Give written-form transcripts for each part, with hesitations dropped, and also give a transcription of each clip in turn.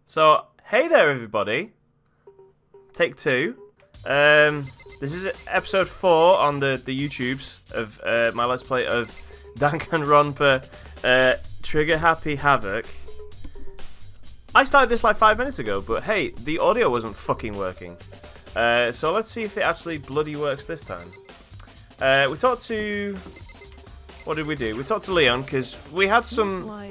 So, hey there everybody. Take two. This is episode 4 on the YouTubes of my Let's Play of Danganronpa Trigger Happy Havoc. I started this like 5 minutes ago, but hey, the audio wasn't fucking working. So let's see if it actually bloody works this time. We talked to... What did we do? We talked to Leon, because we had some...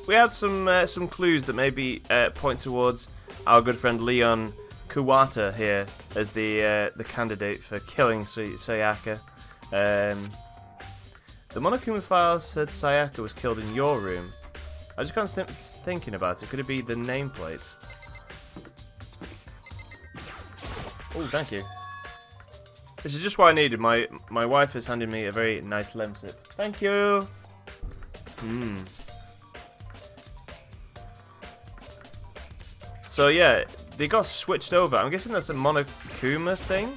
We had some clues that maybe point towards our good friend Leon Kuwata here as the candidate for killing Sayaka. The Monokuma file said Sayaka was killed in your room. I just can't stop thinking about it. Could it be the nameplate? Oh, thank you. This is just what I needed. My wife has handed me a very nice lemsip. Thank you. So yeah, they got switched over. I'm guessing that's a Monokuma thing.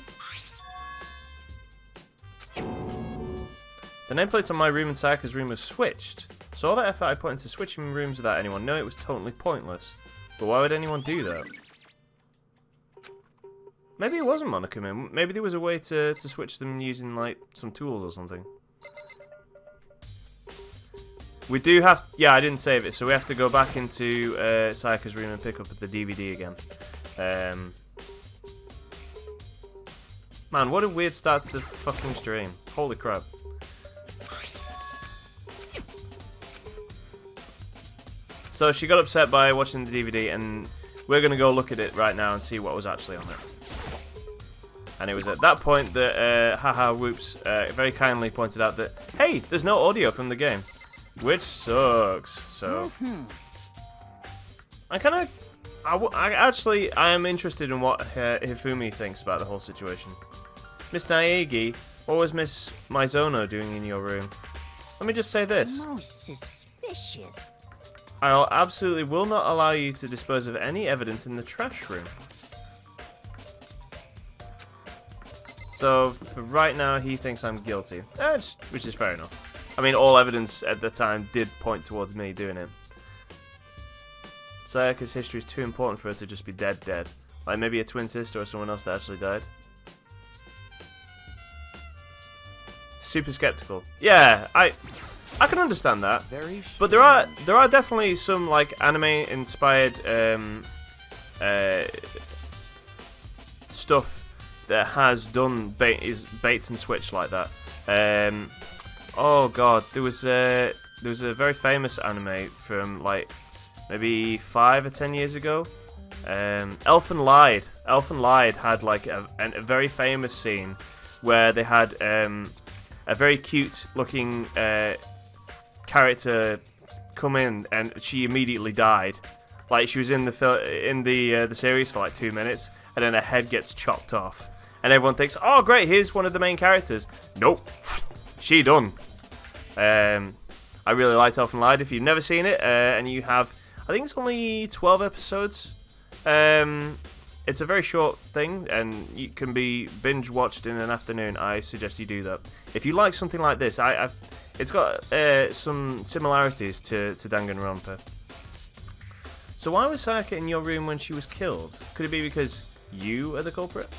The nameplates on my room and Sayaka's room was switched. So all that effort I put into switching rooms without anyone knowing it was totally pointless. But why would anyone do that? Maybe it wasn't Monokuma. Maybe there was a way to switch them using like some tools or something. We do have... Yeah, I didn't save it, so we have to go back into Sayaka's room and pick up the DVD again. Man, what a weird start to the fucking stream. Holy crap. So she got upset by watching the DVD, and we're going to go look at it right now and see what was actually on it. And it was at that point that Haha Whoops very kindly pointed out that, hey, there's no audio from the game. Which sucks. So I am interested in what Hifumi thinks about the whole situation. Miss Naegi, what was Miss Mizono doing in your room? Let me just say this. Most suspicious. I absolutely will not allow you to dispose of any evidence in the trash room. So for right now, he thinks I'm guilty, which is fair enough. I mean, all evidence at the time did point towards me doing it. Sayaka's history is too important for her to just be dead. Like maybe a twin sister or someone else that actually died. Super skeptical. Yeah, I can understand that. But there are definitely some like anime-inspired stuff that has done baits and switch like that. Oh god, there was a very famous anime from like maybe 5 or 10 years ago. Elfen Lied. Elfen Lied had like a very famous scene where they had a very cute looking character come in and she immediately died. Like she was in the series for like 2 minutes and then her head gets chopped off. And everyone thinks, oh great, here's one of the main characters. Nope. She done. I really liked Elfen Lied. If you've never seen it, and you have, I think it's only 12 episodes. It's a very short thing, and it can be binge watched in an afternoon. I suggest you do that. If you like something like this, it's got some similarities to Danganronpa. So why was Sayaka in your room when she was killed? Could it be because you are the culprit?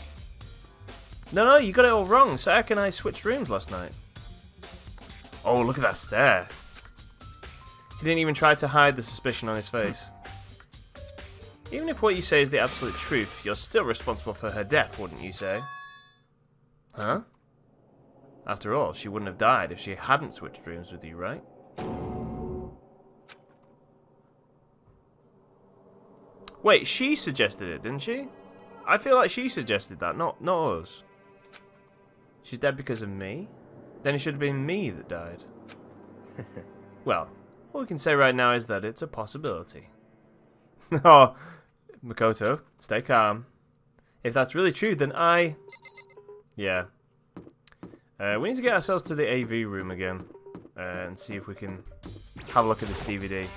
No, you got it all wrong. Sayaka and I switched rooms last night. Oh, look at that stare. He didn't even try to hide the suspicion on his face. Even if what you say is the absolute truth, you're still responsible for her death, wouldn't you say? Huh? After all, she wouldn't have died if she hadn't switched rooms with you, right? Wait, she suggested it, didn't she? I feel like she suggested that, not us. She's dead because of me? Then it should have been me that died. Well, all we can say right now is that it's a possibility. Oh, Makoto, stay calm. If that's really true, then Yeah. We need to get ourselves to the AV room again and see if we can have a look at this DVD.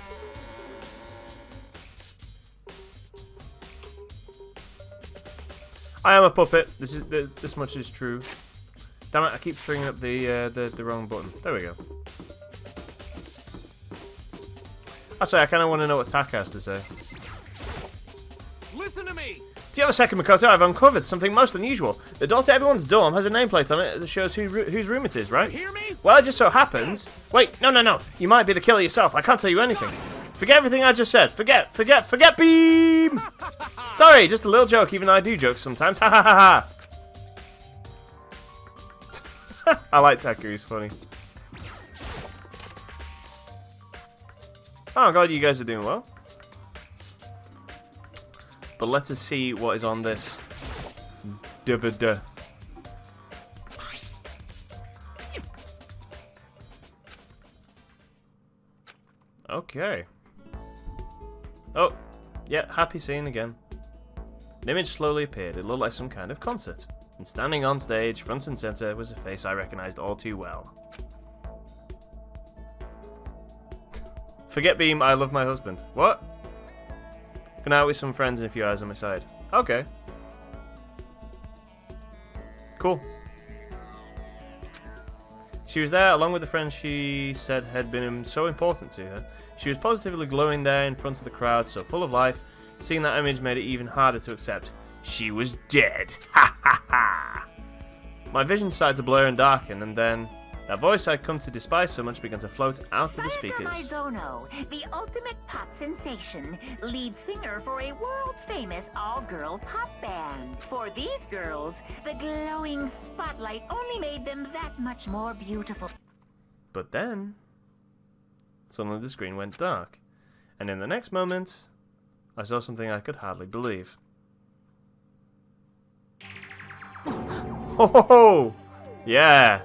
I am a puppet. This much is true. Damn it! I keep bringing up the wrong button. There we go. Actually, I kind of want to know what Tak has to say. Listen to me. Do you have a second, Makoto? I've uncovered something most unusual. The door to everyone's dorm has a nameplate on it that shows whose room it is, right? You hear me? Well, it just so happens... Wait, no. You might be the killer yourself. I can't tell you anything. Forget everything I just said. Forget, beam! Sorry, just a little joke. Even I do jokes sometimes. Ha ha ha ha. I like Taku, he's funny. Oh, I'm glad you guys are doing well. But let us see what is on this. Duh. Okay. Oh, yeah, happy scene again. An image slowly appeared. It looked like some kind of concert. And standing on stage, front and center, was a face I recognized all too well. Forget Beam, I love my husband. What? Going out with some friends and a few eyes on my side. Okay. Cool. She was there along with the friends she said had been so important to her. She was positively glowing there in front of the crowd, so full of life. Seeing that image made it even harder to accept. She was dead. Ha ha ha. My vision started to blur and darken, and then that voice I'd come to despise so much began to float out of the speakers. Mizono, the ultimate pop sensation, lead singer for a world-famous all-girl pop band. For these girls, the glowing spotlight only made them that much more beautiful. But then, suddenly the screen went dark, and in the next moment, I saw something I could hardly believe. Ho ho ho! Yeah!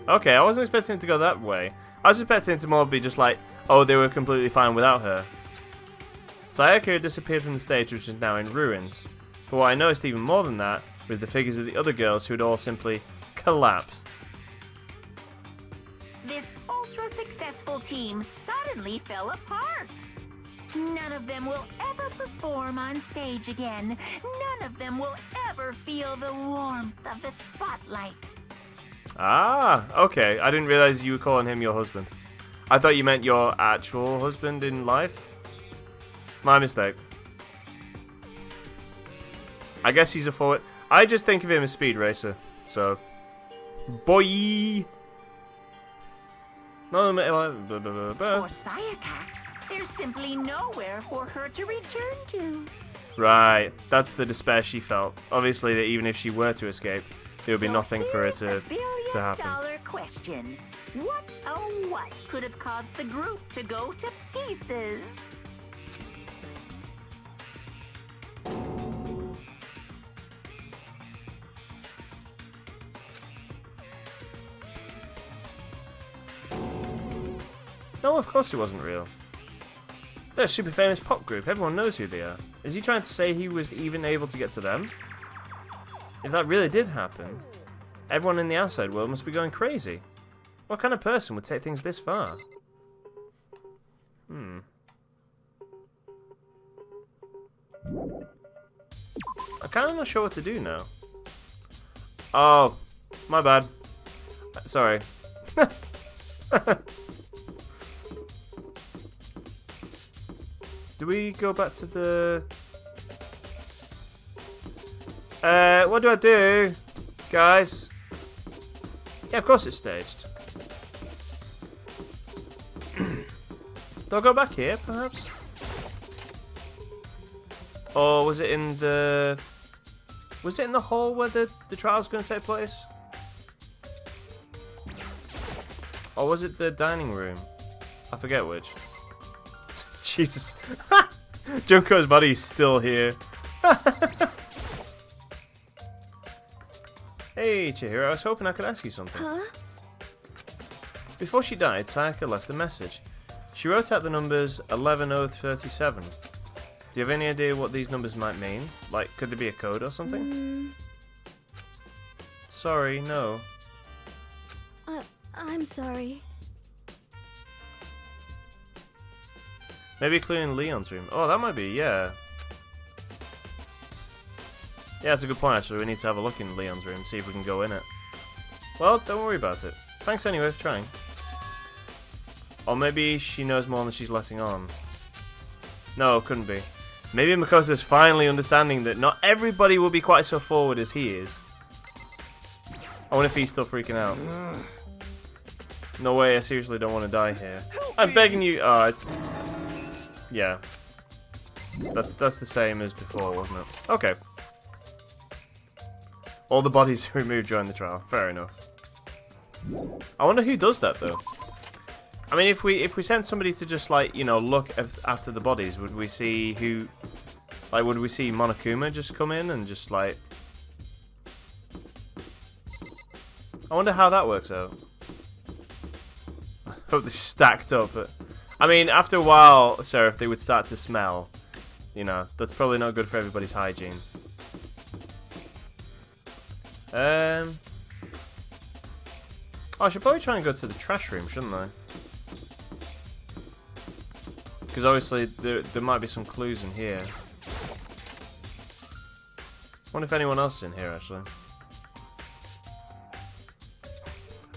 Okay, I wasn't expecting it to go that way. I was expecting it to more be just like, oh, they were completely fine without her. Sayaka had disappeared from the stage, which is now in ruins. But what I noticed even more than that was the figures of the other girls who had all simply collapsed. This ultra-successful team suddenly fell apart. None of them will ever perform on stage again. None of them will ever feel the warmth of the spotlight. Ah, okay. I didn't realize you were calling him your husband. I thought you meant your actual husband in life. My mistake. I guess he's a forward. I just think of him as Speed Racer. So, boy. No, For Sayaka, there's simply nowhere for her to return to. Right, that's the despair she felt. Obviously, that even if she were to escape, there would be nothing for her to happen. $1 billion question. What, oh what, could have caused the group to go to pieces? No, of course it wasn't real. They're a super famous pop group. Everyone knows who they are. Is he trying to say he was even able to get to them? If that really did happen, everyone in the outside world must be going crazy. What kind of person would take things this far? I'm kind of not sure what to do now. Oh, my bad. Sorry. Do we go back to the... what do I do? Guys? Yeah, of course it's staged. Do I go back here, perhaps? Or was it in the... Was it in the hall where the trial's going to take place? Or was it the dining room? I forget which. Jesus. Junko's body's still here. Hey, Chihiro, I was hoping I could ask you something. Huh? Before she died, Sayaka left a message. She wrote out the numbers 11037. Do you have any idea what these numbers might mean? Like, could there be a code or something? Sorry, no. I'm sorry. Maybe a clue in Leon's room. Oh, that might be, yeah. Yeah, it's a good point, actually. We need to have a look in Leon's room, see if we can go in it. Well, don't worry about it. Thanks anyway for trying. Or maybe she knows more than she's letting on. No, couldn't be. Maybe Makoto's finally understanding that not everybody will be quite so forward as he is. I wonder if he's still freaking out. No way, I seriously don't want to die here. I'm begging you. Oh, it's... Yeah. That's the same as before, wasn't it? Okay. All the bodies removed during the trial. Fair enough. I wonder who does that, though. I mean, if we sent somebody to just, like, you know, look after the bodies, would we see who... Like, would we see Monokuma just come in and just, like... I wonder how that works out. I hope they're stacked up. But, I mean, after a while, sir, if they would start to smell, you know, that's probably not good for everybody's hygiene. Oh, I should probably try and go to the trash room, shouldn't I? Because obviously there might be some clues in here. I wonder if anyone else is in here, actually.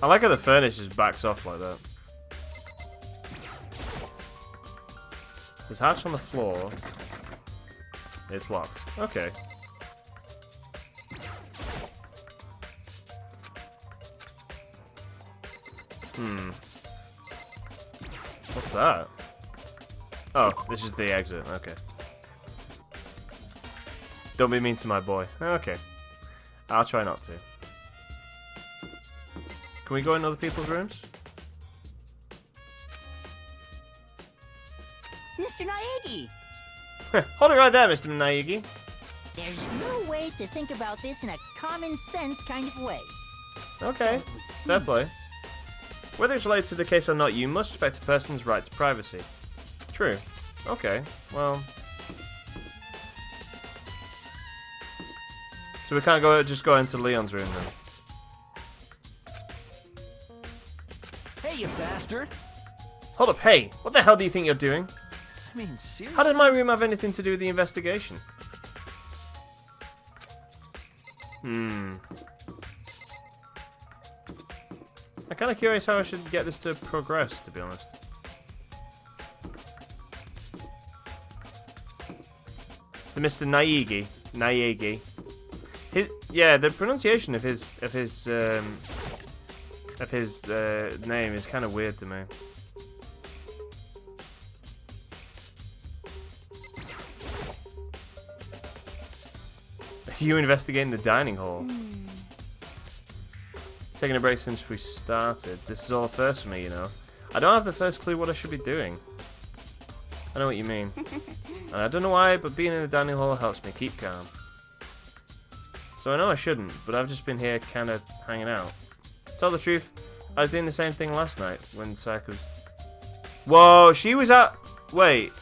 I like how the furnace just backs off like that. There's a hatch on the floor. It's locked. Okay. What's that? Oh, this is the exit. Okay. Don't be mean to my boy. Okay. I'll try not to. Can we go in other people's rooms? Mr. Naegi! Hold it right there, Mr. Naegi. There's no way to think about this in a common sense kind of way. Okay. Fair play. Whether it's related to the case or not, you must respect a person's right to privacy. True. Okay. Well... So we can't just go into Leon's room then. Hey, you bastard! Hold up, hey! What the hell do you think you're doing? I mean, seriously? How does my room have anything to do with the investigation? I'm kind of curious how I should get this to progress, to be honest. The Mr. Naegi. Yeah, the pronunciation of his name is kind of weird to me. You investigating the dining hall? Taking a break since we started. This is all a first for me, you know. I don't have the first clue what I should be doing. I know what you mean. And I don't know why, but being in the dining hall helps me keep calm. So I know I shouldn't, but I've just been here kind of hanging out. To tell the truth, I was doing the same thing last night when Sayaka's... Whoa, she was at... Wait.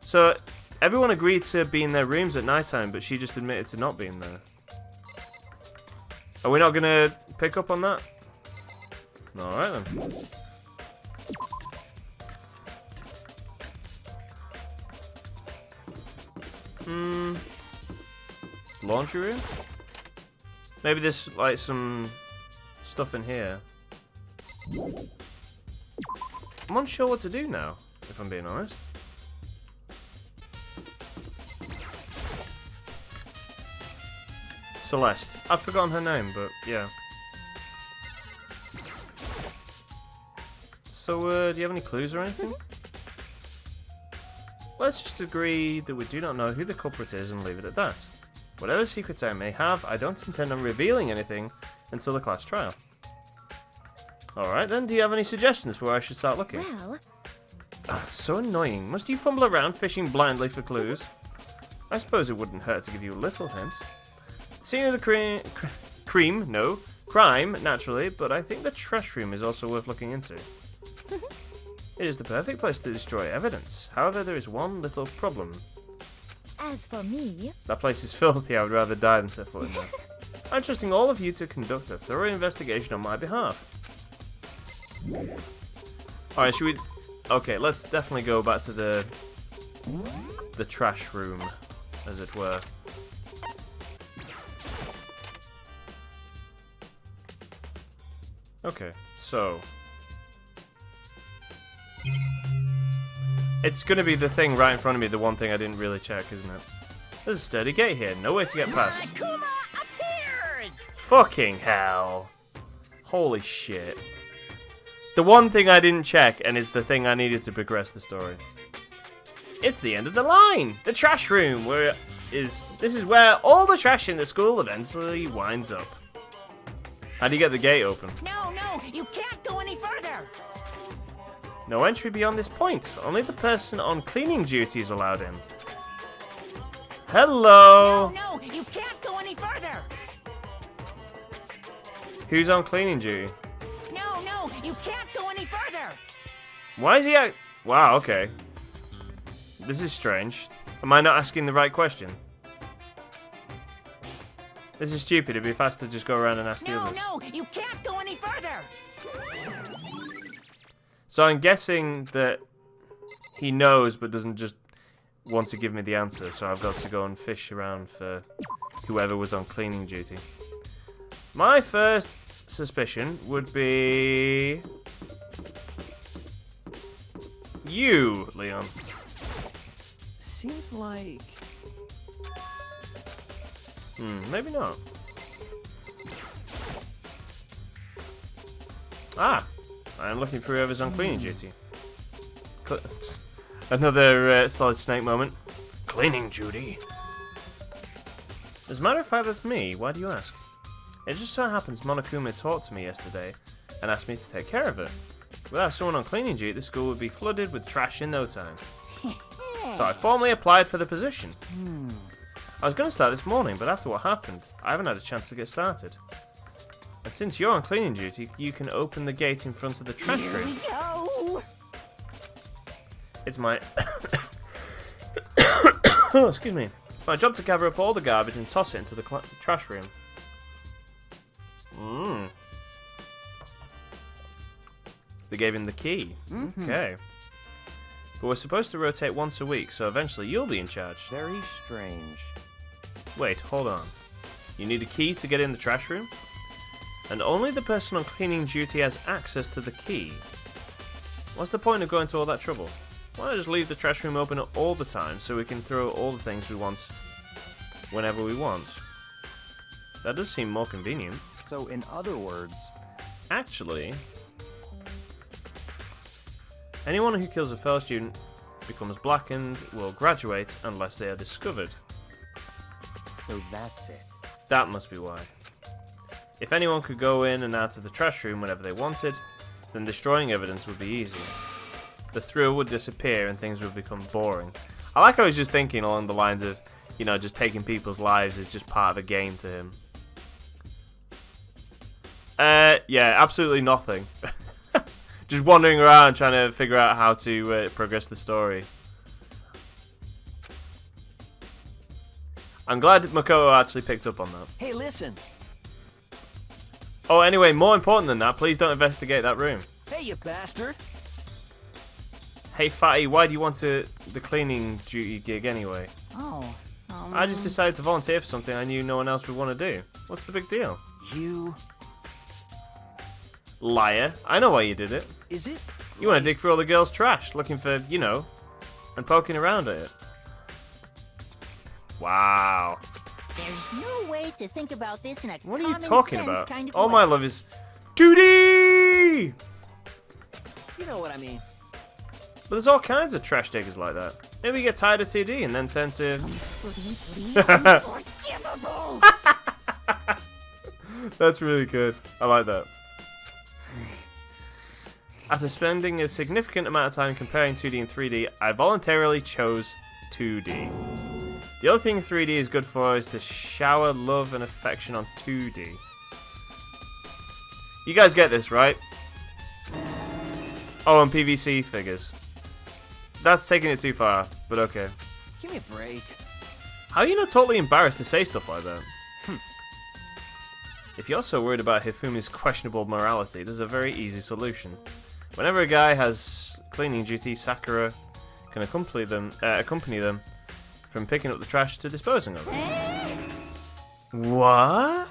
So, everyone agreed to be in their rooms at nighttime, but she just admitted to not being there. Are we not going to pick up on that? Alright then. Laundry room? Maybe there's like some stuff in here. I'm unsure what to do now, if I'm being honest. Celeste. I've forgotten her name, but yeah. So, do you have any clues or anything? Let's just agree that we do not know who the culprit is and leave it at that. Whatever secrets I may have, I don't intend on revealing anything until the class trial. Alright then, do you have any suggestions for where I should start looking? Well... So annoying. Must you fumble around fishing blindly for clues? I suppose it wouldn't hurt to give you a little hint. Scene of the crime, naturally, but I think the trash room is also worth looking into. It is the perfect place to destroy evidence. However, there is one little problem. As for me... That place is filthy. I would rather die than set foot in there. I'm trusting all of you to conduct a thorough investigation on my behalf. Alright, should we... Okay, let's definitely go back to the trash room, as it were. Okay, so it's gonna be the thing right in front of me, the one thing I didn't really check, isn't it? There's a sturdy gate here, no way to get past. Kuma appears! Fucking hell. Holy shit. The one thing I didn't check, and is the thing I needed to progress the story. It's the end of the line! The trash room, this is where all the trash in the school eventually winds up. How do you get the gate open? No, you can't go any further! No entry beyond this point. Only the person on cleaning duty is allowed in. Hello! No, you can't go any further! Who's on cleaning duty? No, you can't go any further! Why is he at... Wow, okay. This is strange. Am I not asking the right question? This is stupid. It'd be faster to just go around and ask the others. No, you can't go any further! So I'm guessing that he knows but doesn't just want to give me the answer, so I've got to go and fish around for whoever was on cleaning duty. My first suspicion would be you, Leon. Seems like... Maybe not. Ah, I'm looking for whoever's on cleaning duty. Another solid Snake moment. Cleaning duty. As a matter of fact, that's me. Why do you ask? It just so happens Monokuma talked to me yesterday and asked me to take care of it. Without someone on cleaning duty, the school would be flooded with trash in no time. So I formally applied for the position. I was going to start this morning, but after what happened, I haven't had a chance to get started. And since you're on cleaning duty, you can open the gate in front of the trash room. Here we go! It's my... oh, excuse me. It's my job to gather up all the garbage and toss it into the trash room. They gave him the key. Okay. But we're supposed to rotate once a week, so eventually you'll be in charge. Very strange. Wait, hold on. You need a key to get in the trash room? And only the person on cleaning duty has access to the key. What's the point of going to all that trouble? Why not just leave the trash room open all the time so we can throw all the things we want whenever we want? That does seem more convenient. So, in other words... Actually, anyone who kills a fellow student becomes blackened, will graduate unless they are discovered. So that's it. That must be why. If anyone could go in and out of the trash room whenever they wanted, then destroying evidence would be easy. The thrill would disappear and things would become boring. I like how he's just thinking along the lines of, you know, just taking people's lives is just part of a game to him. Yeah, absolutely nothing. Just wandering around trying to figure out how to progress the story. I'm glad Makoto actually picked up on that. Hey, listen. Oh, anyway, more important than that, please don't investigate that room. Hey, you bastard. Hey, Fatty, why do you want the cleaning duty gig anyway? Oh, I just decided to volunteer for something I knew no one else would want to do. What's the big deal? You... Liar. I know why you did it. Is it? You want to dig through all the girls' trash, looking for, you know, and poking around at it. Wow. there's no way to think about this in a What are you common talking sense about? kind of All way. my love is 2D! You know what I mean. But there's all kinds of trash diggers like that. Maybe you get tired of 2D and then turn to... Completely unforgivable. That's really good. I like that. After spending a significant amount of time comparing 2D and 3D, I voluntarily chose 2D. The other thing 3D is good for is to shower love and affection on 2D. You guys get this, right? Oh, and PVC figures. That's taking it too far, but okay. Give me a break. How are you not totally embarrassed to say stuff like that? If you're so worried about Hifumi's questionable morality, there's a very easy solution. Whenever a guy has cleaning duty, Sakura can accompany them from picking up the trash to disposing of it. What?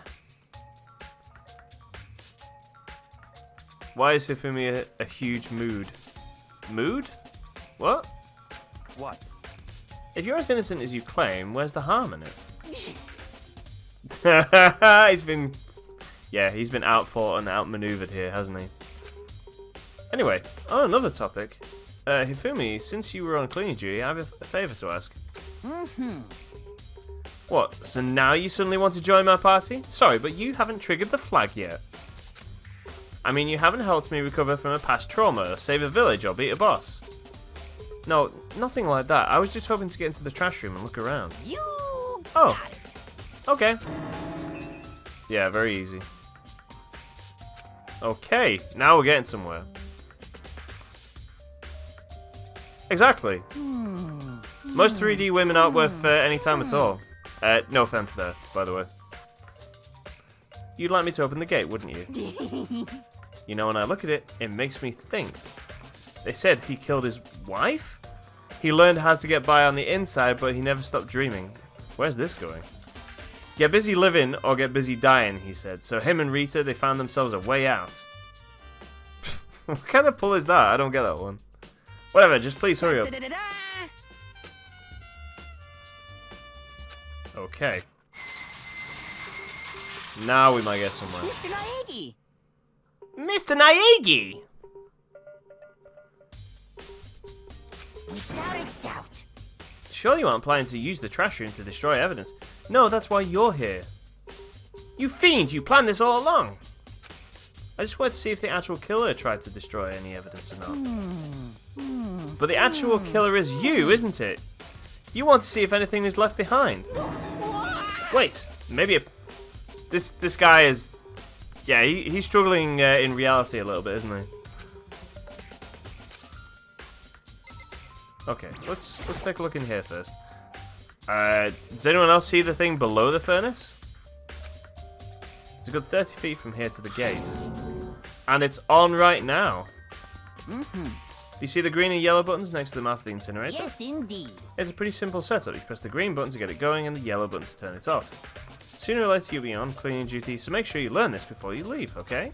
Why is Hifumi a huge mood? Mood? What? What? If you're as innocent as you claim, where's the harm in it? He's been outfought and outmaneuvered here, hasn't he? Anyway, on another topic. Hifumi, since you were on cleaning duty, I have a favour to ask. What, so now you suddenly want to join my party? Sorry, but you haven't triggered the flag yet. I mean, you haven't helped me recover from a past trauma, or save a village, or beat a boss. No, nothing like that. I was just hoping to get into the trash room and look around. You Oh, got it. okay. Yeah, very easy. Okay, now we're getting somewhere. Exactly. Most 3D women aren't worth any time at all. No offense there, by the way. You'd like me to open the gate, wouldn't you? You know, when I look at it, it makes me think. They said he killed his wife? He learned how to get by on the inside, but he never stopped dreaming. Where's this going? Get busy living or get busy dying, he said. So him and Rita, they found themselves a way out. What kind of pull is that? I don't get that one. Whatever, just please hurry up. Okay. Now we might get somewhere. Mr. Naegi! Mr. Naegi! Without a doubt. Surely you aren't planning to use the trash room to destroy evidence. No, that's why you're here. You fiend, you planned this all along. I just wanted to see if the actual killer tried to destroy any evidence or not. But the actual killer is you, isn't it? You want to see if anything is left behind. Wait, maybe this guy is... Yeah, he's struggling in reality a little bit, isn't he? Okay, let's take a look in here first. Does anyone else see the thing below the furnace? It's a good 30 feet from here to the gate. And it's on right now. Do you see the green and yellow buttons next to the mouth of the incinerator? Yes, indeed. It's a pretty simple setup. You press the green button to get it going and the yellow button to turn it off. Sooner or later you'll be on cleaning duty, so make sure you learn this before you leave, okay?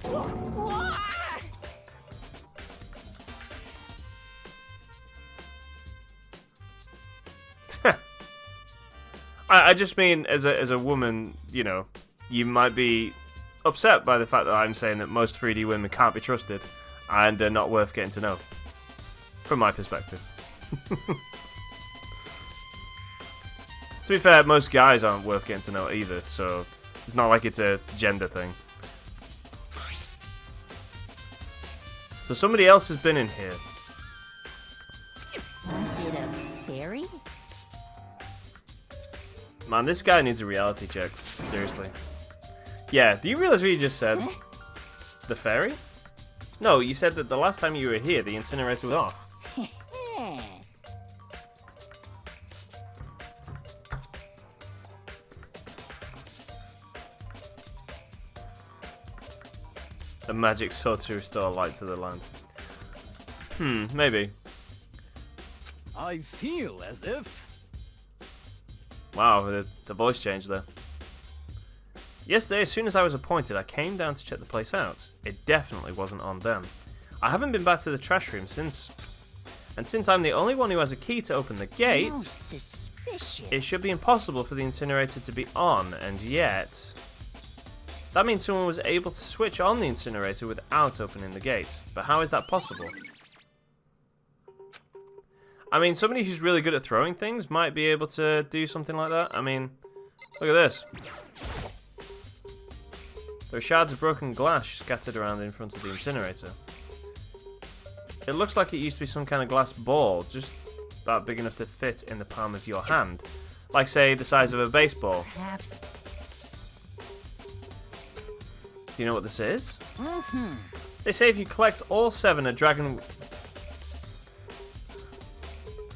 I just mean, as a woman, you know, you might be upset by the fact that I'm saying that most 3D women can't be trusted and are not worth getting to know. From my perspective. To be fair, most guys aren't worth getting to know either, so it's not like it's a gender thing. So somebody else has been in here. Is it a fairy? Man, this guy needs a reality check. Seriously. Yeah, do you realize what you just said? The fairy? No, you said that the last time you were here, the incinerator was off. A magic sword to restore light to the land. Maybe. I feel as if... Wow, the voice changed there. Yesterday, as soon as I was appointed, I came down to check the place out. It definitely wasn't on then. I haven't been back to the trash room since. And since I'm the only one who has a key to open the gate, How suspicious. it should be impossible for the incinerator to be on, and yet... That means someone was able to switch on the incinerator without opening the gate. But how is that possible? I mean, somebody who's really good at throwing things might be able to do something like that. I mean, look at this. There are shards of broken glass scattered around in front of the incinerator. It looks like it used to be some kind of glass ball, just about big enough to fit in the palm of your hand. Like, say, the size of a baseball. Perhaps. Do you know what this is? They say if you collect all seven, a dragon...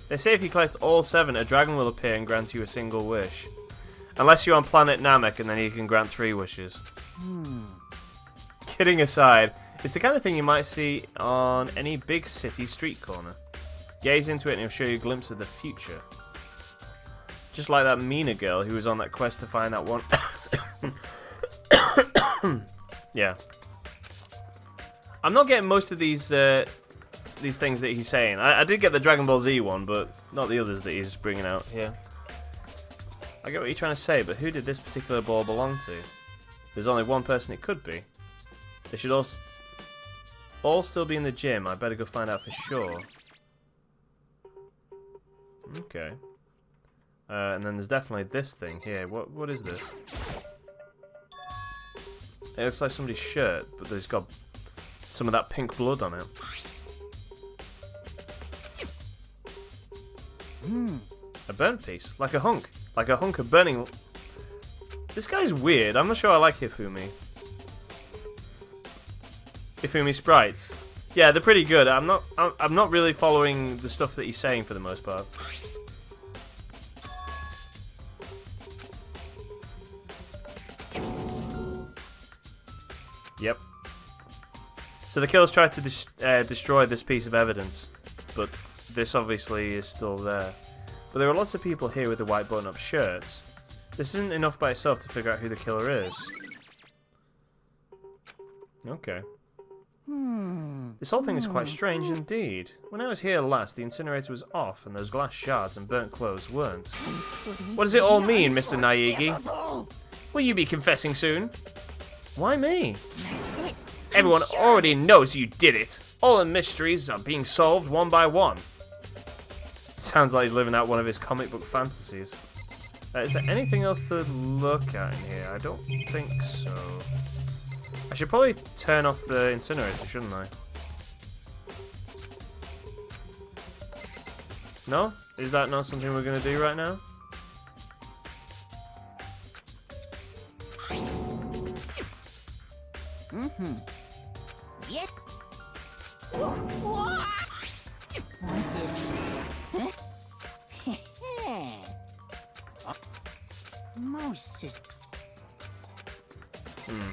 They say if you collect all seven, a dragon will appear and grant you a single wish. Unless you're on planet Namek, and then you can grant 3 wishes. Kidding aside, it's the kind of thing you might see on any big city street corner. Gaze into it and it'll show you a glimpse of the future. Just like that Mina girl who was on that quest to find that one... Yeah. I'm not getting most of these things that he's saying. I did get the Dragon Ball Z one, but not the others that he's bringing out here. I get what you're trying to say, but who did this particular ball belong to? There's only one person it could be. They should all still be in the gym. I better go find out for sure. Okay. And then there's definitely this thing here. What is this? It looks like somebody's shirt, but there's got some of that pink blood on it. A burnt piece, like a hunk of burning. This guy's weird. I'm not sure I like Hifumi. Hifumi sprites. Yeah, they're pretty good. I'm not really following the stuff that he's saying for the most part. Yep. So the killers tried to destroy this piece of evidence, but this obviously is still there. But there are lots of people here with the white button-up shirts. This isn't enough by itself to figure out who the killer is. Okay. This whole thing is quite strange indeed. When I was here last, the incinerator was off, and those glass shards and burnt clothes weren't. What does it all mean, Mr. Naegi? Will you be confessing soon? Why me? That's it. Everyone already knows you did it. All the mysteries are being solved one by one. Sounds like he's living out one of his comic book fantasies. Is there anything else to look at in here? I don't think so. I should probably turn off the incinerator, shouldn't I? No? Is that not something we're going to do right now? Yeah. What's it? Huh? Moses.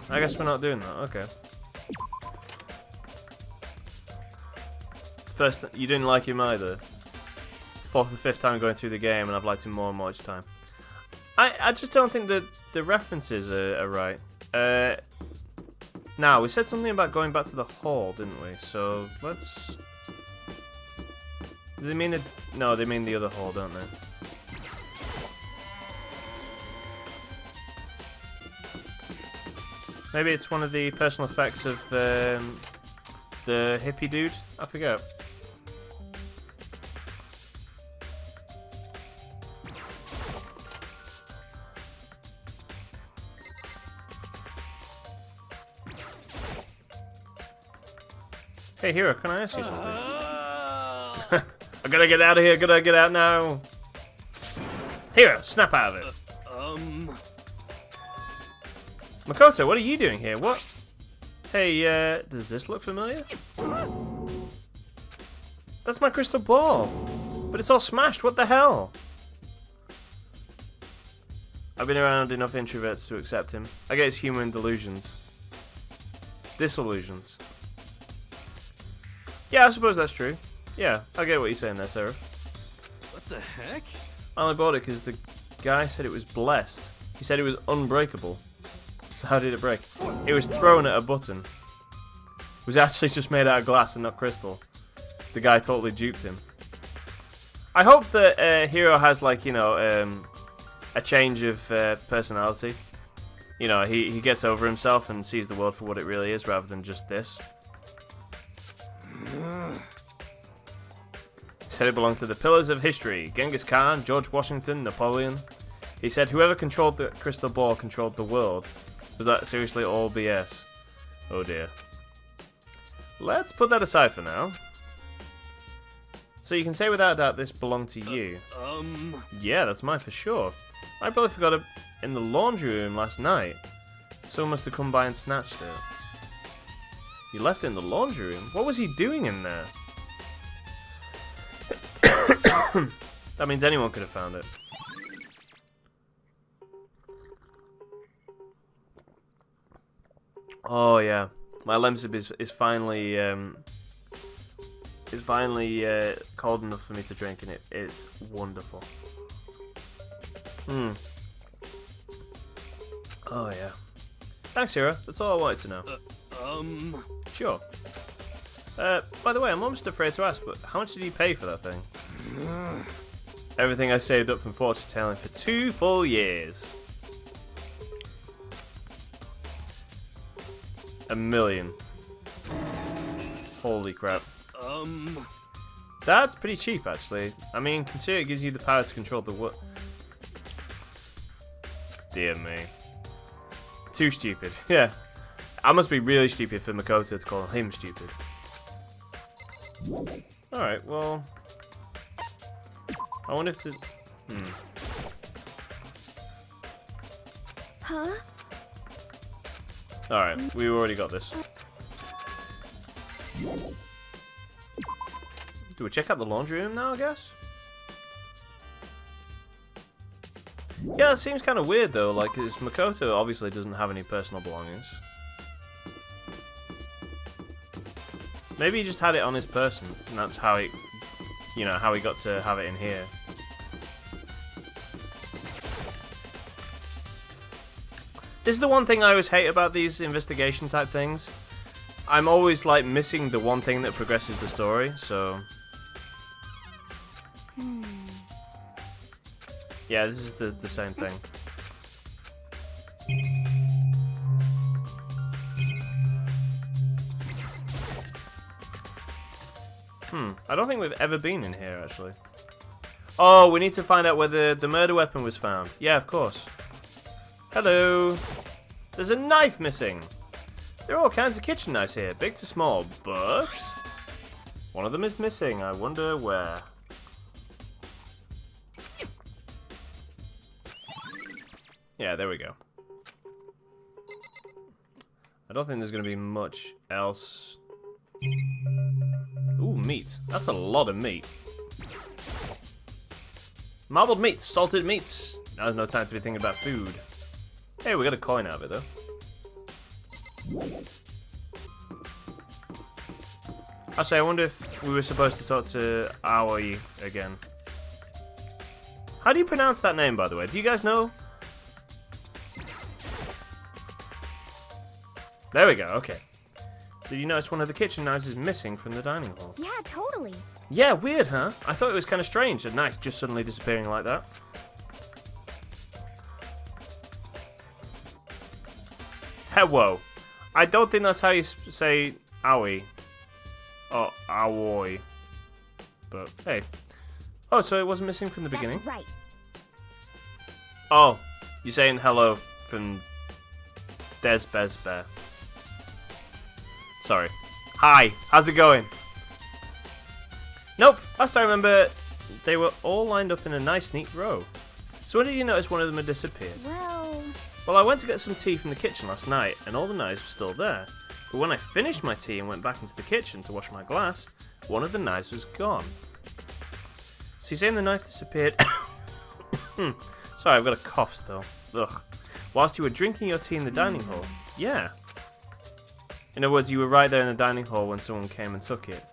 I guess we're not doing that. Okay. First, you didn't like him either. Fourth or fifth time going through the game, and I've liked him more and more each time. I just don't think that the references are right. Now, we said something about going back to the hall, didn't we? So, let's... Do they mean the... No, they mean the other hall, don't they? Maybe it's one of the personal effects of the hippie dude? I forget. Hey, Hero, can I ask you something? I gotta get out of here, gotta get out now. Hero, snap out of it. Makoto, what are you doing here? What? Hey, does this look familiar? That's my crystal ball. But it's all smashed, what the hell? I've been around enough introverts to accept him. I get his human delusions. Disillusions. Yeah, I suppose that's true. Yeah, I get what you're saying there, Seraph. What the heck? I only bought it because the guy said it was blessed. He said it was unbreakable. So how did it break? It was thrown at a button. It was actually just made out of glass and not crystal. The guy totally duped him. I hope that Hero has, like, you know, a change of personality. You know, he gets over himself and sees the world for what it really is rather than just this. He said it belonged to the pillars of history. Genghis Khan, George Washington, Napoleon. He said whoever controlled the crystal ball controlled the world. Was that seriously all BS? Oh dear. Let's put that aside for now. So you can say without doubt this belonged to you. Yeah, that's mine for sure. I probably forgot it in the laundry room last night. Someone must have come by and snatched it. You left it in the laundry room? What was he doing in there? That means anyone could have found it. Oh yeah, my lemsip is finally cold enough for me to drink, and it is wonderful. Oh yeah. Thanks, Hero. That's all I wanted to know. Sure. By the way, I'm almost afraid to ask, but how much did you pay for that thing? Everything I saved up from fortune telling for 2 full years. $1 million. Holy crap. That's pretty cheap, actually. I mean, consider it gives you the power to control the what? Dear me. Too stupid. Yeah. I must be really stupid for Makoto to call him stupid. Alright, well... I wonder if there's... Huh? Alright, we already got this. Do we check out the laundry room now, I guess? Yeah, it seems kind of weird though, like, 'cause Makoto obviously doesn't have any personal belongings. Maybe he just had it on his person, and that's how he, you know, how he got to have it in here. This is the one thing I always hate about these investigation type things. I'm always, like, missing the one thing that progresses the story, so... Yeah, this is the same thing. I don't think we've ever been in here, actually. Oh, we need to find out whether the murder weapon was found. Yeah, of course. Hello. There's a knife missing. There are all kinds of kitchen knives here, big to small, but... one of them is missing. I wonder where. Yeah, there we go. I don't think there's going to be much else. Ooh, meat. That's a lot of meat. Marbled meats, salted meats. Now's no time to be thinking about food. Hey, we got a coin out of it, though. Actually, I wonder if we were supposed to talk to Aoi again. How do you pronounce that name, by the way? Do you guys know? There we go, okay. Did you notice one of the kitchen knives is missing from the dining hall? Yeah, totally. Yeah, weird, huh? I thought it was kind of strange, a knife just suddenly disappearing like that. Whoa. I don't think that's how you say Aoi. Or Aoi. But, hey. Oh, so it wasn't missing from the beginning? That's right. Oh, you're saying hello from Des Bez Bear. Sorry. Hi, how's it going? Nope, last I remember, they were all lined up in a nice, neat row. So when did you notice one of them had disappeared? Well, I went to get some tea from the kitchen last night, and all the knives were still there. But when I finished my tea and went back into the kitchen to wash my glass, one of the knives was gone. So you're saying the knife disappeared... Sorry, I've got a cough still. Ugh. Whilst you were drinking your tea in the dining hall? Yeah. In other words, you were right there in the dining hall when someone came and took it.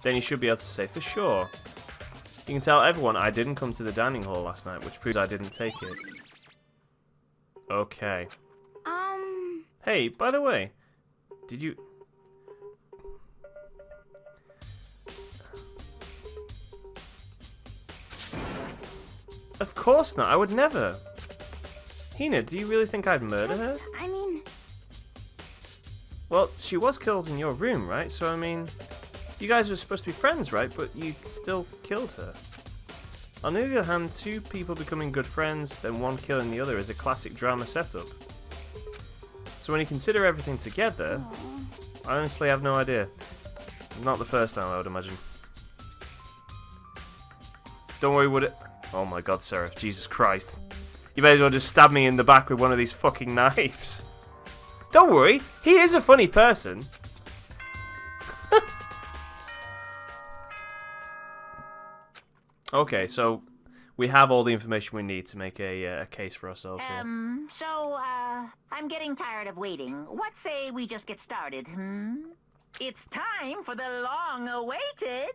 Then you should be able to say for sure. You can tell everyone I didn't come to the dining hall last night, which proves I didn't take it. Okay. Hey, by the way, did you... Of course not, I would never. Hina, do you really think I'd murder her? I mean... Well, she was killed in your room, right? So, I mean, you guys were supposed to be friends, right? But you still killed her. On the other hand, two people becoming good friends, then one killing the other is a classic drama setup. So when you consider everything together, I honestly have no idea. Not the first time, I would imagine. Don't worry, would it? Oh my god, Seraph, Jesus Christ. You may as well just stab me in the back with one of these fucking knives. Don't worry, he is a funny person. Okay, so we have all the information we need to make a case for ourselves here. I'm getting tired of waiting. What say we just get started, It's time for the long-awaited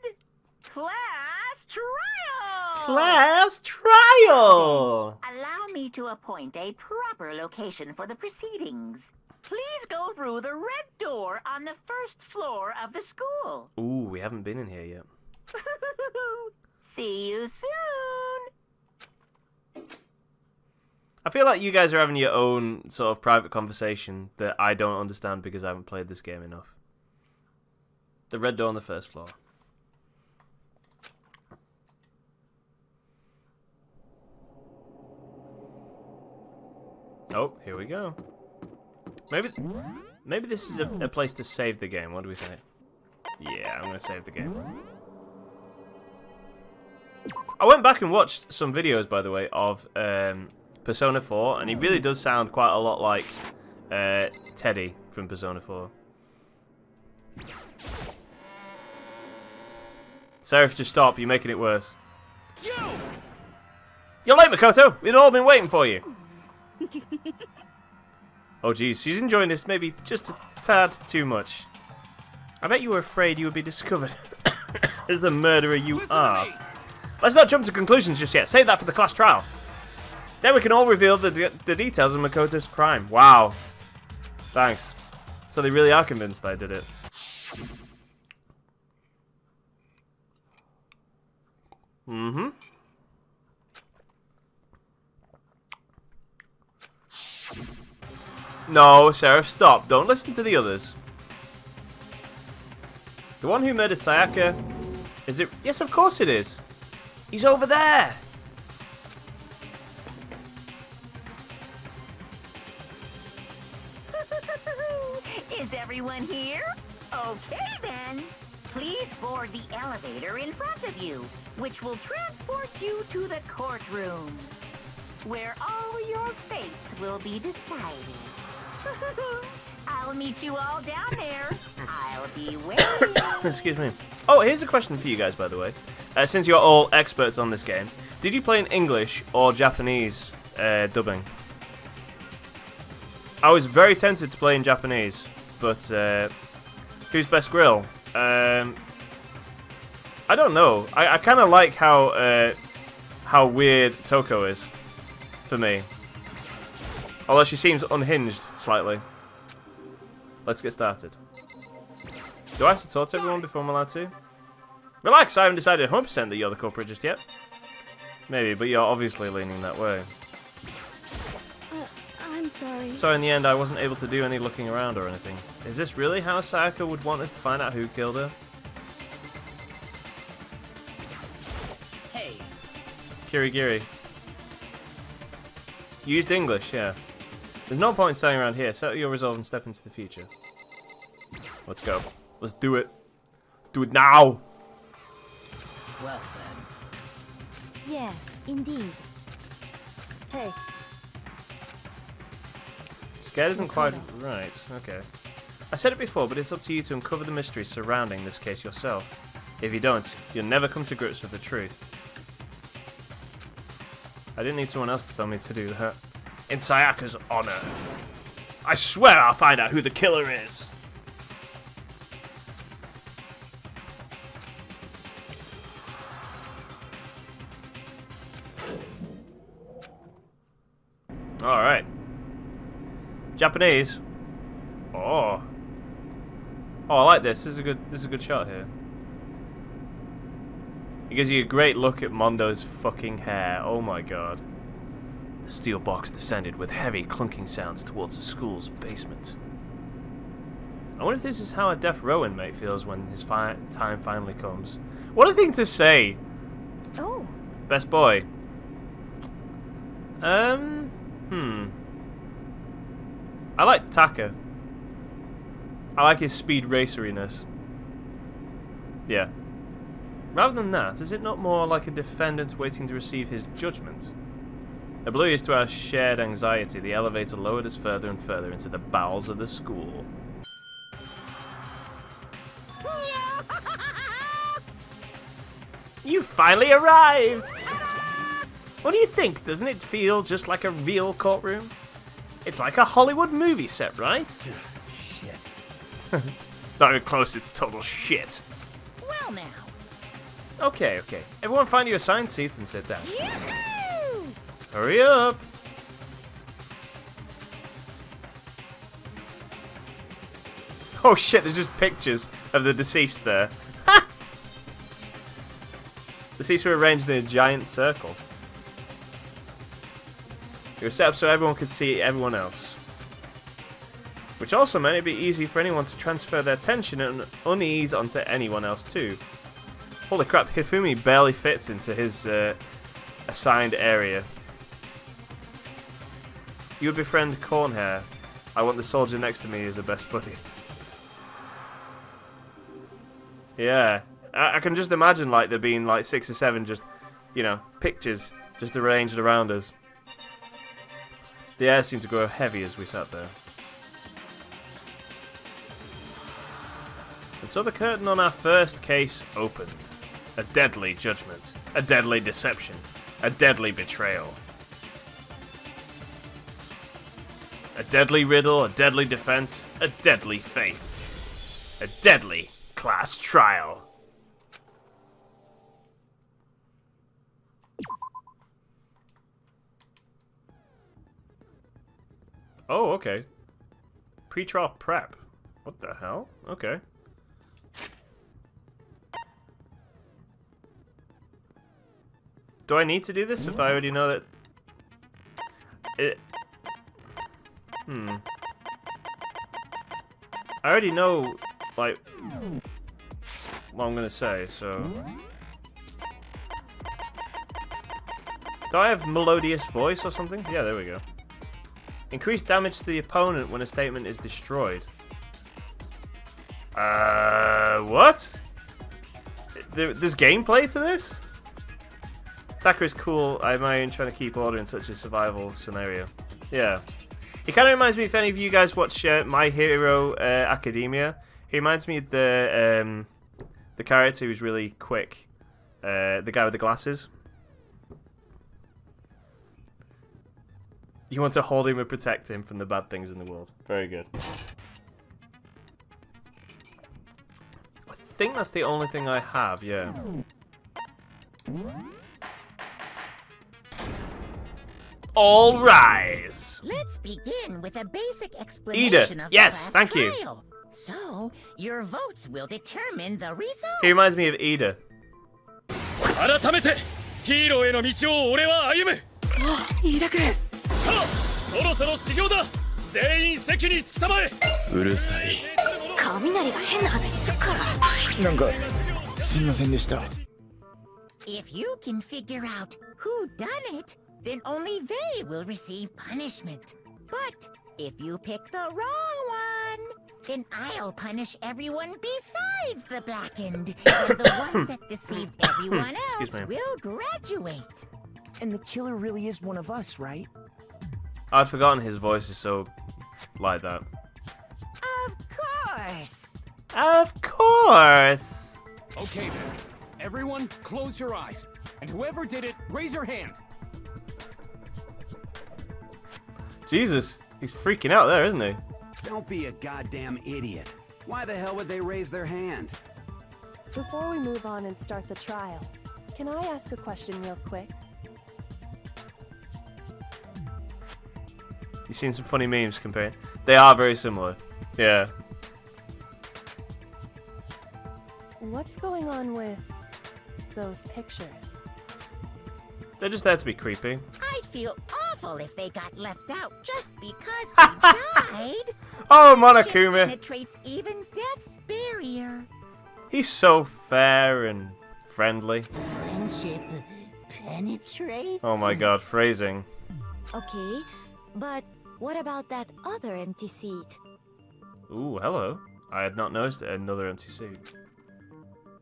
class trial! Class trial! Allow me to appoint a proper location for the proceedings. please go through the red door on the first floor of the school. Ooh, we haven't been in here yet. See you soon. I feel like you guys are having your own sort of private conversation that I don't understand because I haven't played this game enough. The red door on the first floor. Oh, here we go. Maybe this is a place to save the game. What do we think? Yeah, I'm going to save the game. I went back and watched some videos, by the way, of Persona 4, and he really does sound quite a lot like Teddy from Persona 4. Seraph, just stop. You're making it worse. You're late, Makoto. We'd all been waiting for you. Oh, geez. She's enjoying this maybe just a tad too much. I bet you were afraid you would be discovered as the murderer you are. Let's not jump to conclusions just yet. Save that for the class trial. Then we can all reveal the details of Makoto's crime. Wow. Thanks. So they really are convinced I did it. Mm-hmm. No, Seraph, stop. Don't listen to the others. The one who murdered Sayaka... Is it... Yes, of course it is. He's over there. Is everyone here? Okay then. Please board the elevator in front of you, which will transport you to the courtroom, where all your fates will be decided. I'll meet you all down there. I'll be waiting. Excuse me. Oh, here's a question for you guys, by the way. Since you're all experts on this game, did you play in English or Japanese dubbing? I was very tempted to play in Japanese, but who's best grill? I don't know. I kind of like how weird Toko is for me. Although she seems unhinged slightly. Let's get started. Do I have to talk to everyone before I'm allowed to? Relax, I haven't decided 100% that you're the culprit just yet. Maybe, but you're obviously leaning that way. I'm sorry. So in the end, I wasn't able to do any looking around or anything. Is this really how Sayaka would want us to find out who killed her? Hey. Kirigiri. You used English, yeah. There's no point in staying around here. Settle your resolve and step into the future. Let's go. Let's do it. Do it now! Well then. Yes, indeed. Hey. Scared isn't quite right. Okay. I said it before, but it's up to you to uncover the mystery surrounding this case yourself. If you don't, you'll never come to grips with the truth. I didn't need someone else to tell me to do that. In Sayaka's honor. I swear I'll find out who the killer is. Alright. Japanese. Oh. Oh, I like this. This is a good shot here. It gives you a great look at Mondo's fucking hair. Oh my god. The steel box descended with heavy clunking sounds towards the school's basement. I wonder if this is how a deaf row inmate feels when his time finally comes. What a thing to say! Oh. Best boy. I like Taka. I like his speed raceriness. Yeah. Rather than that, is it not more like a defendant waiting to receive his judgment? Oblivious to our shared anxiety, the elevator lowered us further and further into the bowels of the school. You finally arrived! What do you think? Doesn't it feel just like a real courtroom? It's like a Hollywood movie set, right? Shit. Not even close, it's total shit. Well now. Okay, okay. Everyone find your assigned seats and sit down. Yoo-hoo! Hurry up! Oh shit, there's just pictures of the deceased there. Deceased were arranged in a giant circle. It was set up so everyone could see everyone else. Which also meant it'd be easy for anyone to transfer their tension and unease onto anyone else too. Holy crap, Hifumi barely fits into his assigned area. You would befriend Cornhair. I want the soldier next to me as a best buddy. Yeah. I can just imagine like there being like 6 or 7 just, you know, pictures just arranged around us. The air seemed to grow heavy as we sat there. And so the curtain on our first case opened. A deadly judgment. A deadly deception. A deadly betrayal. A deadly riddle, a deadly defense, a deadly faith. A deadly class trial. Oh, okay. Pre-trial prep. What the hell? Okay. Do I need to do this if I already know that... I already know, like, what I'm gonna say, so... Do I have melodious voice or something? Yeah, there we go. Increase damage to the opponent when a statement is destroyed. What? There's gameplay to this? Attacker is cool. I'm trying to keep order in such a survival scenario. Yeah. It kind of reminds me, if any of you guys watch My Hero Academia, he reminds me of the character who's really quick. The guy with the glasses. You want to hold him and protect him from the bad things in the world. Very good. I think that's the only thing I have, yeah. All rise! Let's begin with a basic explanation of yes, the class thank you. trial. So, your votes will determine the results. He reminds me of Ida. 改めてヒーローへの道を俺は歩む。飯田君。さあ、そろそろ修行だ。全員席に着きたまえ。うるさい。雷が変な話すっから。なんかすみませんでした。If you can figure out who done it, then only they will receive punishment. But if you pick the wrong one, then I'll punish everyone besides the blackened. And the one that deceived everyone else will graduate. And the killer really is one of us, right? I'd forgotten his voice is so like that. Of course. Of course. Okay then. Everyone, close your eyes. And whoever did it, raise your hand. Jesus, he's freaking out there, isn't he? Don't be a goddamn idiot. Why the hell would they raise their hand? Before we move on and start the trial, can I ask a question real quick? You've seen some funny memes comparing. They are very similar. Yeah. What's going on with those pictures? They're just there to be creepy. I'd feel awful if they got left out just because they died. Oh, Friendship Monokuma. penetrates even death's barrier. He's so fair and friendly. Friendship penetrates? Oh my god, phrasing. Okay, but what about that other empty seat? Ooh, hello. I had not noticed another empty seat.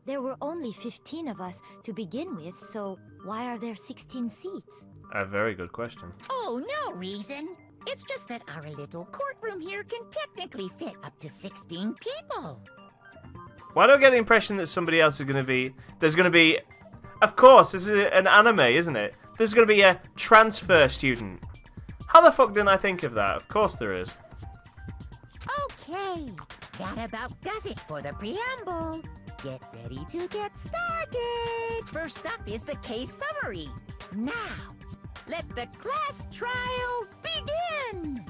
There were only 15 of us to begin with, so why are there 16 seats? A very good question. Oh, no reason. It's just that our little courtroom here can technically fit up to 16 people. Why do I get the impression that somebody else is going to be... There's going to be... Of course, this is an anime, isn't it? There's going to be a transfer student. How the fuck didn't I think of that? Of course there is. Okay, that about does it for the preamble. Get ready to get started. First up is the case summary. Now, let the class trial begin.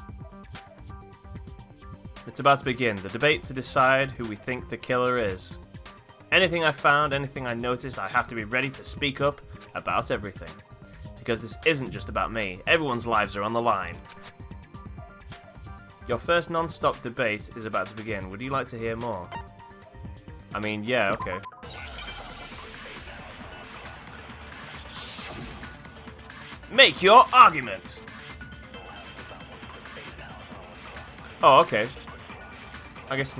It's about to begin. The debate to decide who we think the killer is. Anything I found, anything I noticed, I have to be ready to speak up about everything. Because this isn't just about me. Everyone's lives are on the line. Your first non-stop debate is about to begin. Would you like to hear more? I mean, yeah, okay. Make your argument! Oh, okay. I guess...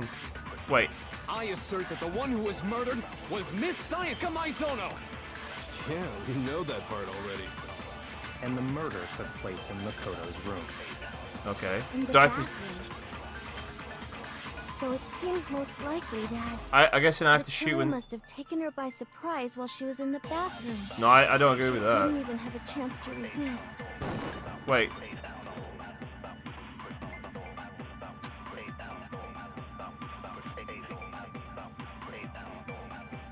Wait. I assert that the one who was murdered was Miss Sayaka Maizono! Yeah, we know that part already. And the murder took place in Makoto's room. Okay. In the Do I have to... bathroom. So it seems most likely that I guess I have the to shoot killer when... must have taken her by surprise while she was in the bathroom. No, I don't agree with She that. didn't even have a chance to resist. Wait.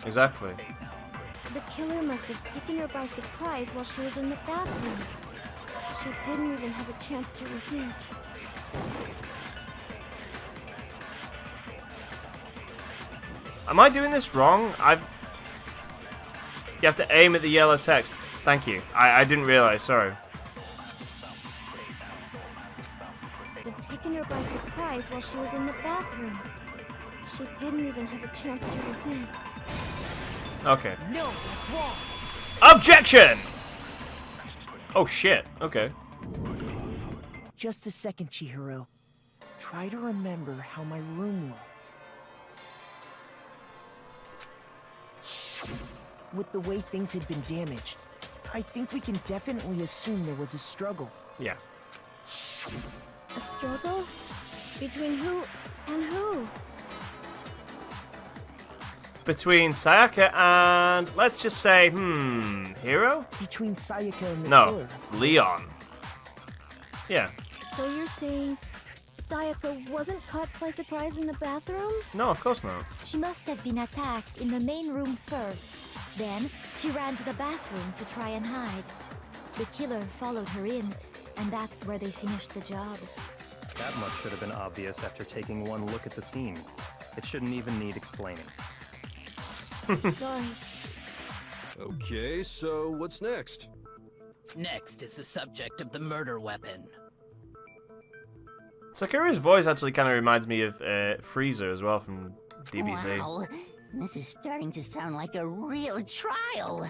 Exactly. The killer must have taken her by surprise while she was in the bathroom. She didn't even have a chance to resist. Am I doing this wrong? You have to aim at the yellow text. Thank you. I didn't realize, sorry. Have taken her by surprise while she was in the bathroom. She didn't even have a chance to resist. Okay. No, that's wrong. Objection! Oh shit, okay. Just a second, Chihiro. Try to remember how my room looked. With the way things had been damaged, I think we can definitely assume there was a struggle. Yeah. A struggle? Between who and who? Between Sayaka and, let's just say, Hiro? Between Sayaka and the No, killer. Leon. Yeah. So you're saying Sayaka wasn't caught by surprise in the bathroom? No, of course not. She must have been attacked in the main room first. Then, she ran to the bathroom to try and hide. The killer followed her in, and that's where they finished the job. That much should have been obvious after taking one look at the scene. It shouldn't even need explaining. Sorry. Okay, so what's next? Next is the subject of the murder weapon. Sakura's voice actually kind of reminds me of Frieza as well from DBZ. Wow, this is starting to sound like a real trial.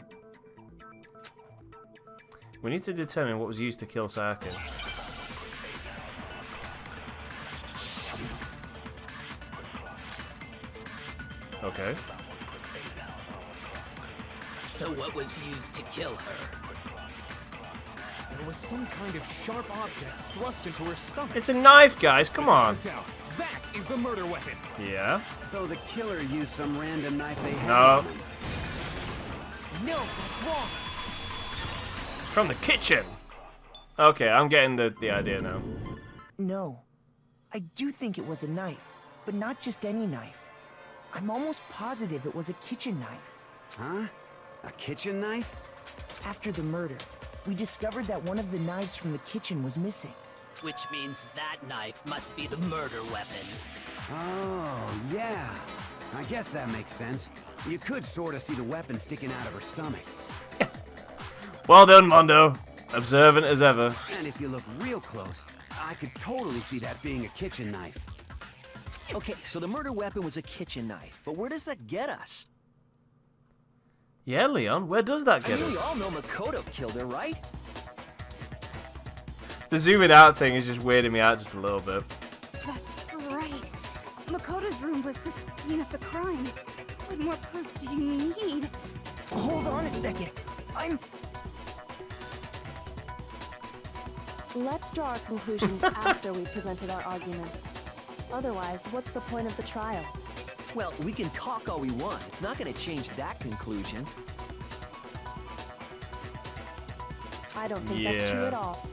We need to determine what was used to kill Sayaka. Okay. So what was used to kill her? There was some kind of sharp object thrust into her stomach. It's a knife, guys, come on. Without doubt, that is the murder weapon. Yeah. So the killer used some random knife they had. No. on him. No, that's wrong. It's from the kitchen. Okay, I'm getting the idea now. No. I do think it was a knife, but not just any knife. I'm almost positive it was a kitchen knife. Huh? A kitchen knife? After the murder, we discovered that one of the knives from the kitchen was missing. Which means that knife must be the murder weapon. Oh, yeah. I guess that makes sense. You could sort of see the weapon sticking out of her stomach. Well done, Mondo. Observant as ever. And if you look real close, I could totally see that being a kitchen knife. Okay, so the murder weapon was a kitchen knife, but where does that get us? Yeah, Leon, where does that get We us? all know Makoto killed her, right? The zooming out thing is just weirding me out just a little bit. That's right. Makoto's room was the scene of the crime. What more proof do you need? Hold on a second. Let's draw our conclusions after we've presented our arguments. Otherwise, what's the point of the trial? Well, we can talk all we want. It's not going to change that conclusion. I don't think that's true at all.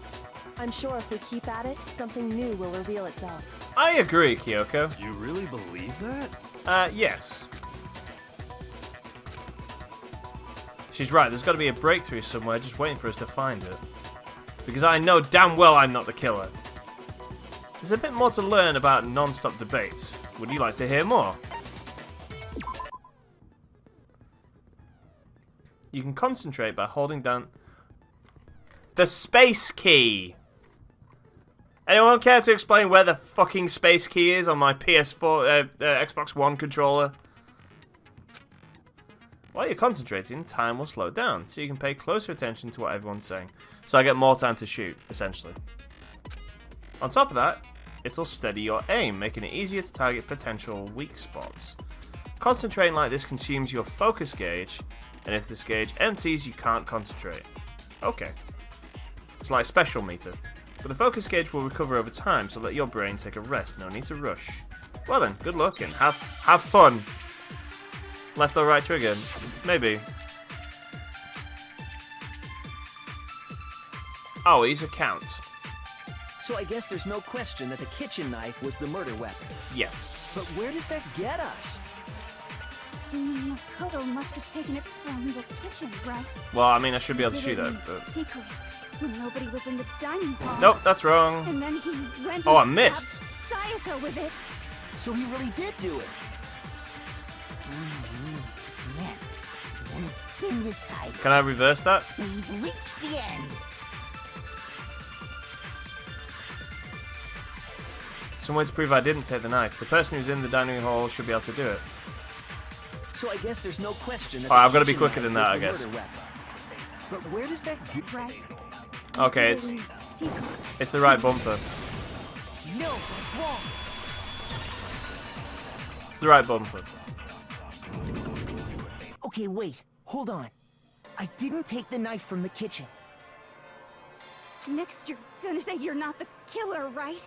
I'm sure if we keep at it, something new will reveal itself. I agree, Kyoko. You really believe that? Yes. She's right, there's got to be a breakthrough somewhere just waiting for us to find it. Because I know damn well I'm not the killer. There's a bit more to learn about non-stop debates. Would you like to hear more? You can concentrate by holding down the space key. Anyone care to explain where the fucking space key is on my PS4, Xbox One controller? While you're concentrating, time will slow down, so you can pay closer attention to what everyone's saying. So I get more time to shoot, essentially. On top of that, it'll steady your aim, making it easier to target potential weak spots. Concentrating like this consumes your focus gauge, and if this gauge empties, you can't concentrate. Okay. It's like a special meter. But the focus gauge will recover over time, so let your brain take a rest. No need to rush. Well then, good luck and have fun. Left or right trigger? Maybe. Oh, he's a count. So I guess there's no question that the kitchen knife was the murder weapon. Yes. But where does that get us? Makoto must have taken it from the kitchen, right? Well, I mean, I should be able to shoot that, but... Secret, when nobody was in the dining hall. Nope, that's wrong. And then he went Oh, I and missed. stabbed Sayaka with it. So he really did do it. Yes. Then it's been decided. Can I reverse that? We've reached the end. Some way to prove I didn't take the knife. The person who's in the dining hall should be able to do it. So I guess there's no question that Alright, I've got to be kitchen quicker than knife that, I was guess. the murder weapon. But where does that get Right. Okay, it's the right bumper. No, what's wrong? It's the right bumper. Okay, wait. Hold on. I didn't take the knife from the kitchen. Next, you're gonna say you're not the killer, right?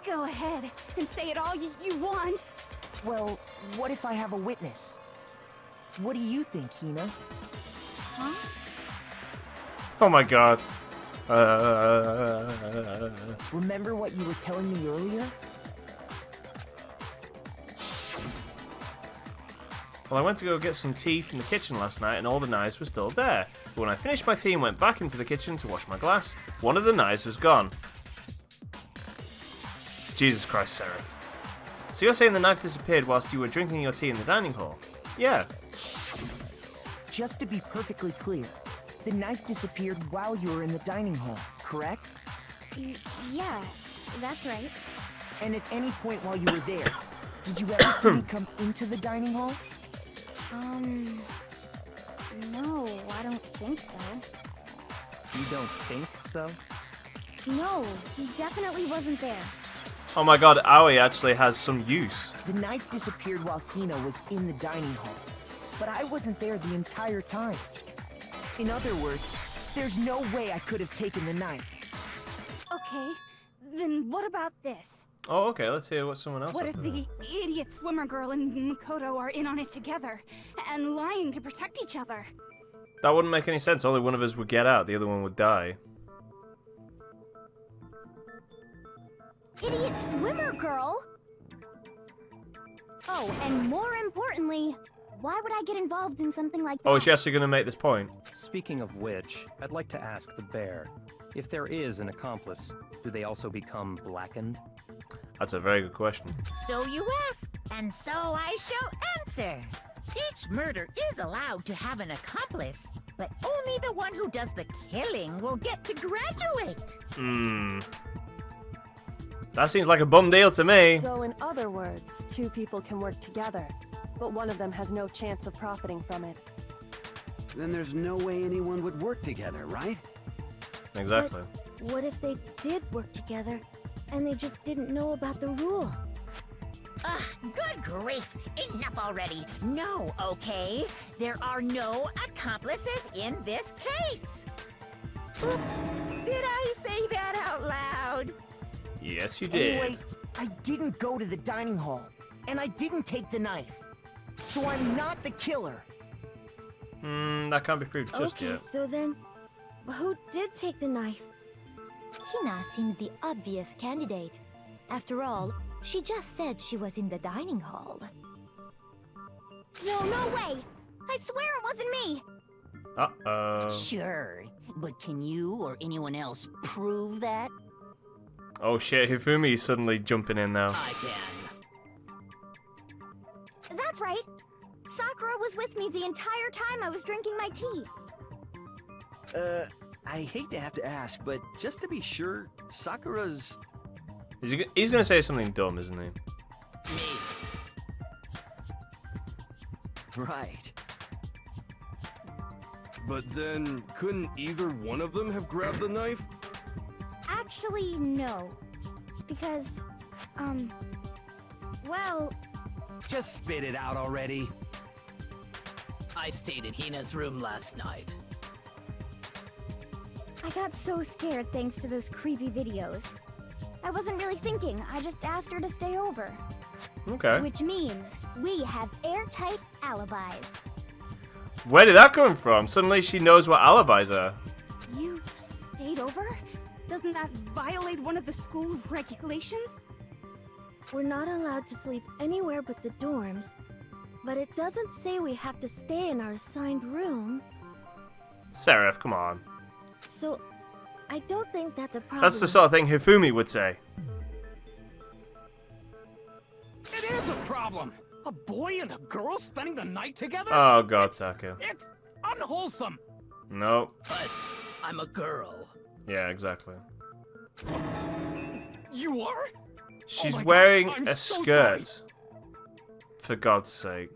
Go ahead and say it all you want. Well, what if I have a witness? What do you think, Hina? Huh? Oh my god. Remember what you were telling me earlier? Well, I went to go get some tea from the kitchen last night and all the knives were still there. But when I finished my tea and went back into the kitchen to wash my glass, one of the knives was gone. Jesus Christ, Sarah. So you're saying the knife disappeared whilst you were drinking your tea in the dining hall? Yeah. Just to be perfectly clear, the knife disappeared while you were in the dining hall, correct? Yeah, that's right. And at any point while you were there, did you ever see me come into the dining hall? No, I don't think so. You don't think so? No, he definitely wasn't there. Oh my god, Aoi actually has some use. The knife disappeared while Hina was in the dining hall, but I wasn't there the entire time. In other words, there's no way I could have taken the knife. Okay, then what about this? Oh, okay, let's hear what someone else What has if to the idiot swimmer girl and Makoto are in on it together, and lying to protect each other? That wouldn't make any sense. Only one of us would get out, the other one would die. Idiot swimmer girl? Oh, and more importantly, why would I get involved in something like that? Oh, is she actually going to make this point? Speaking of which, I'd like to ask the bear, if there is an accomplice, do they also become blackened? That's a very good question. So you ask, and so I shall answer. Each murder is allowed to have an accomplice, but only the one who does the killing will get to graduate. That seems like a bum deal to me. So in other words, two people can work together, but one of them has no chance of profiting from it. Then there's no way anyone would work together, right? Exactly. But what if they did work together, and they just didn't know about the rule? Ugh, good grief! Enough already! No, okay? There are no accomplices in this case! Oops! Did I say that out loud? Yes, you did. Anyway, I didn't go to the dining hall, and I didn't take the knife. So I'm not the killer. That can't be proved just Okay, yet. so then, who did take the knife? Hina seems the obvious candidate. After all, she just said she was in the dining hall. No way! I swear it wasn't me! Uh-oh. Sure, but can you or anyone else prove that? Oh shit, Hifumi's suddenly jumping in now. I can. That's right. Sakura was with me the entire time I was drinking my tea. I hate to have to ask, but just to be sure, Sakura's... He's gonna say something dumb, isn't he? Me. Right. But then, couldn't either one of them have grabbed the knife? Actually, no. Because, well... Just spit it out already. I stayed in Hina's room last night. I got so scared thanks to those creepy videos. I wasn't really thinking, I just asked her to stay over. Okay. Which means we have airtight alibis. Where did that come from? Suddenly she knows what alibis are. You stayed over? Doesn't that violate one of the school regulations? We're not allowed to sleep anywhere but the dorms, but it doesn't say we have to stay in our assigned room. Seraph, come on. So, I don't think that's a problem. That's the sort of thing Hifumi would say. It is a problem! A boy and a girl spending the night together? Oh god, Saku. It's unwholesome! Nope. But I'm a girl. Yeah, exactly. You are? She's Oh my wearing gosh, I'm a so skirt. sorry. For God's sake.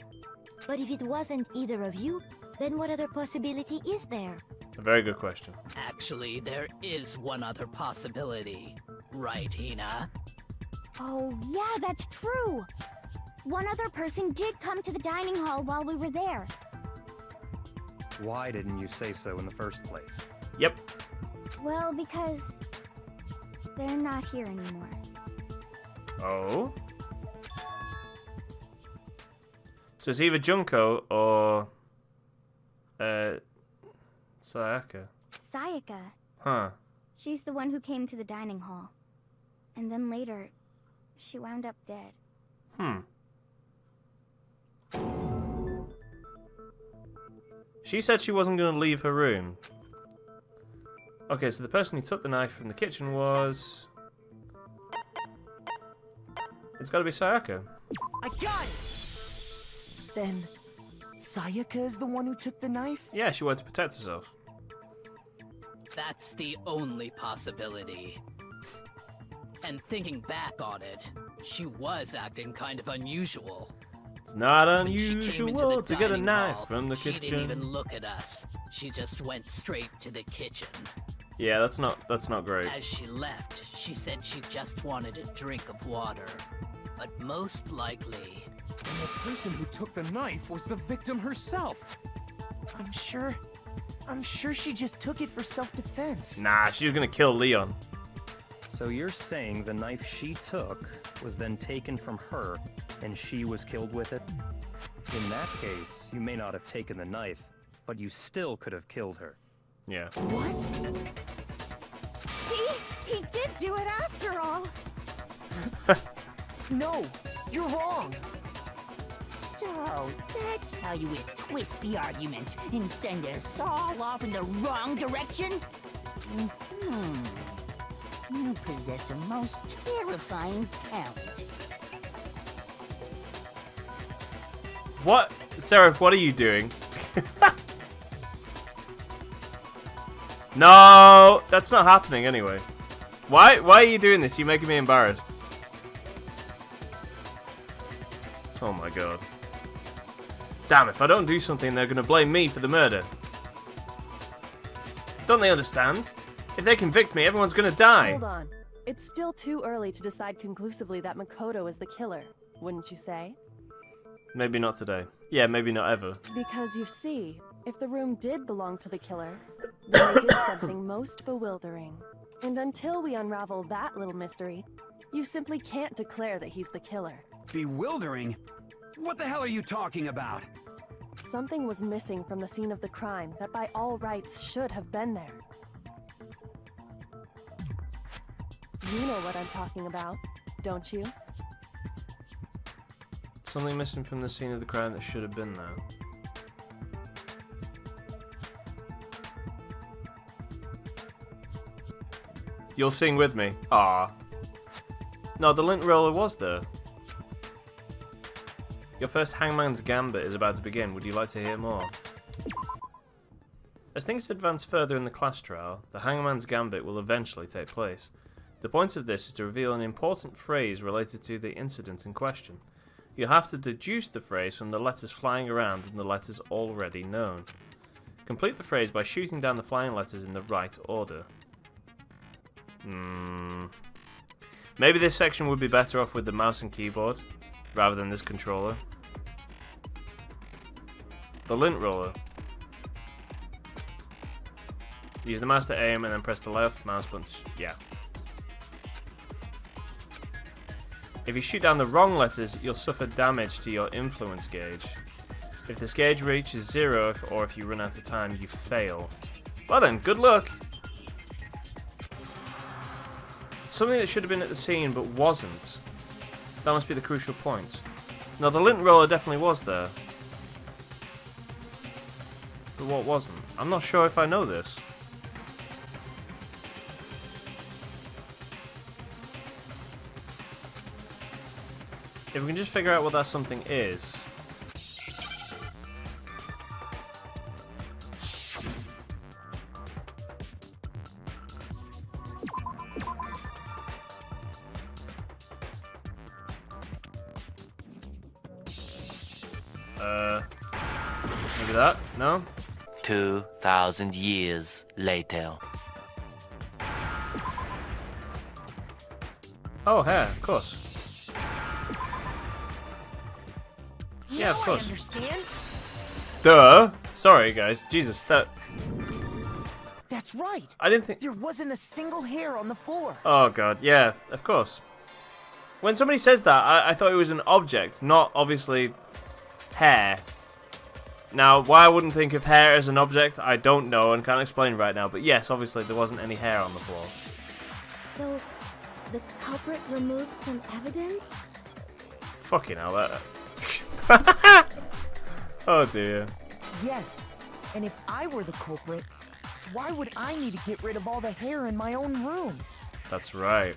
But if it wasn't either of you, then what other possibility is there? A very good question. Actually, there is one other possibility. Right, Hina? Oh, yeah, that's true. One other person did come to the dining hall while we were there. Why didn't you say so in the first place? Yep. Well, because they're not here anymore. Oh? So it's either Junko or... Sayaka. Sayaka. Huh. She's the one who came to the dining hall. And then later, she wound up dead. Hmm. She said she wasn't going to leave her room. Okay, so the person who took the knife from the kitchen was... It's got to be Sayaka. I got it! Then, Sayaka is the one who took the knife? Yeah, she wanted to protect herself. That's the only possibility. And thinking back on it, she was acting kind of unusual. It's not When she came into unusual the to get a dining knife hall, from the She kitchen. didn't even look at us. She just went straight to the kitchen. Yeah, that's not great. As she left, she said she just wanted a drink of water. But most likely... And the person who took the knife was the victim herself. I'm sure she just took it for self-defense. Nah, she was gonna kill Leon. So you're saying the knife she took was then taken from her, and she was killed with it? In that case, you may not have taken the knife, but you still could have killed her. Yeah. What? See? He did do it after all. No, you're wrong. So, that's how you would twist the argument and send us all off in the wrong direction? You possess a most terrifying talent. What? Seraph, what are you doing? No! That's not happening anyway. Why are you doing this? You're making me embarrassed. Oh my god. Damn, if I don't do something, they're gonna blame me for the murder. Don't they understand? If they convict me, everyone's gonna die. Hold on. It's still too early to decide conclusively that Makoto is the killer, wouldn't you say? Maybe not today. Yeah, maybe not ever. Because you see, if the room did belong to the killer, then they did something most bewildering. And until we unravel that little mystery, you simply can't declare that he's the killer. Bewildering? What the hell are you talking about? Something was missing from the scene of the crime that by all rights should have been there. You know what I'm talking about, don't you? Something missing from the scene of the crime that should have been there. You'll sing with me. Ah. No, the lint roller was there. Your first Hangman's Gambit is about to begin. Would you like to hear more? As things advance further in the class trial, the Hangman's Gambit will eventually take place. The point of this is to reveal an important phrase related to the incident in question. You'll have to deduce the phrase from the letters flying around and the letters already known. Complete the phrase by shooting down the flying letters in the right order. Maybe this section would be better off with the mouse and keyboard, rather than this controller. The lint roller. Use the mouse to aim and then press the left mouse button. Yeah. If you shoot down the wrong letters, you'll suffer damage to your influence gauge. If this gauge reaches 0, or if you run out of time, you fail. Well then, good luck! Something that should have been at the scene, but wasn't. That must be the crucial point. No, the lint roller definitely was there. But what wasn't? I'm not sure if I know this. If we can just figure out what that something is. Maybe that? No? 2,000 years later. Oh, hair, of course. Yeah, of course. I understand. Duh! Sorry, guys. Jesus, that... That's right. I didn't think... There wasn't a single hair on the floor. Oh, God. Yeah, of course. When somebody says that, I thought it was an object, not, obviously, hair. Now, why I wouldn't think of hair as an object, I don't know and can't explain right now. But yes, obviously, there wasn't any hair on the floor. So, the culprit removed some evidence? Fucking hell, that... Oh, dear. Yes, and if I were the culprit, why would I need to get rid of all the hair in my own room? That's right.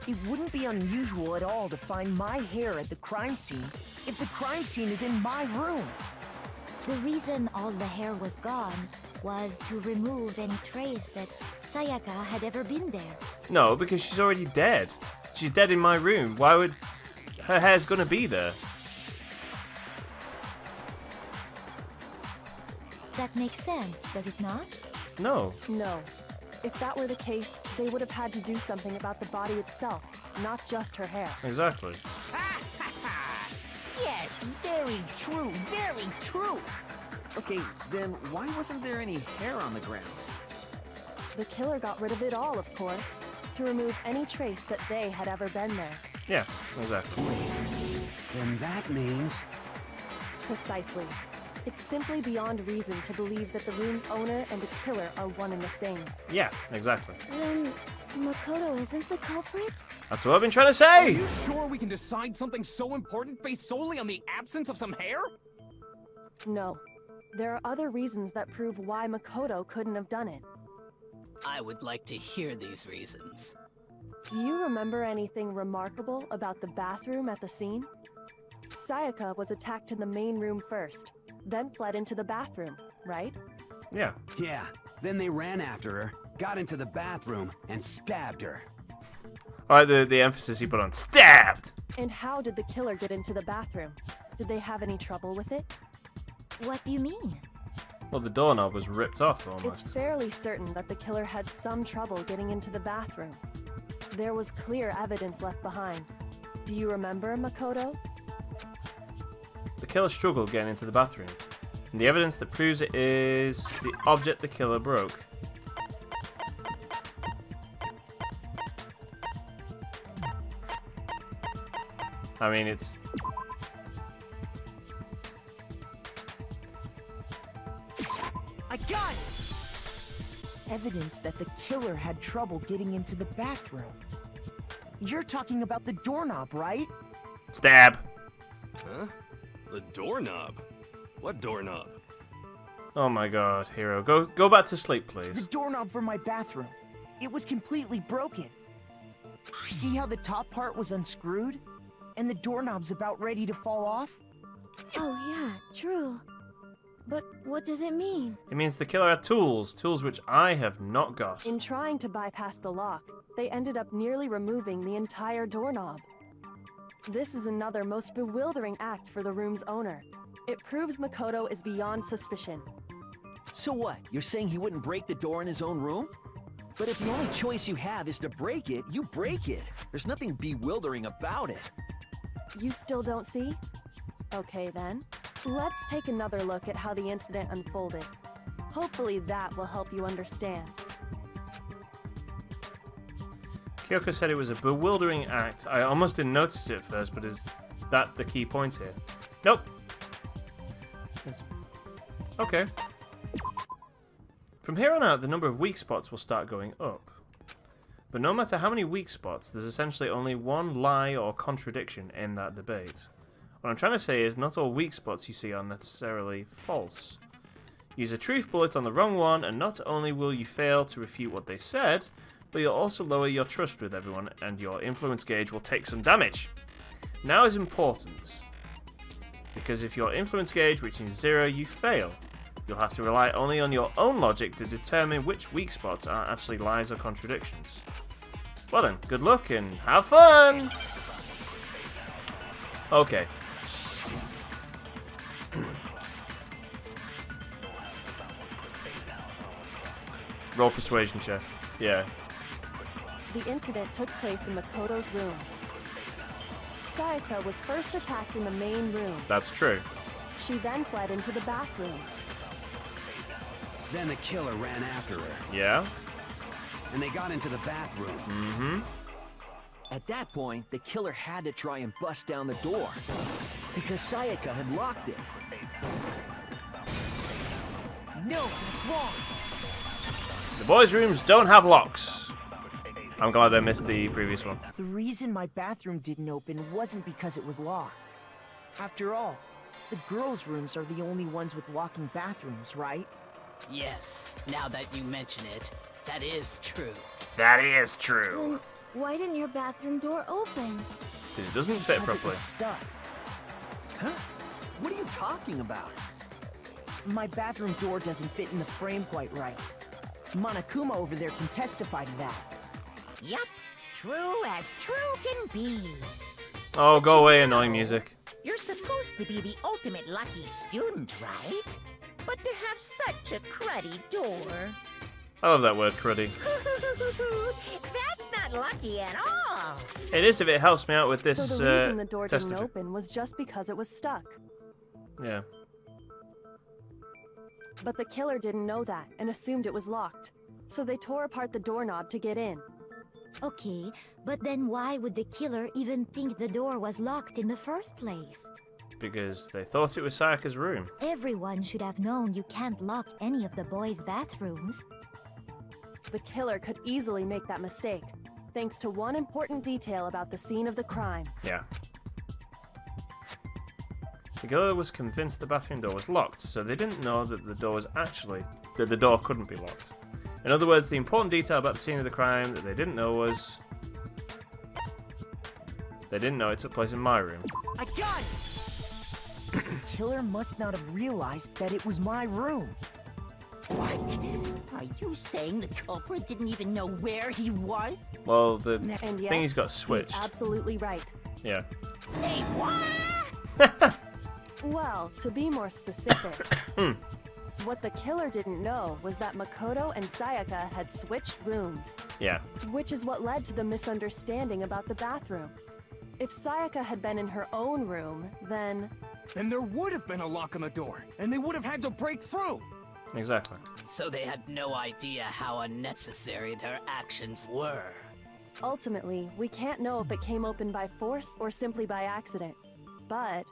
It wouldn't be unusual at all to find my hair at the crime scene if the crime scene is in my room. The reason all the hair was gone was to remove any trace that Sayaka had ever been there. No, because she's already dead. She's dead in my room. Why would... Her hair's gonna be there. That makes sense, does it not? No. No. If that were the case, they would have had to do something about the body itself, not just her hair. Exactly. Yes, very true, very true. Okay, then why wasn't there any hair on the ground? The killer got rid of it all, of course, to remove any trace that they had ever been there. Yeah, exactly. Then that means... Precisely. It's simply beyond reason to believe that the room's owner and the killer are one and the same. Yeah, exactly. Then Makoto isn't the culprit? That's what I've been trying to say! Are you sure we can decide something so important based solely on the absence of some hair? No. There are other reasons that prove why Makoto couldn't have done it. I would like to hear these reasons. Do you remember anything remarkable about the bathroom at the scene? Sayaka was attacked in the main room first, then fled into the bathroom, right? Yeah. Yeah, then they ran after her, got into the bathroom, and stabbed her. Alright, the emphasis you put on stabbed! And how did the killer get into the bathroom? Did they have any trouble with it? What do you mean? Well, the doorknob was ripped off almost. It's fairly certain that the killer had some trouble getting into the bathroom. There was clear evidence left behind. Do you remember, Makoto? The killer struggled getting into the bathroom. And the evidence that proves it is the object the killer broke. I mean, it's... I got it! Evidence that the killer had trouble getting into the bathroom. You're talking about the doorknob, right? Stab! Huh? The doorknob? What doorknob? Oh my god, Hero. Go back to sleep, please. The doorknob for my bathroom. It was completely broken. See how the top part was unscrewed? And the doorknob's about ready to fall off? Oh yeah, true. But what does it mean? It means the killer had tools which I have not got. In trying to bypass the lock, they ended up nearly removing the entire doorknob. This is another most bewildering act for the room's owner. It proves Makoto is beyond suspicion. So what? You're saying he wouldn't break the door in his own room? But if the only choice you have is to break it, you break it. There's nothing bewildering about it. You still don't see? Okay then. Let's take another look at how the incident unfolded. Hopefully that will help you understand. Kyoko said it was a bewildering act. I almost didn't notice it at first, but is that the key point here? Nope. Okay. From here on out, the number of weak spots will start going up. But no matter how many weak spots, there's essentially only one lie or contradiction in that debate. What I'm trying to say is not all weak spots you see are necessarily false. Use a truth bullet on the wrong one, and not only will you fail to refute what they said, but you'll also lower your trust with everyone, and your influence gauge will take some damage. Now is important, because if your influence gauge reaches 0, you fail. You'll have to rely only on your own logic to determine which weak spots are actually lies or contradictions. Well then, good luck and have fun! Okay. Roll persuasion check. Yeah. The incident took place in Makoto's room. Sayaka was first attacked in the main room. That's true. She then fled into the bathroom. Then the killer ran after her. Yeah? And they got into the bathroom. Mm-hmm. At that point, the killer had to try and bust down the door, because Sayaka had locked it. No, that's wrong. The boys' rooms don't have locks. I'm glad I missed the previous one. The reason my bathroom didn't open wasn't because it was locked. After all, the girls' rooms are the only ones with locking bathrooms, right? Yes, now that you mention it, that is true. That is true. Then why didn't your bathroom door open? Because it doesn't fit Because it properly. was stuck. Huh? What are you talking about? My bathroom door doesn't fit in the frame quite right. Monokuma over there can testify to that. Yup, true as true can be. Oh, go away, annoying music. You're supposed to be the ultimate lucky student, right? But to have such a cruddy door. I love that word, cruddy. That's not lucky at all. It is if it helps me out with this So the reason the door didn't open was just because it was stuck. Yeah. But the killer didn't know that and assumed it was locked. So they tore apart the doorknob to get in. Okay, but then why would the killer even think the door was locked in the first place? Because they thought it was Sayaka's room. Everyone should have known you can't lock any of the boys' bathrooms. The killer could easily make that mistake, thanks to one important detail about the scene of the crime. Yeah. The killer was convinced the bathroom door was locked, so they didn't know that the door couldn't be locked. In other words, the important detail about the scene of the crime that they didn't know was... They didn't know it took place in my room. A gun! The killer must not have realized that it was my room. What? Are you saying the culprit didn't even know where he was? Well, the And yet, thing he's got switched. He's absolutely right. Yeah. Say what? Well, to be more specific, what the killer didn't know was that Makoto and Sayaka had switched rooms. Yeah. Which is what led to the misunderstanding about the bathroom. If Sayaka had been in her own room, then there would have been a lock on the door, and they would have had to break through. Exactly. So they had no idea how unnecessary their actions were. Ultimately, we can't know if it came open by force or simply by accident. But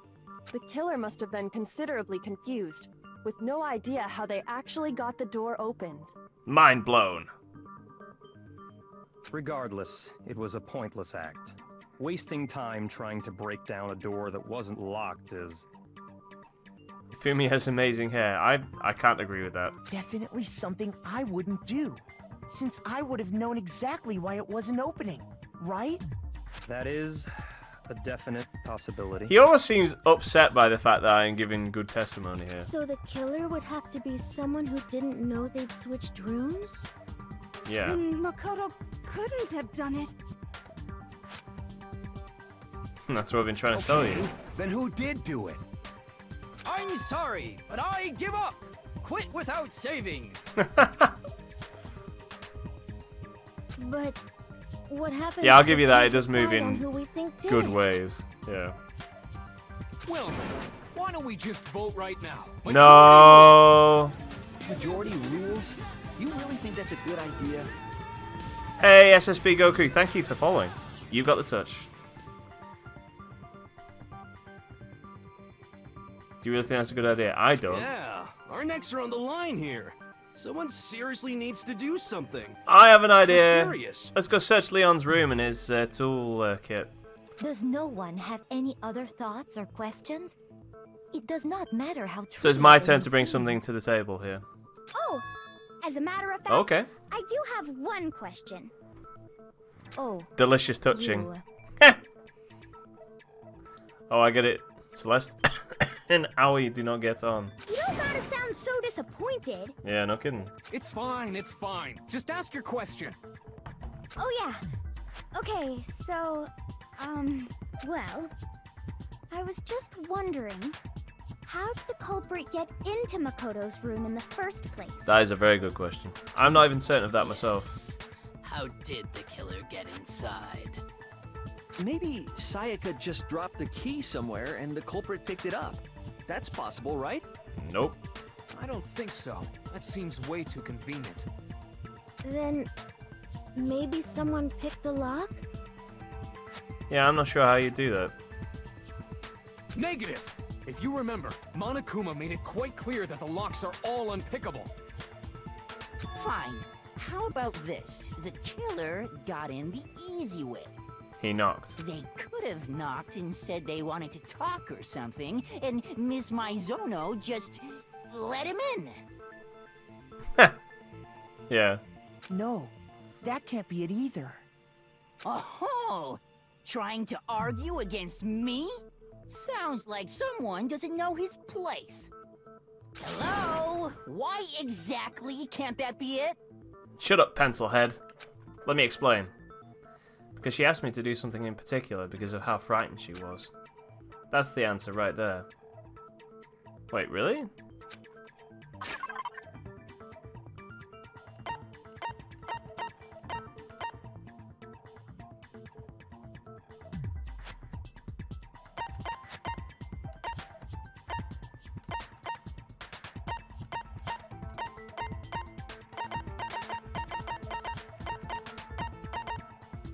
the killer must have been considerably confused, with no idea how they actually got the door opened. Mind blown. Regardless, it was a pointless act. Wasting time trying to break down a door that wasn't locked is... Fumi has amazing hair. I can't agree with that. Definitely something I wouldn't do, since I would have known exactly why it wasn't opening. right? That is a definite possibility. He almost seems upset by the fact that I am giving good testimony here. So the killer would have to be someone who didn't know they'd switched rooms? Yeah. Then Makoto couldn't have done it. That's what I've been trying to tell you. Then who did do it? I'm sorry, but I give up. Quit without saving. But what happened? Yeah, I'll if give you we that. It does move decide on in who we think did good it? ways. Yeah. Well, why don't we just vote right now? No. Majority rules? You really think that's a good idea? Hey, SSB Goku, thank you for following. You've got the touch. Do you really think that's a good idea? I don't. Yeah, our necks are on the line here. Someone seriously needs to do something. I have an idea. Serious. Let's go search Leon's room and his tool kit. Does no one have any other thoughts or questions? It does not matter how true. So it's my turn to bring something to the table here. Oh, as a matter of fact, Okay. I do have one question. Oh. Delicious touching. Oh, I get it. Celeste and Aoi do not get on. You don't gotta sound so disappointed. Yeah, no kidding. It's fine, it's fine. Just ask your question. Oh yeah. Okay, so, well, I was just wondering, how did the culprit get into Makoto's room in the first place? That is a very good question. I'm not even certain of that myself. How did the killer get inside? Maybe Sayaka just dropped the key somewhere and the culprit picked it up. That's possible, right? Nope. I don't think so. That seems way too convenient. Then maybe someone picked the lock? Yeah, I'm not sure how you do that. Negative! If you remember, Monokuma made it quite clear that the locks are all unpickable. Fine. How about this? The killer got in the easy way. He knocked. They could have knocked and said they wanted to talk or something, and Miss Maizono just let him in. Yeah. No, that can't be it either. Oh, trying to argue against me? Sounds like someone doesn't know his place. Hello? Why exactly can't that be it? Shut up, Pencilhead. Let me explain. Because she asked me to do something in particular because of how frightened she was. That's the answer right there. Wait, really?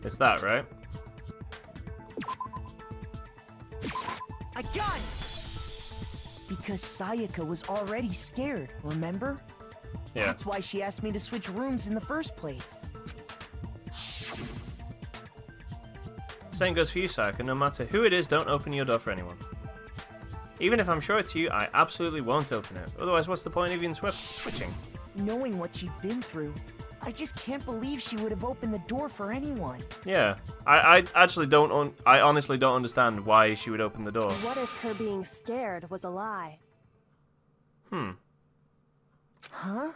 It's that, right? I got it! Because Sayaka was already scared, remember? Yeah. That's why she asked me to switch rooms in the first place. Same goes for you, Sayaka. No matter who it is, don't open your door for anyone. Even if I'm sure it's you, I absolutely won't open it. Otherwise, what's the point of even switching? Knowing what she'd been through, I just can't believe she would have opened the door for anyone. Yeah, I actually don't. I honestly don't understand why she would open the door. What if her being scared was a lie? Huh?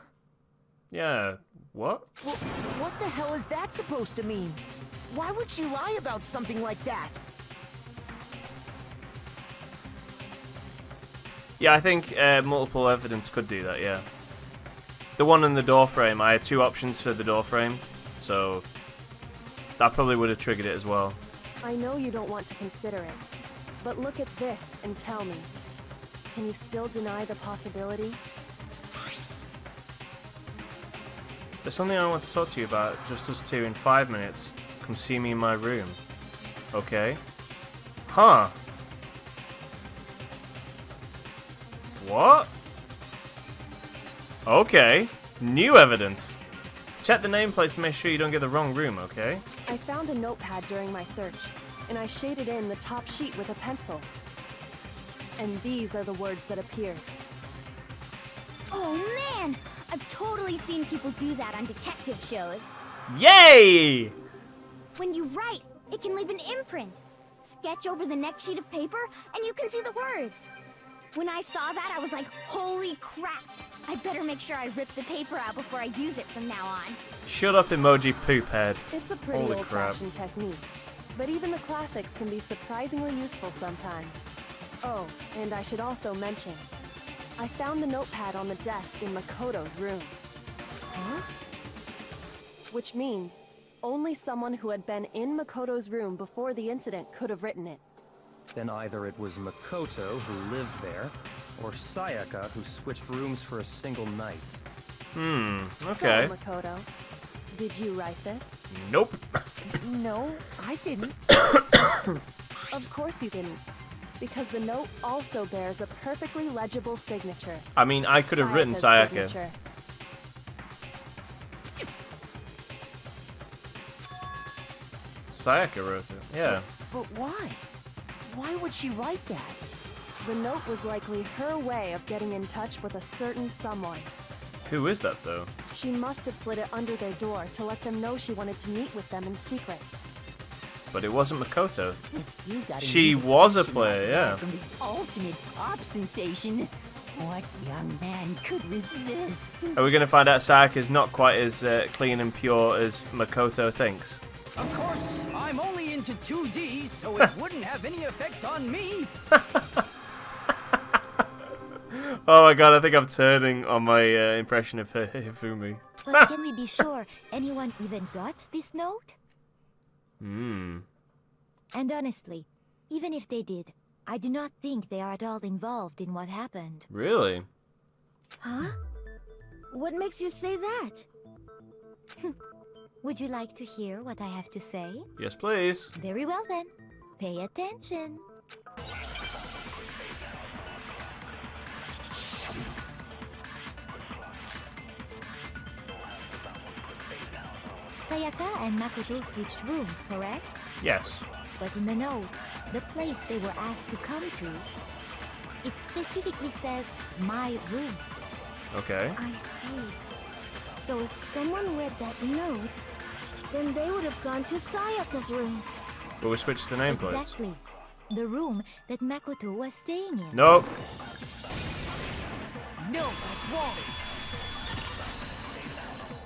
Yeah. What? Well, what the hell is that supposed to mean? Why would she lie about something like that? Yeah, I think multiple evidence could do that. Yeah. The one in the door frame, I had two options for the door frame, so that probably would have triggered it as well. I know you don't want to consider it, but look at this and tell me. Can you still deny the possibility? There's something I want to talk to you about, just us two in 5 minutes. Come see me in my room. Okay. Huh. What? Okay. New evidence. Check the nameplates to make sure you don't get the wrong room, okay? I found a notepad during my search, and I shaded in the top sheet with a pencil. And these are the words that appeared. Oh man! I've totally seen people do that on detective shows. Yay! When you write, it can leave an imprint. Sketch over the next sheet of paper, and you can see the words. When I saw that, I was like, holy crap! I better make sure I rip the paper out before I use it from now on. Shut up, emoji poop head. It's a pretty Holy crap. old-fashioned technique, but even the classics can be surprisingly useful sometimes. Oh, and I should also mention, I found the notepad on the desk in Makoto's room. Huh? Which means only someone who had been in Makoto's room before the incident could have written it. Then either it was Makoto who lived there, or Sayaka who switched rooms for a single night. Okay. So, Makoto, did you write this? Nope. No, I didn't. Of course you didn't, because the note also bears a perfectly legible signature. I mean, I could have written Sayaka's Sayaka. signature. Sayaka wrote it. Yeah. But why? Why would she write that? The note was likely her way of getting in touch with a certain someone. Who is that though? She must have slid it under their door to let them know she wanted to meet with them in secret. But it wasn't Makoto. You got a She new was a passion player, like that yeah. From the ultimate pop sensation. What young man could resist? Are we going to find out Sayaka's not quite as clean and pure as Makoto thinks? Of course, I'm only into 2D, so it wouldn't have any effect on me. Oh my god, I think I'm turning on my impression of Hifumi. But can we be sure anyone even got this note? Hmm. And honestly, even if they did, I do not think they are at all involved in what happened. Really? Huh? What makes you say that? Would you like to hear what I have to say? Yes, please. Very well then. Pay attention. Sayaka and Makoto switched rooms, correct? Yes. But in the note, the place they were asked to come to, it specifically says, my room. Okay. I see. So if someone read that note, then they would have gone to Sayaka's room. But we switched the nameplates. Exactly. The room that Makoto was staying in. Nope. No, that's wrong.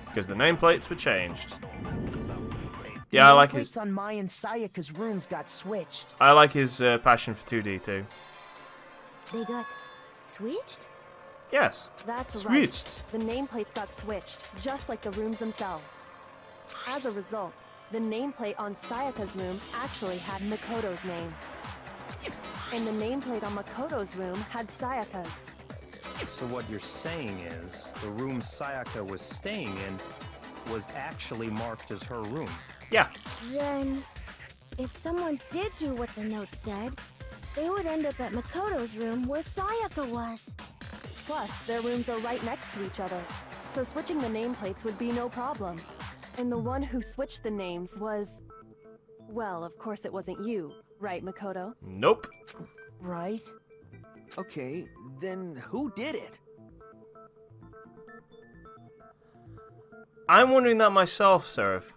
Because the nameplates were changed. Yeah, I like his. Nameplates on Mai and Sayaka's rooms got switched. I like his passion for 2D too. They got switched? Yes. That's Switched. right. The nameplates got switched, just like the rooms themselves. As a result, the nameplate on Sayaka's room actually had Makoto's name. And the nameplate on Makoto's room had Sayaka's. So what you're saying is, the room Sayaka was staying in was actually marked as her room. Yeah. Then, if someone did do what the note said, they would end up at Makoto's room where Sayaka was. Plus, their rooms are right next to each other, so switching the nameplates would be no problem. And the one who switched the names was... Well, of course it wasn't you, right, Makoto? Nope. Right. Okay, then who did it? I'm wondering that myself, Seraph.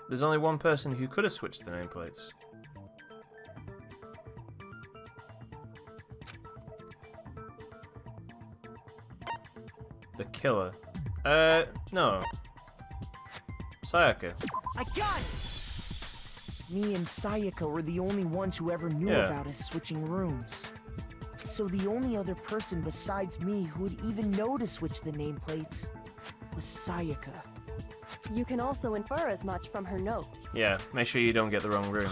There's only one person who could have switched the nameplates. The killer. No. Sayaka. I got it! Me and Sayaka were the only ones who ever knew Yeah. about us switching rooms. So the only other person besides me who would even know to switch the nameplates was Sayaka. You can also infer as much from her note. Yeah, make sure you don't get the wrong room.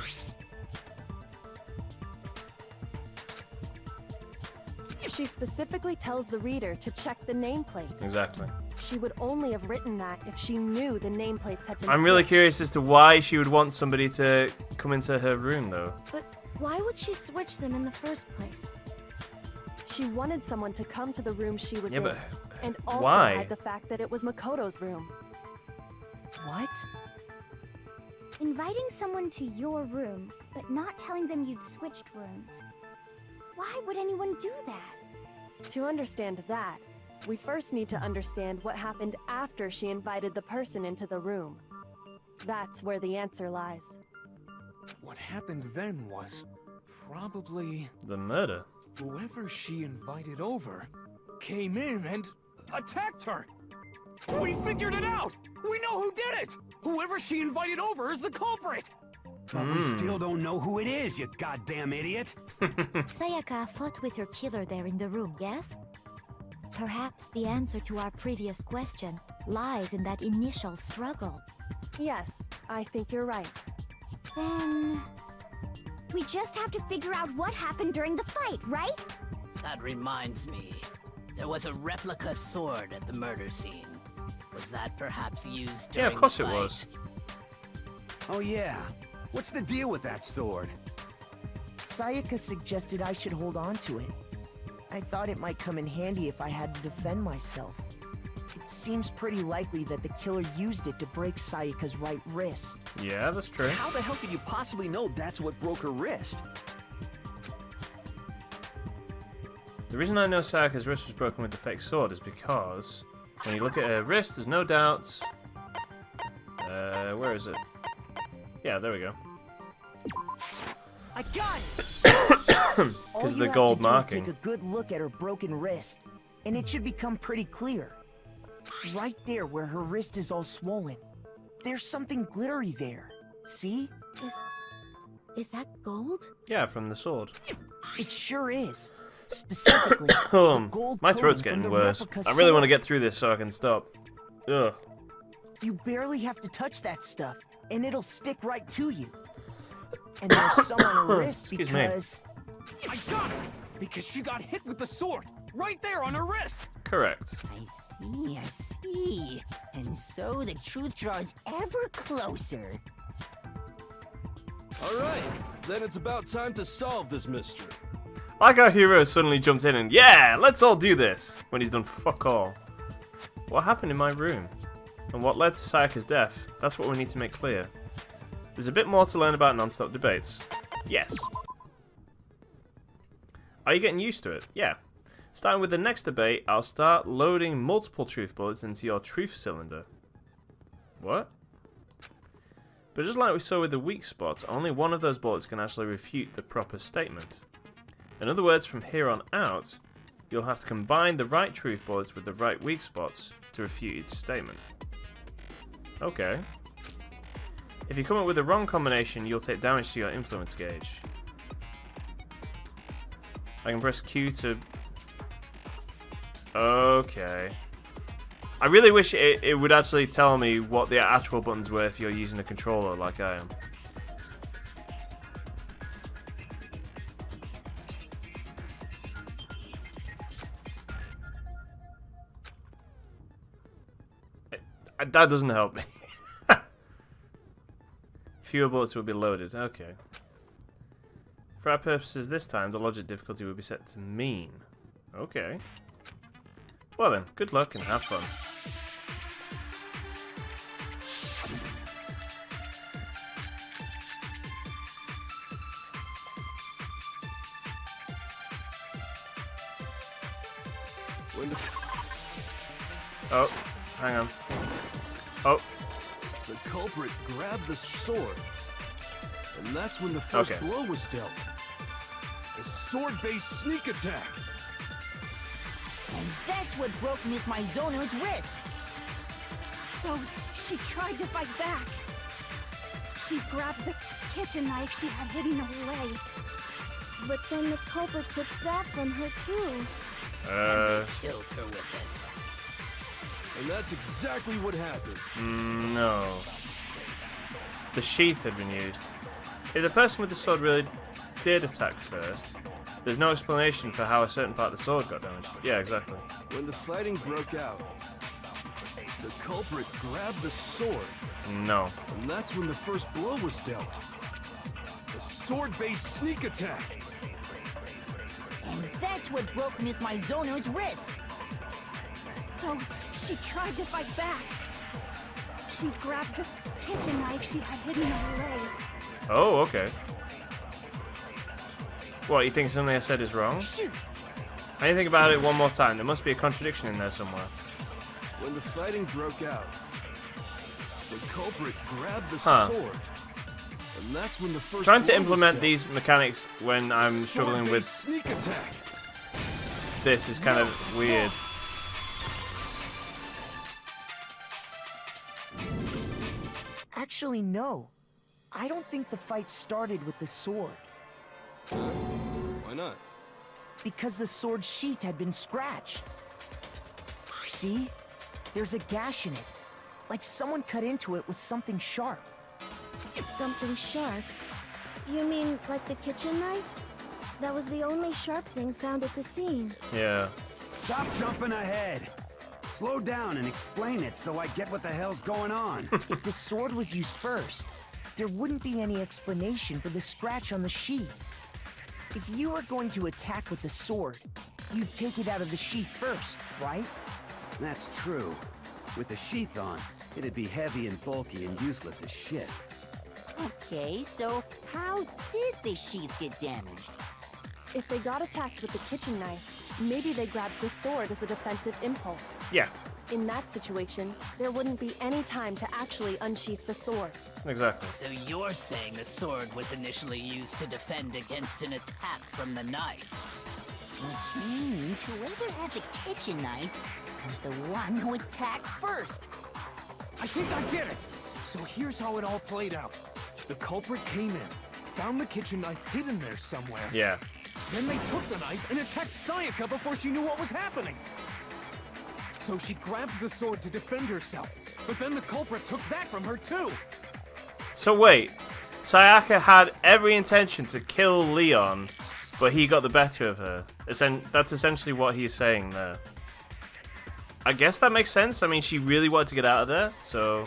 She specifically tells the reader to check the nameplate. Exactly. She would only have written that if she knew the nameplates had been I'm really switched. curious as to why she would want somebody to come into her room, though. But why would she switch them in the first place? She wanted someone to come to the room she was Yeah, in, but and also why? hide the fact that it was Makoto's room. What? Inviting someone to your room, but not telling them you'd switched rooms. Why would anyone do that? To understand that, We first need to understand what happened after she invited the person into the room. That's where the answer lies. What happened then was probably The murder. whoever she invited over came in and attacked her. We figured it out! We know who did it! Whoever she invited over is the culprit! But we still don't know who it is, you goddamn idiot! Sayaka fought with her killer there in the room, yes? Perhaps the answer to our previous question lies in that initial struggle. Yes, I think you're right. Then... we just have to figure out what happened during the fight, right? That reminds me. There was a replica sword at the murder scene. Was that perhaps used during Yeah, of course the it fight? was. Oh yeah. What's the deal with that sword? Sayaka suggested I should hold on to it. I thought it might come in handy if I had to defend myself. It seems pretty likely that the killer used it to break Sayaka's right wrist. Yeah, that's true. How the hell could you possibly know that's what broke her wrist? The reason I know Sayaka's wrist was broken with the fake sword is because when you look at her wrist, there's no doubt. Where is it? Yeah, there we go. I got it! Because of the gold marking. Take a good look at her broken wrist, and it should become pretty clear. Right there where her wrist is all swollen. There's something glittery there. See? Is that gold? Yeah, from the sword. It sure is. Specifically, gold My throat's coating from getting the worse. replica I really want to sword. get through this so I can stop. Ugh. You barely have to touch that stuff, and it'll stick right to you. And there's some on her wrist Excuse me. because... I got it! Because she got hit with the sword! Right there on her wrist! Correct. I see. And so the truth draws ever closer. Alright, then it's about time to solve this mystery. Like our hero suddenly jumped in and, yeah, let's all do this, when he's done fuck all. What happened in my room? And what led to Sayaka's death? That's what we need to make clear. There's a bit more to learn about non-stop debates. Yes. Are you getting used to it? Yeah. Starting with the next debate, I'll start loading multiple truth bullets into your truth cylinder. What? But just like we saw with the weak spots, only one of those bullets can actually refute the proper statement. In other words, from here on out, you'll have to combine the right truth bullets with the right weak spots to refute each statement. Okay. If you come up with the wrong combination, you'll take damage to your influence gauge. I can press Q to... Okay. I really wish it would actually tell me what the actual buttons were if you're using a controller like I am. That doesn't help me. Fewer bullets will be loaded. Okay. For our purposes this time, the logic difficulty will be set to mean. Okay. Well then, good luck and have fun. Oh, hang on. Oh. The culprit grabbed the sword, and that's when the first blow was dealt. A sword-based sneak attack. And that's what broke Miss Maizono's wrist. So, she tried to fight back. She grabbed the kitchen knife she had hidden away. But then the culprit took that from her too. And they killed her with it. And that's exactly what happened. No. The sheath had been used. If the person with the sword really did attack first, there's no explanation for how a certain part of the sword got damaged. Yeah, exactly. When the fighting broke out, the culprit grabbed the sword. No. And that's when the first blow was dealt. A sword-based sneak attack. And that's what broke Miss Maizono's wrist. So, she tried to fight back. She grabbed the kitchen knife she had hidden away. Oh, okay. What, you think something I said is wrong? Shoot! I need to think about it one more time. There must be a contradiction in there somewhere. When the fighting broke out, the culprit grabbed the Huh. sword. And that's when the first Trying to blow was implement dealt. these mechanics when I'm struggling with Sword-based sneak attack. this is kind of weird. Actually, no. I don't think the fight started with the sword. Why not? Because the sword's sheath had been scratched. See? There's a gash in it. Like someone cut into it with something sharp. Something sharp? You mean like the kitchen knife? That was the only sharp thing found at the scene. Yeah. Stop jumping ahead. Slow down and explain it so I get what the hell's going on. If the sword was used first, there wouldn't be any explanation for the scratch on the sheath. If you were going to attack with the sword, you'd take it out of the sheath first, right? That's true. With the sheath on, it'd be heavy and bulky and useless as shit. Okay, so how did the sheath get damaged? If they got attacked with the kitchen knife, maybe they grabbed the sword as a defensive impulse. Yeah. In that situation, there wouldn't be any time to actually unsheath the sword. Exactly. So you're saying the sword was initially used to defend against an attack from the knife? Which means whoever had the kitchen knife was the one who attacked first. I think I get it. So here's how it all played out. The culprit came in, found the kitchen knife hidden there somewhere. Yeah. Then they took the knife and attacked Sayaka before she knew what was happening. So she grabbed the sword to defend herself, but then the culprit took that from her too. So wait, Sayaka had every intention to kill Leon, but he got the better of her. That's essentially what he's saying there. I guess that makes sense. I mean, she really wanted to get out of there, so...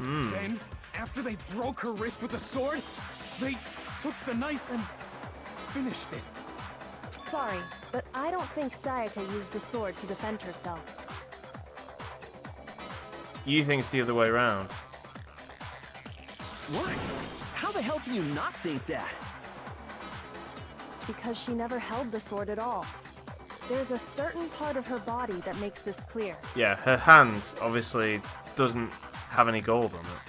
Then, after they broke her wrist with the sword, they took the knife and finished it. Sorry, but I don't think Sayaka used the sword to defend herself. You think it's the other way around. What? How the hell can you not think that? Because she never held the sword at all. There's a certain part of her body that makes this clear. Yeah, her hand obviously doesn't have any gold on it.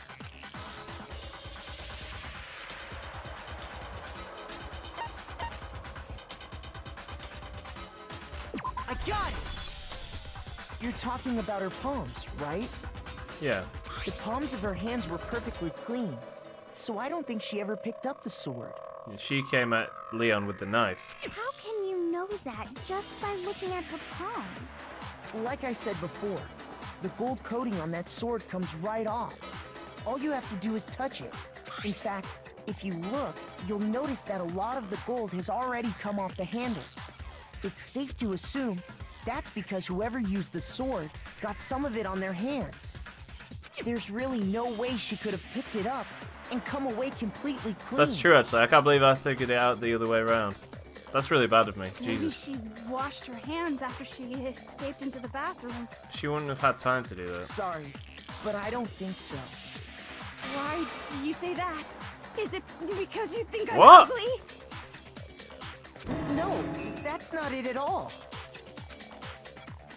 I got it! You're talking about her palms, right? Yeah. The palms of her hands were perfectly clean, so I don't think she ever picked up the sword. She came at Leon with the knife. How can you know that just by looking at her palms? Like I said before, the gold coating on that sword comes right off. All you have to do is touch it. In fact, if you look, you'll notice that a lot of the gold has already come off the handle. It's safe to assume that's because whoever used the sword got some of it on their hands. There's really no way she could have picked it up and come away completely clean. That's true, actually. I can't believe I figured it out the other way around. That's really bad of me. Maybe Jesus. she washed her hands after she escaped into the bathroom. She wouldn't have had time to do that. Sorry, but I don't think so. Why do you say that? Is it because you think I'm What? ugly? No, that's not it at all.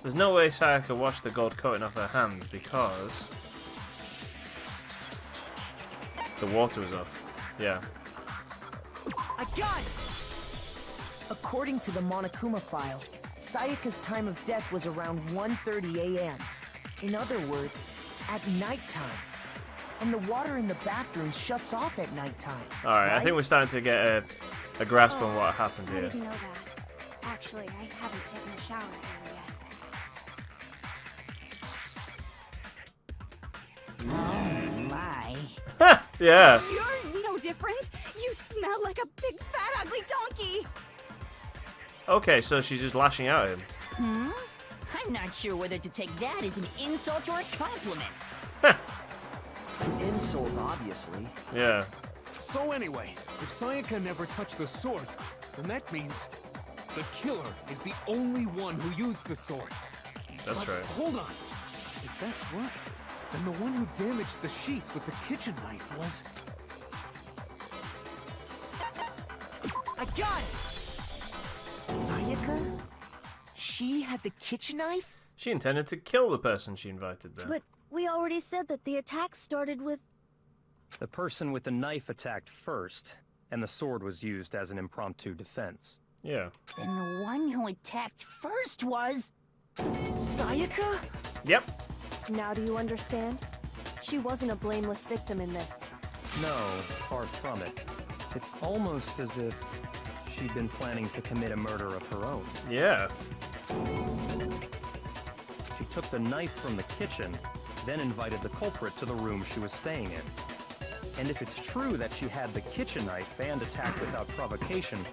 There's no way Sayaka washed the gold coating off her hands because the water was off. Yeah. I got it! According to the Monokuma file, Sayaka's time of death was around 1:30 a.m. In other words, at nighttime. And the water in the bathroom shuts off at nighttime. Alright, I think we're starting to get a grasp on what happened I here. didn't know that. Actually, I haven't taken a shower here yet. Oh my. Yeah. You're no different. You smell like a big fat ugly donkey. Okay, so she's just lashing out at him. I'm not sure whether to take that as an insult or a compliment. Insult, obviously. Yeah. So anyway, if Sayaka never touched the sword, then that means the killer is the only one who used the sword. That's But right. Hold on. If that's right, then the one who damaged the sheath with the kitchen knife was... I I got it! Sayaka? She had the kitchen knife? She intended to kill the person she invited there. But we already said that the attack started with... The person with the knife attacked first, and the sword was used as an impromptu defense. Yeah. Then the one who attacked first was... Sayaka? Yep. Now do you understand? She wasn't a blameless victim in this. No, far from it. It's almost as if she'd been planning to commit a murder of her own. Yeah. She took the knife from the kitchen, then invited the culprit to the room she was staying in. And if it's true that she had the kitchen knife and attacked without provocation...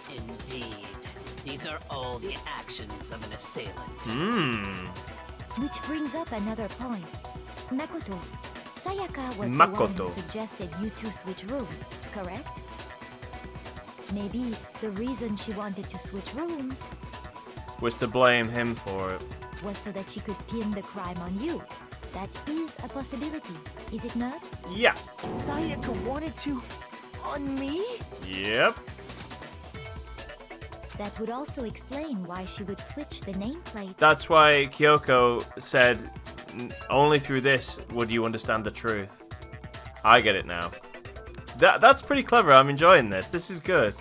Indeed. These are all the actions of an assailant. Which brings up another point. Makoto. Sayaka was the one who suggested you two switch rooms, correct? Maybe the reason she wanted to switch rooms was to blame him for it. Was so that she could pin the crime on you. That is a possibility, is it not? Yeah. Sayaka wanted to... on me? Yep. That would also explain why she would switch the nameplate. That's why Kyoko said, only through this would you understand the truth. I get it now. That's pretty clever. I'm enjoying this. This is good.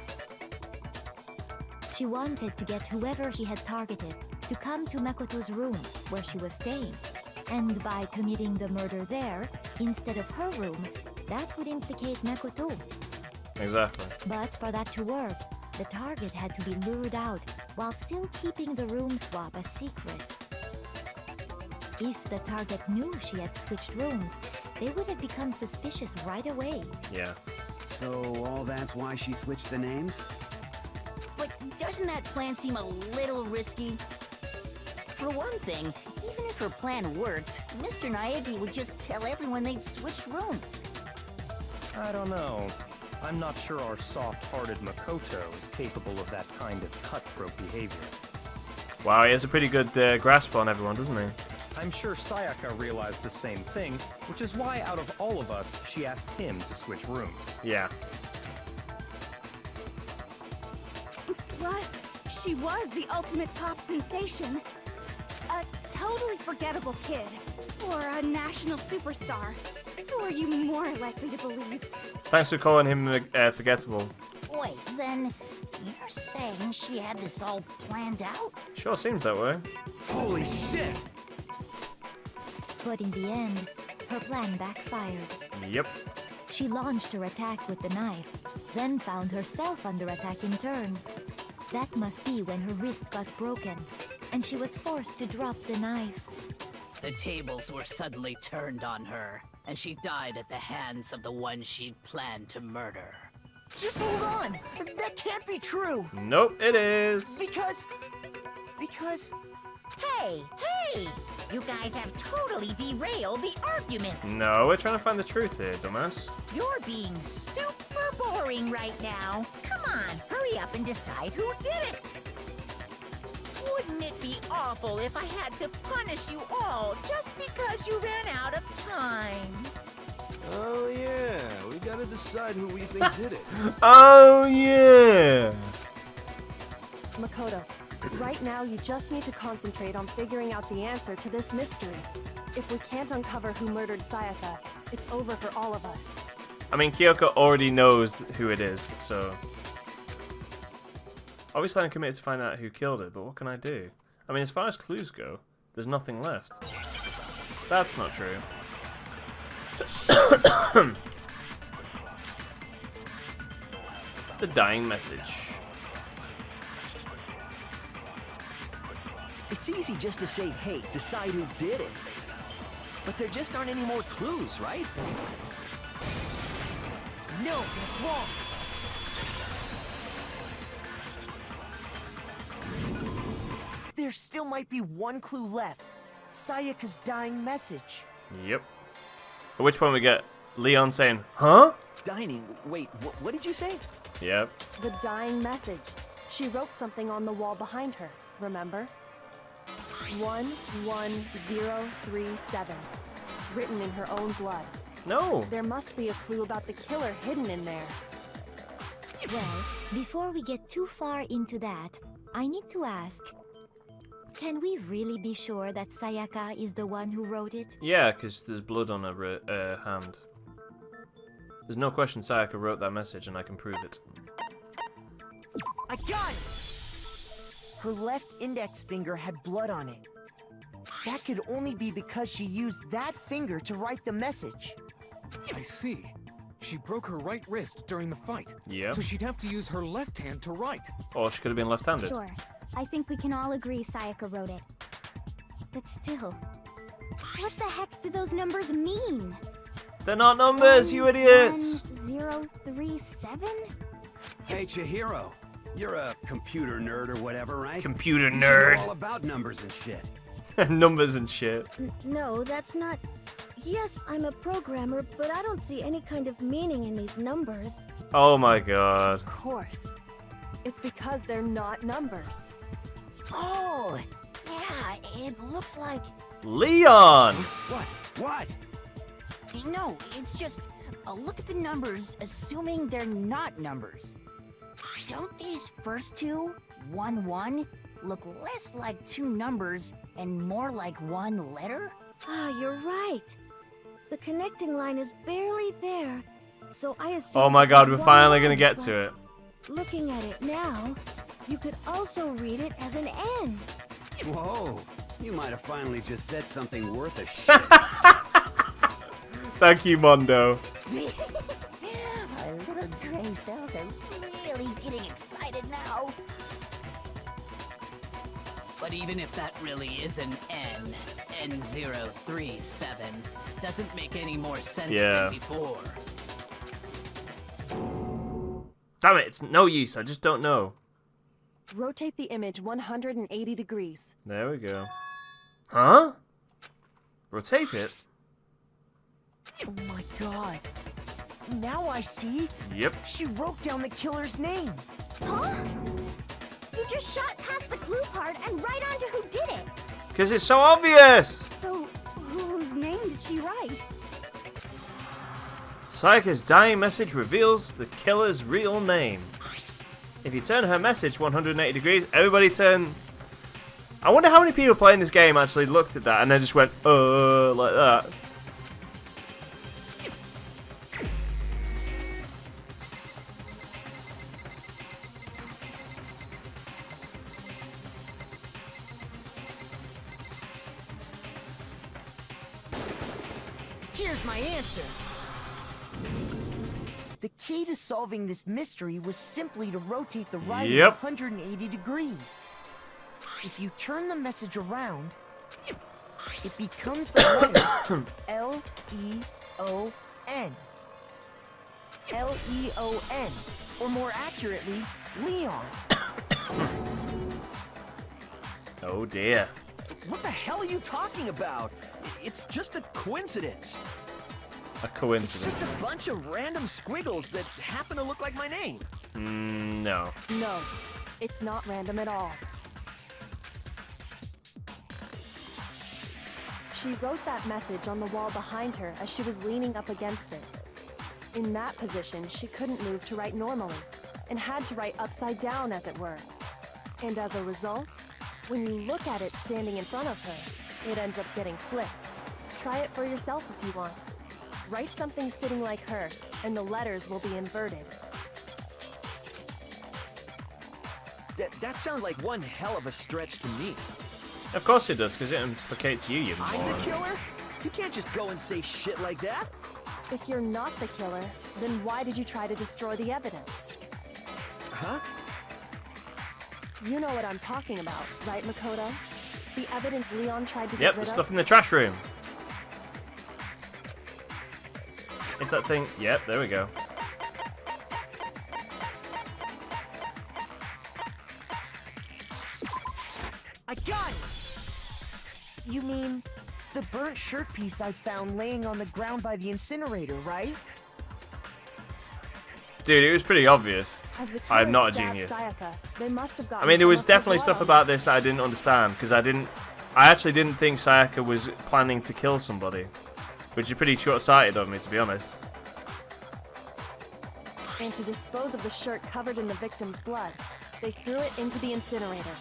She wanted to get whoever she had targeted to come to Makoto's room where she was staying. And by committing the murder there, instead of her room, that would implicate Makoto. Exactly. But for that to work, the target had to be lured out while still keeping the room swap a secret. If the target knew she had switched rooms, they would have become suspicious right away. Yeah. So all that's why she switched the names? But doesn't that plan seem a little risky? For one thing, even if her plan worked, Mr. Naegi would just tell everyone they'd switched rooms. I don't know. I'm not sure our soft-hearted Makoto is capable of that kind of cutthroat behavior. Wow, he has a pretty good grasp on everyone, doesn't he? I'm sure Sayaka realized the same thing, which is why out of all of us, she asked him to switch rooms. Yeah. Plus, she was the ultimate pop sensation. A totally forgettable kid. Or a national superstar. Who are you more likely to believe? Thanks for calling him forgettable. Wait, then you're saying she had this all planned out? Sure seems that way. Holy shit! But in the end, her plan backfired. Yep. She launched her attack with the knife, then found herself under attack in turn. That must be when her wrist got broken, and she was forced to drop the knife. The tables were suddenly turned on her, and she died at the hands of the one she'd planned to murder. Just hold on! That can't be true! Nope, it is! Because... Hey! You guys have totally derailed the argument! No, we're trying to find the truth here, dumbass. You're being super boring right now. Come on, hurry up and decide who did it! Wouldn't it be awful if I had to punish you all just because you ran out of time? Oh yeah, we gotta decide who we think did it. Oh yeah! Makoto, right now you just need to concentrate on figuring out the answer to this mystery. If we can't uncover who murdered Sayaka, it's over for all of us. I mean, Kyoko already knows who it is, so... Obviously I'm committed to find out who killed it, but what can I do? I mean, as far as clues go, there's nothing left. That's not true. The dying message. It's easy just to say, hey, decide who did it. But there just aren't any more clues, right? No, that's wrong! There still might be one clue left. Sayaka's dying message. Yep. At which point we get Leon saying, huh? Dining? Wait, what did you say? Yep. The dying message. She wrote something on the wall behind her, remember? 11037. Written in her own blood. No. There must be a clue about the killer hidden in there. Well, before we get too far into that, I need to ask, can we really be sure that Sayaka is the one who wrote it? Yeah, because there's blood on her hand. There's no question Sayaka wrote that message, and I can prove it. I got it! Her left index finger had blood on it. That could only be because she used that finger to write the message. I see. She broke her right wrist during the fight. Yeah. So she'd have to use her left hand to write. Or she could have been left-handed. Sure. I think we can all agree Sayaka wrote it. But still, what the heck do those numbers mean? They're not numbers, you idiots! 1037? Hey, Chihiro. You're a computer nerd or whatever, right? Computer You should nerd. know all about numbers and shit. Numbers and shit. No, that's not... Yes, I'm a programmer, but I don't see any kind of meaning in these numbers. Oh my god. Of course. It's because they're not numbers. Oh, yeah, it looks like... Leon! What? What? No, it's just... look at the numbers, assuming they're not numbers. Don't these first two, 1-1, look less like two numbers and more like one letter? Ah, you're right. The connecting line is barely there, so I assume... Oh my god, it's we're finally gonna one, get but to it. Looking at it now, you could also read it as an N. Whoa. You might have finally just said something worth a shit. Thank you, Mondo. Our little gray cells are really getting excited now. But even if that really is an N, N037, doesn't make any more sense than before. Damn it, it's no use, I just don't know. Rotate the image 180 degrees. There we go. Huh? Rotate it? Oh my god. Now I see. Yep. She wrote down the killer's name. Huh? You just shot past the clue part and right onto who did it. Because it's so obvious! So, whose name did she write? Sayaka's dying message reveals the killer's real name. If you turn her message 180 degrees, everybody turn... I wonder how many people playing this game actually looked at that and then just went, like that. Here's my answer. The key to solving this mystery was simply to rotate the writing 180 degrees. If you turn the message around, it becomes the letters L-E-O-N. L-E-O-N, or more accurately, Leon. Oh dear. What the hell are you talking about? It's just a coincidence. A coincidence. It's just a bunch of random squiggles that happen to look like my name. No. No, it's not random at all. She wrote that message on the wall behind her as she was leaning up against it. In that position, she couldn't move to write normally, and had to write upside down, as it were. And as a result, when you look at it standing in front of her, it ends up getting flipped. Try it for yourself if you want. Write something sitting like her, and the letters will be inverted. That sounds like one hell of a stretch to me. Of course it does, because it implicates you, you I'm moron. the killer? You can't just go and say shit like that. If you're not the killer, then why did you try to destroy the evidence? Huh? You know what I'm talking about, right, Makoto? The evidence Leon tried to Yep, get the rid stuff of? in the trash room. It's that thing. Yep, there we go. I got it! You mean the burnt shirt piece I found laying on the ground by the incinerator, right? Dude, it was pretty obvious. As the I'm killer not a stabbed genius. Sayaka, they must have I gotten mean, there some was of her definitely blood stuff on about this that I didn't understand, because I actually didn't think Sayaka was planning to kill somebody, which is pretty short-sighted of me, to be honest. and to dispose of the shirt covered in the victim's blood, they threw it into the incinerator.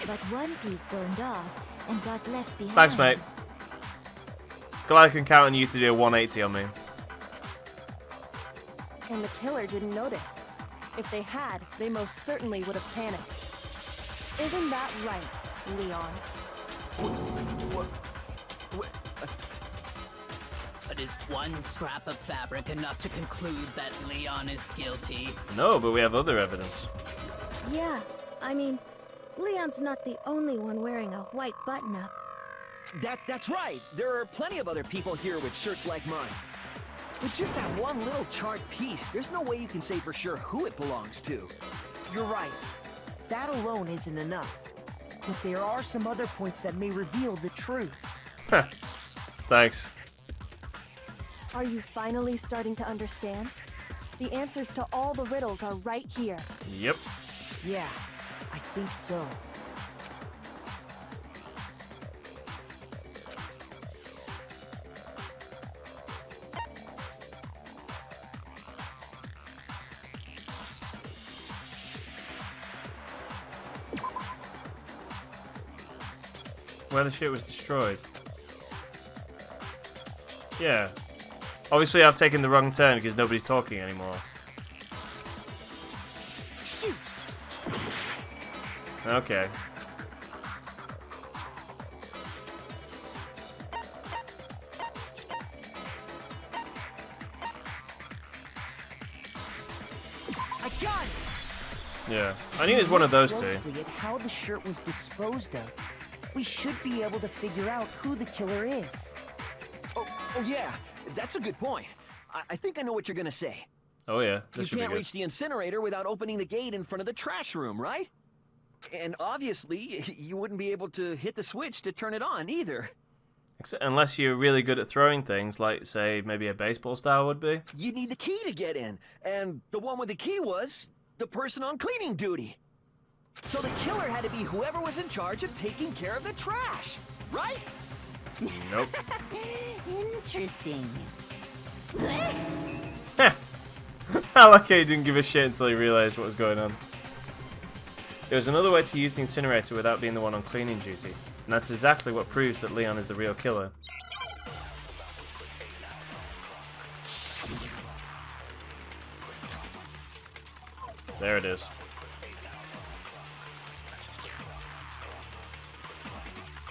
But one piece burned off and got left behind. Thanks, mate. Glad I can count on you to do a 180 on me. And the killer didn't notice. If they had, they most certainly would have panicked. Isn't that right, Leon? But is one scrap of fabric enough to conclude that Leon is guilty? No, but we have other evidence. Yeah, I mean, Leon's not the only one wearing a white button-up. That's right. There are plenty of other people here with shirts like mine. With just that one little charred piece, there's no way you can say for sure who it belongs to. You're right. That alone isn't enough. But there are some other points that may reveal the truth. Thanks. Are you finally starting to understand? The answers to all the riddles are right here. Yep. Yeah, I think so. Where the shit was destroyed. Yeah. Obviously I've taken the wrong turn because nobody's talking anymore. Shoot. Okay. I got it. Yeah. I knew it was one of those two. Closely at how the shirt was disposed of, we should be able to figure out who the killer is. Oh yeah, that's a good point. I think I know what you're gonna say. Oh yeah, You can't reach the incinerator without opening the gate in front of the trash room, right? And obviously, you wouldn't be able to hit the switch to turn it on either. Unless you're really good at throwing things, like, say, maybe a baseball style would be. You'd need the key to get in, and the one with the key was the person on cleaning duty. So the killer had to be whoever was in charge of taking care of the trash, right? Nope. Interesting. I like how he didn't give a shit until he realized what was going on. There was another way to use the incinerator without being the one on cleaning duty, and that's exactly what proves that Leon is the real killer. There it is.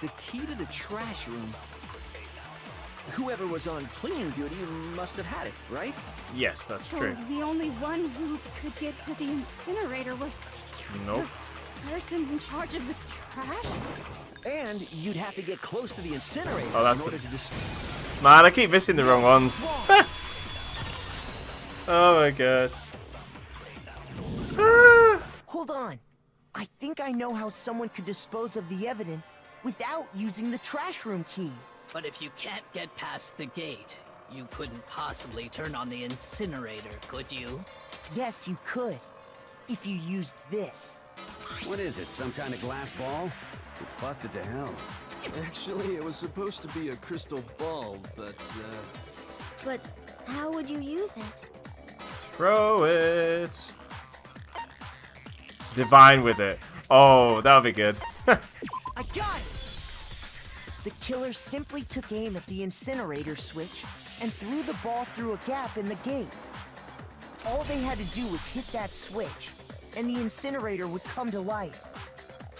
The key to the trash room. Whoever was on cleaning duty must have had it, right? Yes, that's So true. the only one who could get to the incinerator was Nope. the person in charge of the trash? And you'd have to get close to the incinerator Oh, that's in order the- to just... Man, I keep missing the wrong ones. Oh my god. Hold on. I think I know how someone could dispose of the evidence without using the trash room key. But if you can't get past the gate, you couldn't possibly turn on the incinerator, could you? Yes, you could. If you used this. What is it, some kind of glass ball? It's busted to hell. Actually, it was supposed to be a crystal ball, but, But how would you use it? Throw it. Divine with it. Oh, that would be good. I got it! The killer simply took aim at the incinerator switch and threw the ball through a gap in the gate. All they had to do was hit that switch, and the incinerator would come to life.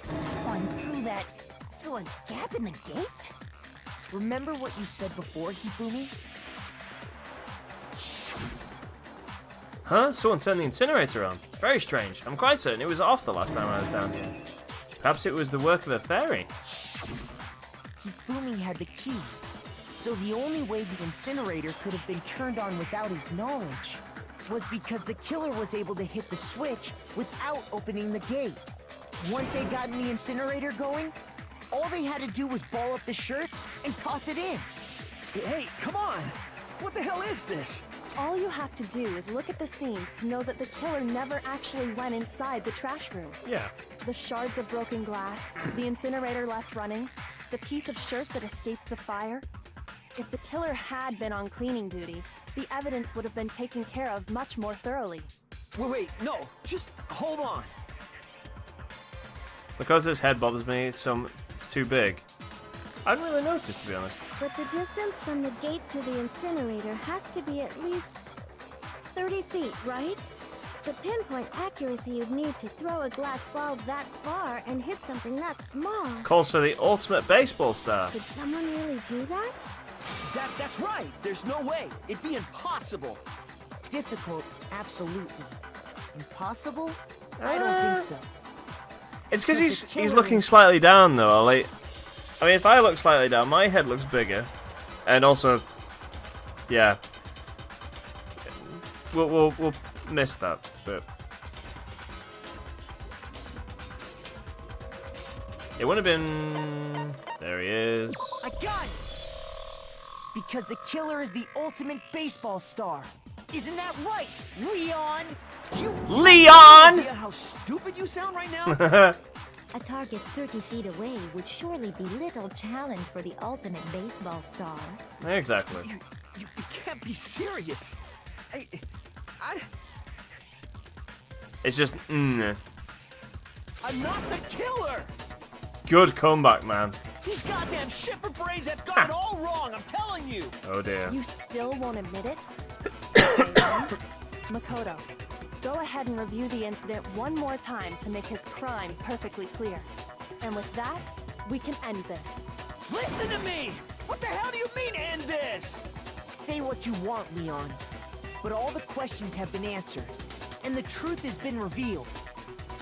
Someone threw a gap in the gate? Remember what you said before, Hifumi? Huh? Someone turned the incinerator on. Very strange. I'm quite certain it was off the last time I was down here. Perhaps it was the work of a fairy. Hifumi had the key, so the only way the incinerator could have been turned on without his knowledge was because the killer was able to hit the switch without opening the gate. Once they got the incinerator going, all they had to do was ball up the shirt and toss it in. Hey, come on! What the hell is this? All you have to do is look at the scene to know that the killer never actually went inside the trash room. Yeah. The shards of broken glass, the incinerator left running, the piece of shirt that escaped the fire. If the killer had been on cleaning duty, the evidence would have been taken care of much more thoroughly. Wait, no, just hold on. Makoto's head bothers me. It's too big. I didn't really notice, to be honest. But the distance from the gate to the incinerator has to be at least 30 feet, right? The pinpoint accuracy you'd need to throw a glass ball that far and hit something that small. Calls for the ultimate baseball star. Could someone really do that? That's right. There's no way. It'd be impossible. Difficult, absolutely. Impossible? I don't think so. It's because he's looking slightly down, though. Like, I mean, if I look slightly down, my head looks bigger, and also, yeah, we'll miss that bit. It would have been. There he is. I got it! Because the killer is the ultimate baseball star. Isn't that right, Leon? Leon! How stupid you sound right now? A target 30 feet away would surely be little challenge for the ultimate baseball star. Exactly. You can't be serious. It's just, I'm not the killer. Good comeback, man. These goddamn shipper brains have got it all wrong, I'm telling you! Oh dear. You still won't admit it? Makoto, go ahead and review the incident one more time to make his crime perfectly clear. And with that, we can end this. Listen to me! What the hell do you mean, end this? Say what you want, Leon. But all the questions have been answered, and the truth has been revealed.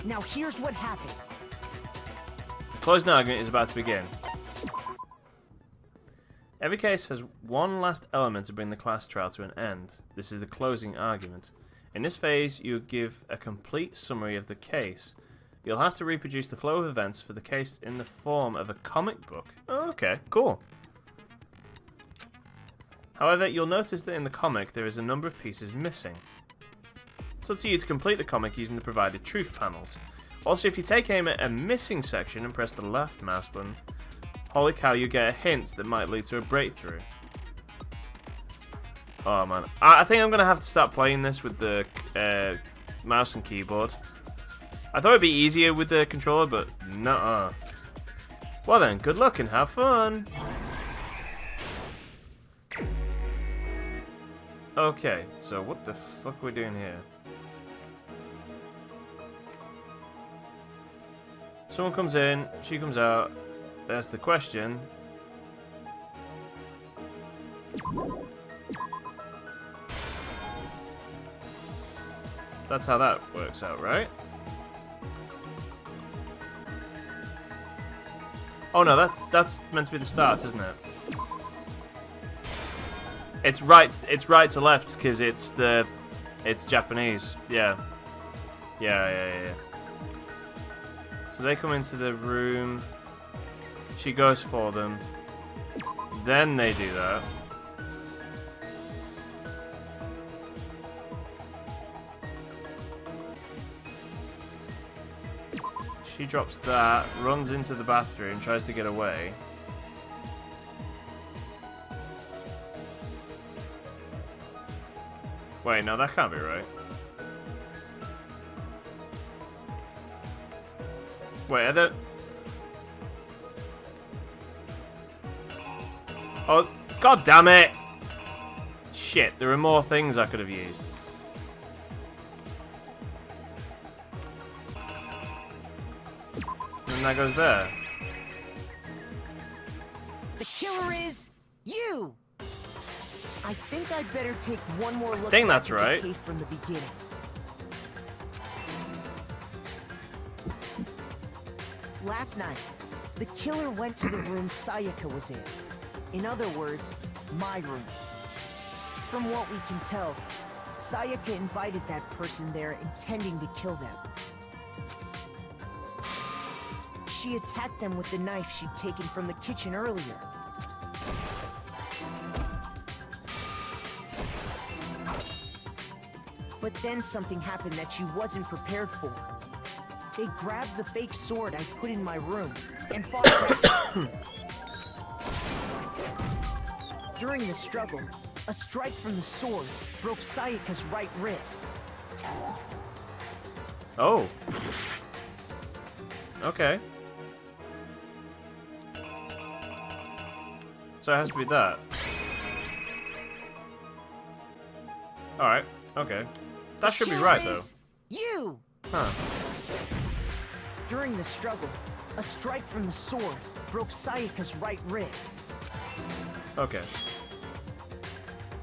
Now here's what happened. The closing argument is about to begin. Every case has one last element to bring the class trial to an end. This is the closing argument. In this phase, you give a complete summary of the case. You'll have to reproduce the flow of events for the case in the form of a comic book. Oh, okay, cool. However, you'll notice that in the comic there is a number of pieces missing. It's up to you to complete the comic using the provided truth panels. Also, if you take aim at a missing section and press the left mouse button, holy cow, you get a hint that might lead to a breakthrough. Oh man, I think I'm going to have to start playing this with the mouse and keyboard. I thought it'd be easier with the controller, but nuh-uh. Well then, good luck and have fun! Okay, so what the fuck are we doing here? Someone comes in, she comes out. There's the question. That's how that works out, right? Oh no, that's meant to be the start, isn't it? It's right to left because it's Japanese. Yeah. Yeah. So they come into the room. She goes for them. Then they do that. She drops that, runs into the bathroom, tries to get away. Wait, no, that can't be right. Wait, are there... Oh, god damn it! Shit, there are more things I could have used. And that goes there. The killer is you! I think I'd better take one more look I think that's at right. the case from the beginning. Last night, the killer went to the room Sayaka was in. In other words, my room. From what we can tell, Sayaka invited that person there intending to kill them. She attacked them with the knife she'd taken from the kitchen earlier. But then something happened that she wasn't prepared for. They grabbed the fake sword I put in my room and fought back. During the struggle, a strike from the sword broke Sayaka's right wrist. Oh. Okay. So it has to be that. Alright, okay. That should be right, though. You! Huh. During the struggle, a strike from the sword broke Sayaka's right wrist. Okay.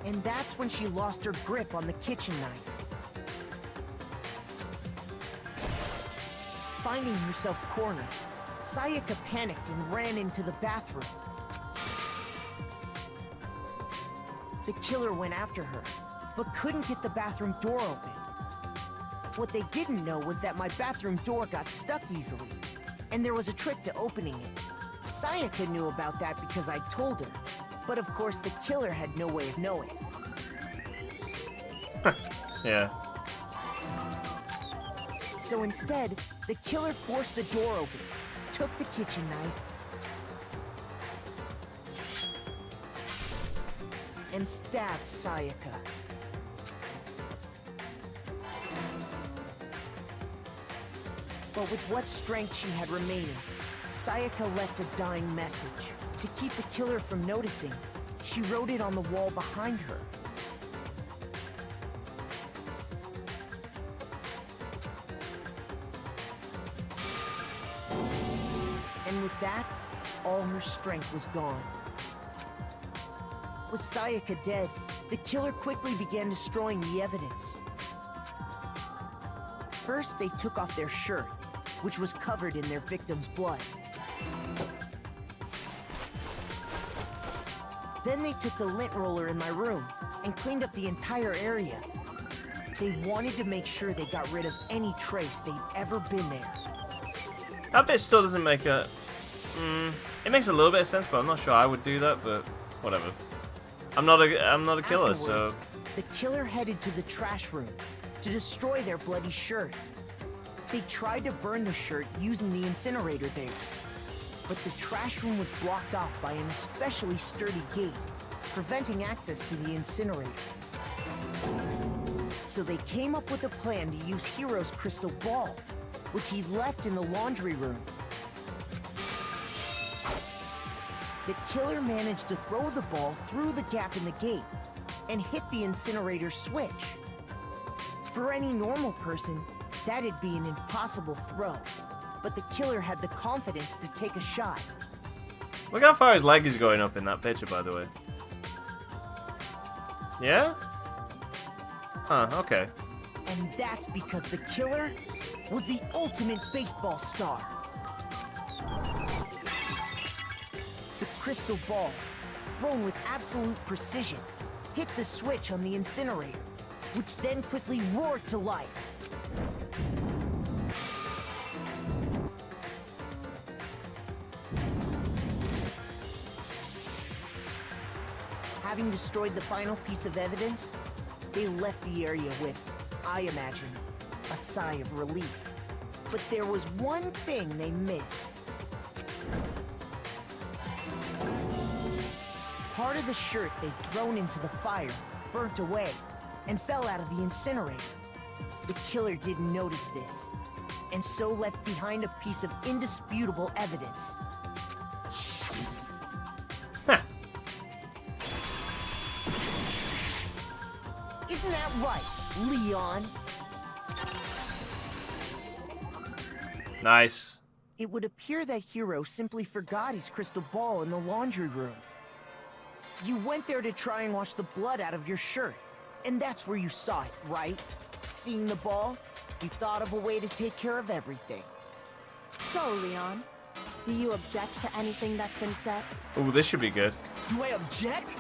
And that's when she lost her grip on the kitchen knife. Finding herself cornered, Sayaka panicked and ran into the bathroom. The killer went after her, but couldn't get the bathroom door open. What they didn't know was that my bathroom door got stuck easily, and there was a trick to opening it. Sayaka knew about that because I told her, but of course the killer had no way of knowing. Yeah. So instead, the killer forced the door open, took the kitchen knife, and stabbed Sayaka. But with what strength she had remaining, Sayaka left a dying message. To keep the killer from noticing, she wrote it on the wall behind her. And with that, all her strength was gone. With Sayaka dead, the killer quickly began destroying the evidence. First, they took off their shirt, which was covered in their victim's blood. Then they took the lint roller in my room and cleaned up the entire area. They wanted to make sure they got rid of any trace they'd ever been there. That bit still doesn't make a... it makes a little bit of sense, but I'm not sure I would do that, but whatever. I'm not a killer, so... The killer headed to the trash room to destroy their bloody shirt. They tried to burn the shirt using the incinerator there, but the trash room was blocked off by an especially sturdy gate, preventing access to the incinerator. So they came up with a plan to use Hiro's crystal ball, which he left in the laundry room. The killer managed to throw the ball through the gap in the gate and hit the incinerator switch. For any normal person, that'd be an impossible throw, but the killer had the confidence to take a shot. Look how far his leg is going up in that picture, by the way. Yeah? Huh, okay. And that's because the killer was the ultimate baseball star. The crystal ball, thrown with absolute precision, hit the switch on the incinerator, which then quickly roared to life. Having destroyed the final piece of evidence, they left the area with, I imagine, a sigh of relief. But there was one thing they missed. Part of the shirt they'd thrown into the fire burnt away and fell out of the incinerator. The killer didn't notice this, and so left behind a piece of indisputable evidence. Isn't that right, Leon? Nice. It would appear that Hiro simply forgot his crystal ball in the laundry room. You went there to try and wash the blood out of your shirt, and that's where you saw it, right? Seeing the ball, you thought of a way to take care of everything. So, Leon, do you object to anything that's been said? Ooh, this should be good. Do I object?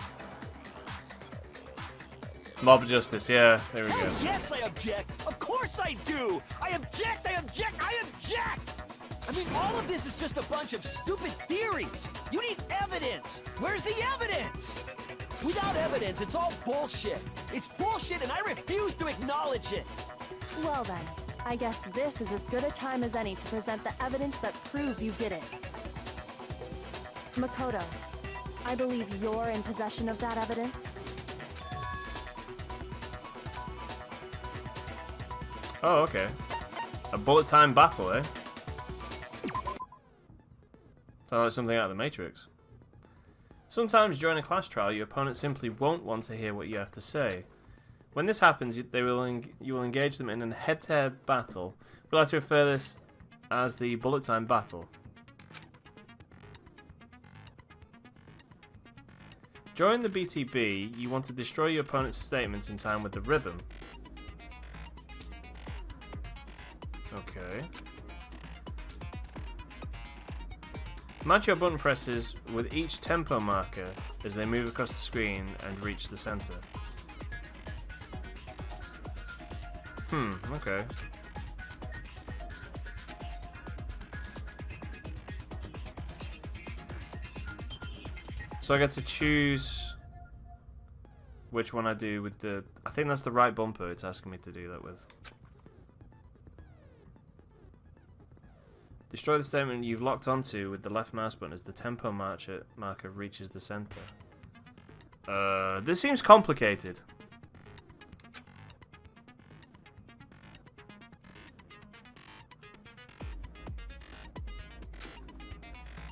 Mob justice, yeah, there we go. Yes, I object! Of course I do! I object! I object! I object! I mean, all of this is just a bunch of stupid theories! You need evidence! Where's the evidence? Without evidence, it's all bullshit! It's bullshit and I refuse to acknowledge it! Well then, I guess this is as good a time as any to present the evidence that proves you did it. Makoto, I believe you're in possession of that evidence. Oh, okay. A bullet time battle, eh? Sounds like something out of the Matrix. Sometimes during a class trial, your opponent simply won't want to hear what you have to say. When this happens, you will engage them in a head-to-head battle. We'd like to refer to this as the bullet time battle. During the BTB, you want to destroy your opponent's statements in time with the rhythm. Okay. Match your button presses with each tempo marker as they move across the screen and reach the center. Okay. So I get to choose which one I do with the... I think that's the right bumper it's asking me to do that with. Destroy the statement you've locked onto with the left mouse button as the tempo marker reaches the center. This seems complicated.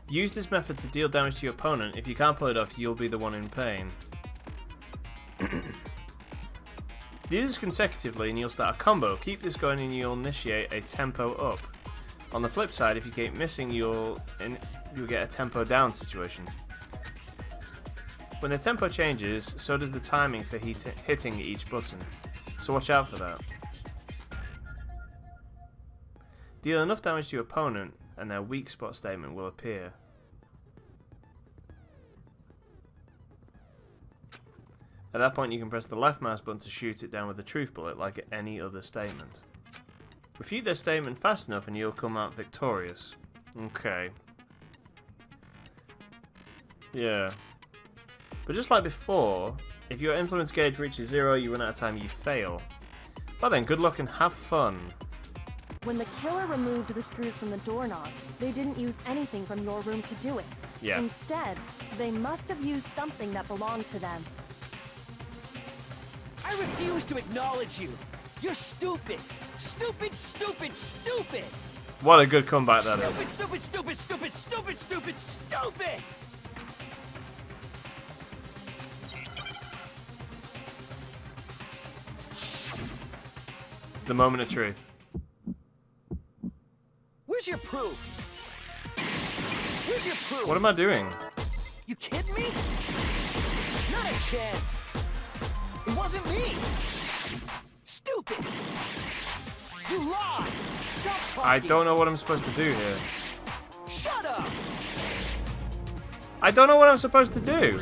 Use this method to deal damage to your opponent. If you can't pull it off, you'll be the one in pain. Do this consecutively and you'll start a combo. Keep this going and you'll initiate a tempo up. On the flip side, if you keep missing, you'll get a tempo down situation. When the tempo changes, so does the timing for hitting each button. So watch out for that. Deal enough damage to your opponent and their weak spot statement will appear. At that point you can press the left mouse button to shoot it down with a truth bullet like any other statement. Refute their statement fast enough and you'll come out victorious. Okay. Yeah. But just like before, if your influence gauge reaches 0, you run out of time, you fail. Well then, good luck and have fun. When the killer removed the screws from the doorknob, they didn't use anything from your room to do it. Yeah. Instead, they must have used something that belonged to them. I refuse to acknowledge you. You're stupid. Stupid, stupid, stupid. What a good comeback that is. Stupid, stupid, stupid, stupid, stupid, stupid. The moment of truth. Where's your proof? Where's your proof? What am I doing? You kidding me? Not a chance. It wasn't me. Stupid. You lied. Stop talking. I don't know what I'm supposed to do here. Shut up. I don't know what I'm supposed to do.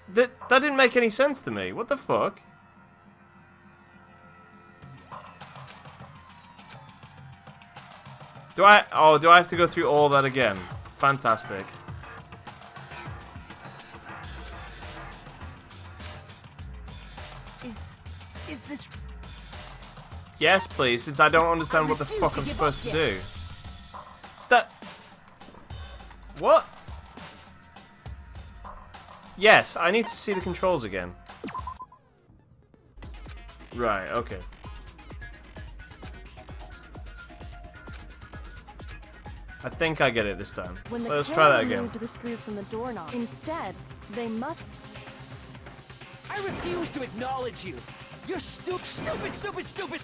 That didn't make any sense to me. What the fuck? Do I have to go through all that again? Fantastic. Is this... Yes, please, since I don't understand what the fuck I'm supposed to do. What? Yes, I need to see the controls again. Right, okay. I think I get it this time. Let's try that again. The screws from the doorknob. Instead, they must... I refuse to acknowledge you. You're stupid, stupid, stupid.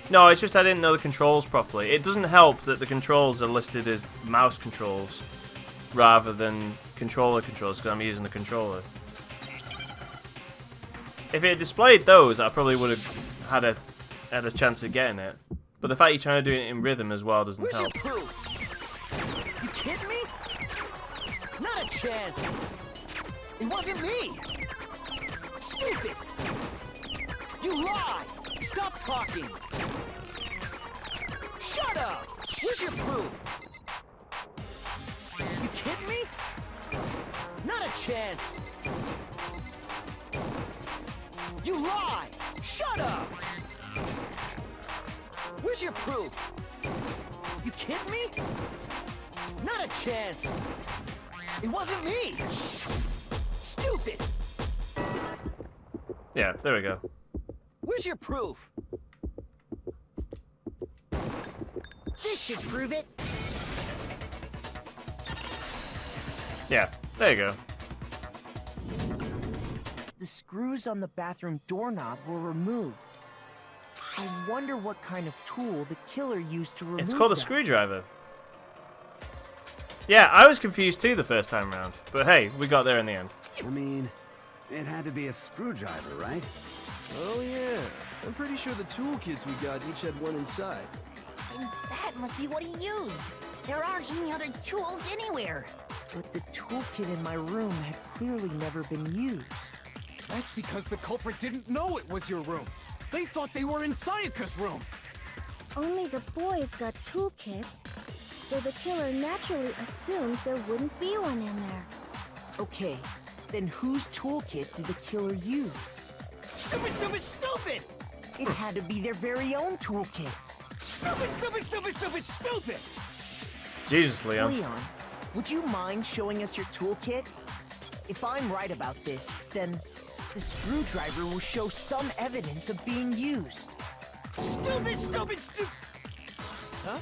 No, it's just I didn't know the controls properly. It doesn't help that the controls are listed as mouse controls rather than controller controls because I'm using the controller. If it had displayed those, I probably would have had a chance of getting it. But the fact you're trying to do it in rhythm as well doesn't help. Where's your proof? You kidding me? Not a chance. It wasn't me. Stupid. You lie. Stop talking. Shut up. Where's your proof? You kidding me? Not a chance. You lie. Shut up. Where's your proof? You kidding me? Not a chance. It wasn't me. Stupid. Yeah, there we go. Where's your proof? This should prove it. Yeah, there you go. The screws on the bathroom doorknob were removed. I wonder what kind of tool the killer used to remove It's called a them. screwdriver. Yeah, I was confused too the first time round. But hey, we got there in the end. I mean, it had to be a screwdriver, right? Oh yeah, I'm pretty sure the toolkits we got each had one inside. And that must be what he used. There aren't any other tools anywhere. But the toolkit in my room had clearly never been used. That's because the culprit didn't know it was your room. They thought they were in Sayaka's room. Only the boys got toolkits, so the killer naturally assumed there wouldn't be one in there. Okay, then whose toolkit did the killer use? Stupid, stupid, stupid! It had to be their very own toolkit. Stupid, stupid, stupid, stupid, stupid! Jesus, Leon. Leon, would you mind showing us your toolkit? If I'm right about this, then the screwdriver will show some evidence of being used. Stupid, stupid, stupid! Huh?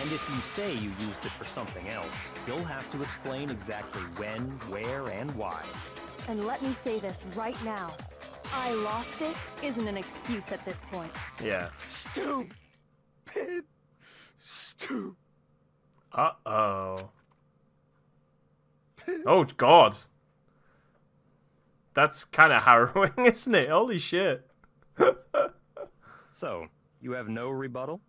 And if you say you used it for something else, you'll have to explain exactly when, where, and why. And let me say this right now. I lost it isn't an excuse at this point. Yeah. Stupid. Stupid. Uh-oh. Oh, God. That's kind of harrowing, isn't it? Holy shit. So, you have no rebuttal?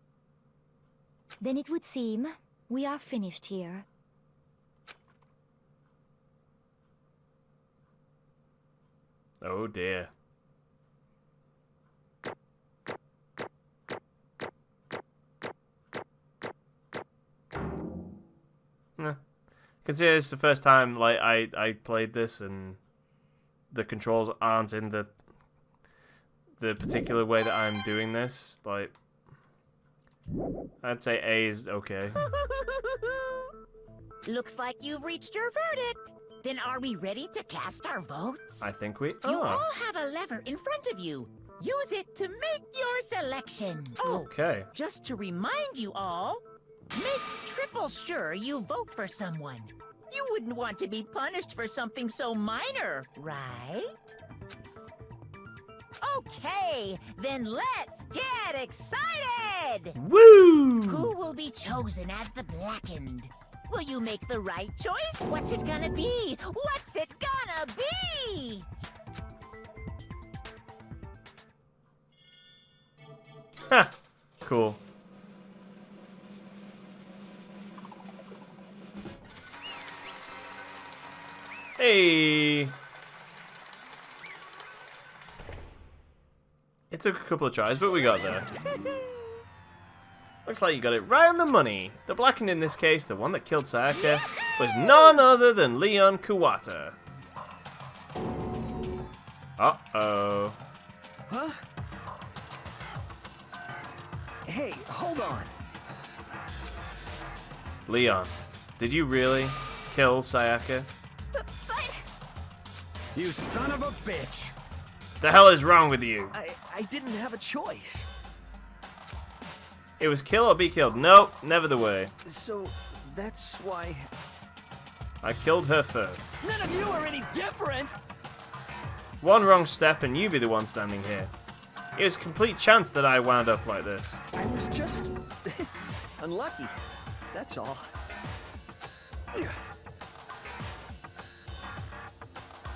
Then it would seem we are finished here. Oh, dear. Yeah. Consider it's the first time like I played this and the controls aren't in the particular way that I'm doing this. Like, I'd say A is okay. Looks like you've reached your verdict. Then are we ready to cast our votes? I think we You are. all have a lever in front of you. Use it to make your selection. Oh, Okay. just to remind you all, make triple sure you vote for someone. You wouldn't want to be punished for something so minor, right? Okay, then let's get excited! Woo! Who will be chosen as the Blackened? Will you make the right choice? What's it gonna be? What's it gonna be? Ha! Cool. Hey! It took a couple of tries, but we got there. Looks like you got it right on the money. The Blackened in this case, the one that killed Sayaka, was none other than Leon Kuwata. Uh-oh. Huh? Hey, hold on. Leon, did you really kill Sayaka? But... You son of a bitch! The hell is wrong with you? I didn't have a choice. It was kill or be killed. Nope, never the way. So, that's why... I killed her first. None of you are any different! One wrong step and you be the one standing here. It was a complete chance that I wound up like this. I was just... unlucky. That's all.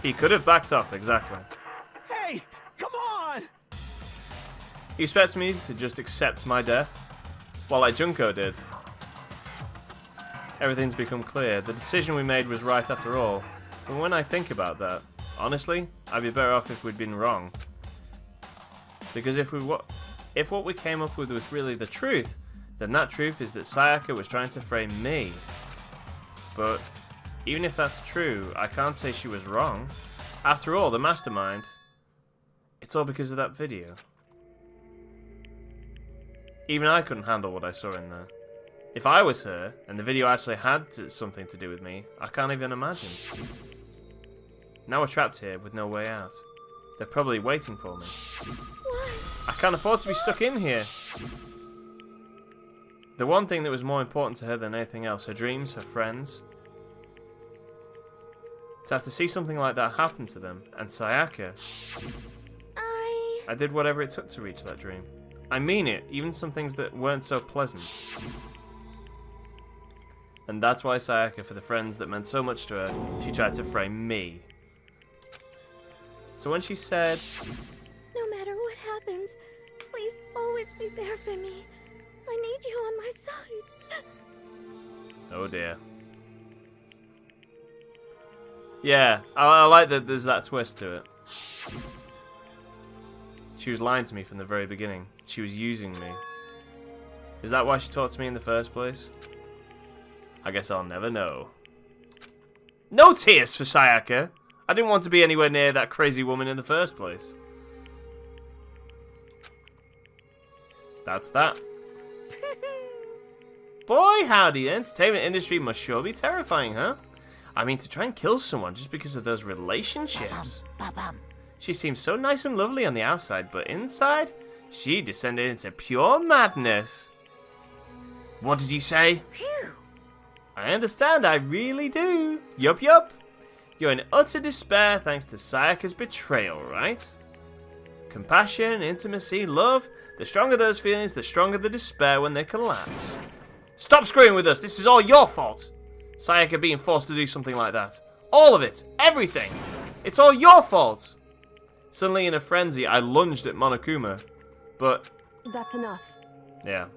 He could have backed off, exactly. Hey, come on! You expect me to just accept my death? Well, like Junko did. Everything's become clear. The decision we made was right after all. And when I think about that, honestly, I'd be better off if we'd been wrong. Because if what we came up with was really the truth, then that truth is that Sayaka was trying to frame me. But even if that's true, I can't say she was wrong. After all, the mastermind, it's all because of that video. Even I couldn't handle what I saw in there. If I was her, and the video actually had something to do with me, I can't even imagine. Now we're trapped here with no way out. They're probably waiting for me. I can't afford to be stuck in here. The one thing that was more important to her than anything else, her dreams, her friends. To have to see something like that happen to them, and Sayaka. I did whatever it took to reach that dream. I mean it, even some things that weren't so pleasant. And that's why Sayaka, for the friends that meant so much to her, she tried to frame me. So when she said, No matter what happens, please always be there for me. I need you on my side. oh dear. Yeah, I like that there's that twist to it. She was lying to me from the very beginning. She was using me. Is that why she talked to me in the first place? I guess I'll never know. No tears for Sayaka! I didn't want to be anywhere near that crazy woman in the first place. That's that. Boy howdy, the entertainment industry must sure be terrifying, huh? I mean, to try and kill someone just because of those relationships. She seems so nice and lovely on the outside, but inside, she descended into pure madness. What did you say? I understand, I really do. Yup, yup. You're in utter despair thanks to Sayaka's betrayal, right? Compassion, intimacy, love. The stronger those feelings, the stronger the despair when they collapse. Stop screwing with us, this is all your fault. Sayaka being forced to do something like that. All of it, everything. It's all your fault. Suddenly in a frenzy, I lunged at Monokuma. But... That's enough. Yeah.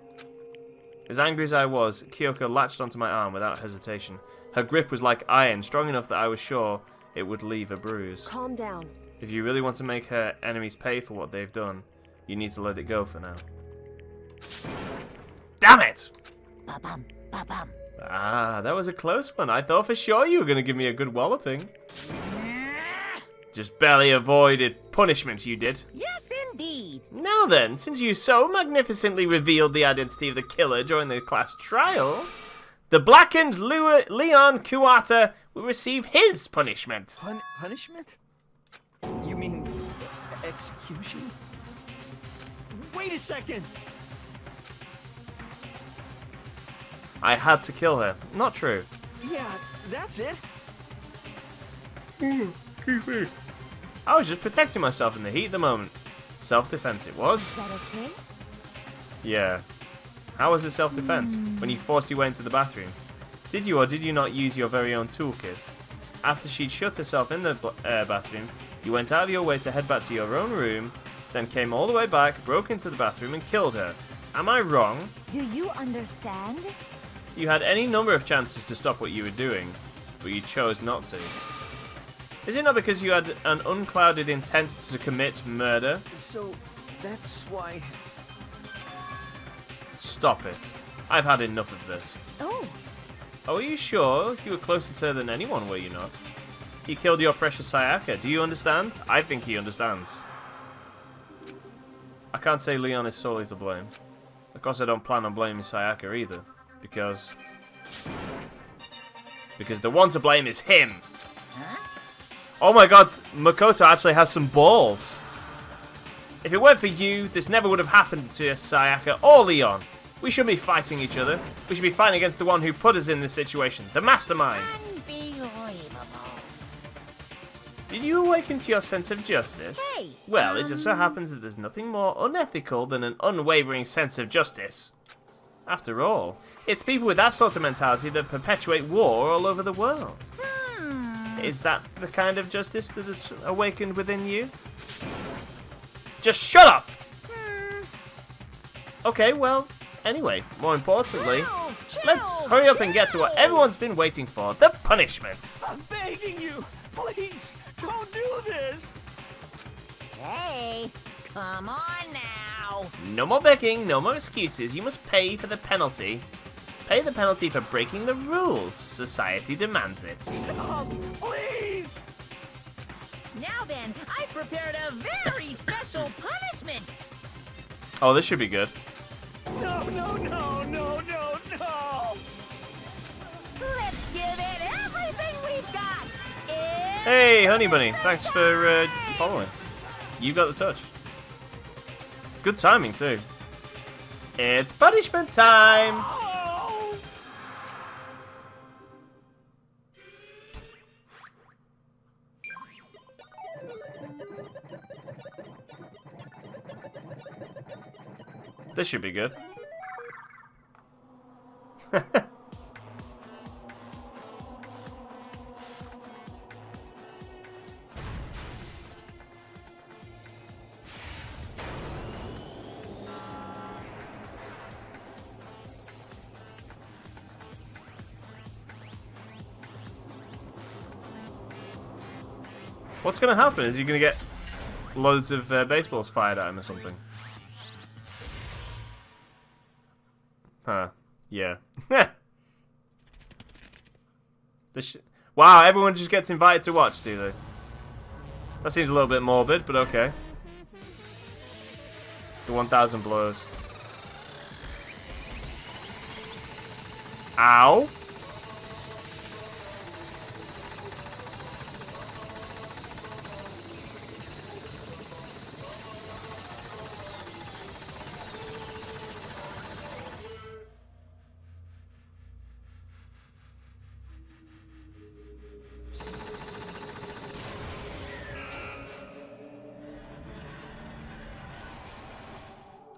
As angry as I was, Kyoko latched onto my arm without hesitation. Her grip was like iron, strong enough that I was sure it would leave a bruise. Calm down. If you really want to make her enemies pay for what they've done, you need to let it go for now. Damn it! Ba-bum, ba-bum. Ah, that was a close one. I thought for sure you were going to give me a good walloping. Just barely avoided punishment, you did. Yes, indeed. Now then, since you so magnificently revealed the identity of the killer during the class trial, the blackened Leon Kuwata will receive his punishment. Punishment? You mean execution? Wait a second! I had to kill her. Not true. Yeah, that's it. I was just protecting myself in the heat of the moment. Self-defense it was. Is that okay? Yeah. How was it self-defense? When you forced your way into the bathroom? Did you or did you not use your very own toolkit? After she'd shut herself in the bathroom, you went out of your way to head back to your own room, then came all the way back, broke into the bathroom and killed her. Am I wrong? Do you understand? You had any number of chances to stop what you were doing, but you chose not to. Is it not because you had an unclouded intent to commit murder? So, that's why... Stop it. I've had enough of this. Oh. Oh, are you sure? You were closer to her than anyone, were you not? He killed your precious Sayaka. Do you understand? I think he understands. I can't say Leon is solely to blame. Of course, I don't plan on blaming Sayaka either. Because the one to blame is him. Huh? Oh my god, Makoto actually has some balls. If it weren't for you, this never would have happened to Sayaka or Leon. We shouldn't be fighting each other. We should be fighting against the one who put us in this situation, the mastermind. Unbelievable. Did you awaken to your sense of justice? Hey, Well, it just so happens that there's nothing more unethical than an unwavering sense of justice. After all, it's people with that sort of mentality that perpetuate war all over the world. Is that the kind of justice that has awakened within you? Just shut up! Okay, well, anyway, more importantly, let's hurry up and get to what everyone's been waiting for, the punishment. I'm begging you! Please, don't do this! Hey, come on now. No more begging, no more excuses, you must pay for the penalty. Pay the penalty for breaking the rules. Society demands it. Stop, please! Now then, I prepared a very special punishment. Oh, this should be good. No, no, no, no, no, no! Let's give it everything we've got. Hey, Honey Bunny, thanks for following. You got the touch. Good timing, too. It's punishment time! This should be good. What's going to happen? Is he going to get loads of baseballs fired at him or something? Huh. Yeah. Wow, everyone just gets invited to watch, do they? That seems a little bit morbid, but okay. The 1,000 blows. Ow!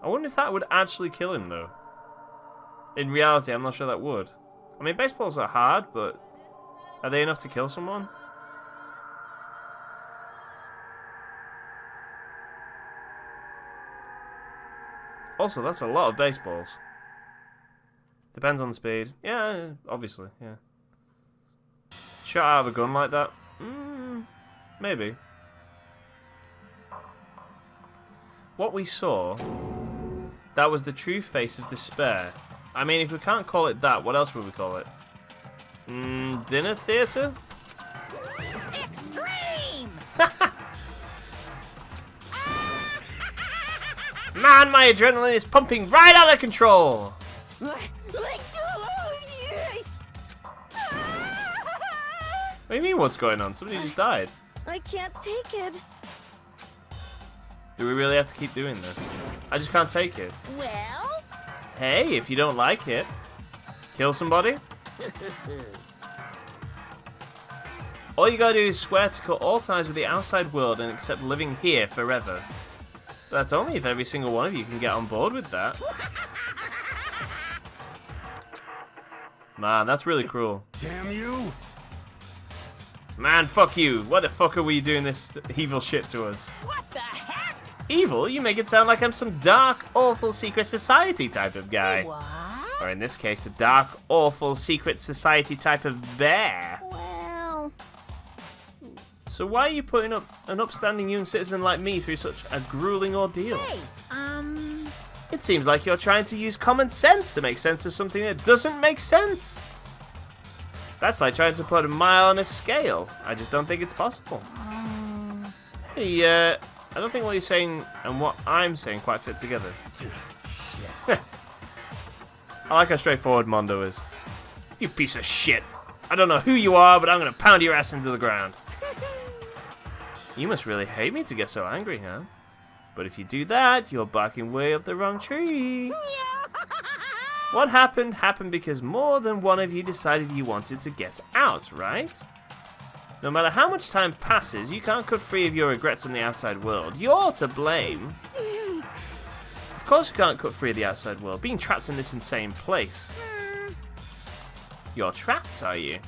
I wonder if that would actually kill him, though. In reality, I'm not sure that would. I mean, baseballs are hard, but are they enough to kill someone? Also, that's a lot of baseballs. Depends on the speed. Yeah, obviously, yeah. Shot out of a gun like that? Maybe. What we saw... That was the true face of despair. I mean, if we can't call it that, what else would we call it? Dinner theater? Extreme! Man, my adrenaline is pumping right out of control! What do you mean, what's going on? Somebody just died. I can't take it. Do we really have to keep doing this? I just can't take it. Well? Hey, if you don't like it, kill somebody? All you gotta do is swear to cut all ties with the outside world and accept living here forever. But that's only if every single one of you can get on board with that. Man, that's really cruel. Damn you! Man, fuck you. Why the fuck are we doing this evil shit to us? What the heck? Evil? You make it sound like I'm some dark, awful secret society type of guy. What? Or in this case, a dark, awful secret society type of bear. Well... So why are you putting up an upstanding young citizen like me through such a grueling ordeal? Hey, It seems like you're trying to use common sense to make sense of something that doesn't make sense. That's like trying to put a mile on a scale. I just don't think it's possible. Hey, I don't think what you're saying and what I'm saying quite fit together. Shit. I like how straightforward Mondo is. You piece of shit. I don't know who you are, but I'm going to pound your ass into the ground. You must really hate me to get so angry, huh? But if you do that, you're barking way up the wrong tree. What happened because more than one of you decided you wanted to get out, right? No matter how much time passes, you can't cut free of your regrets from the outside world. You're to blame. Of course you can't cut free of the outside world, being trapped in this insane place. You're trapped, are you?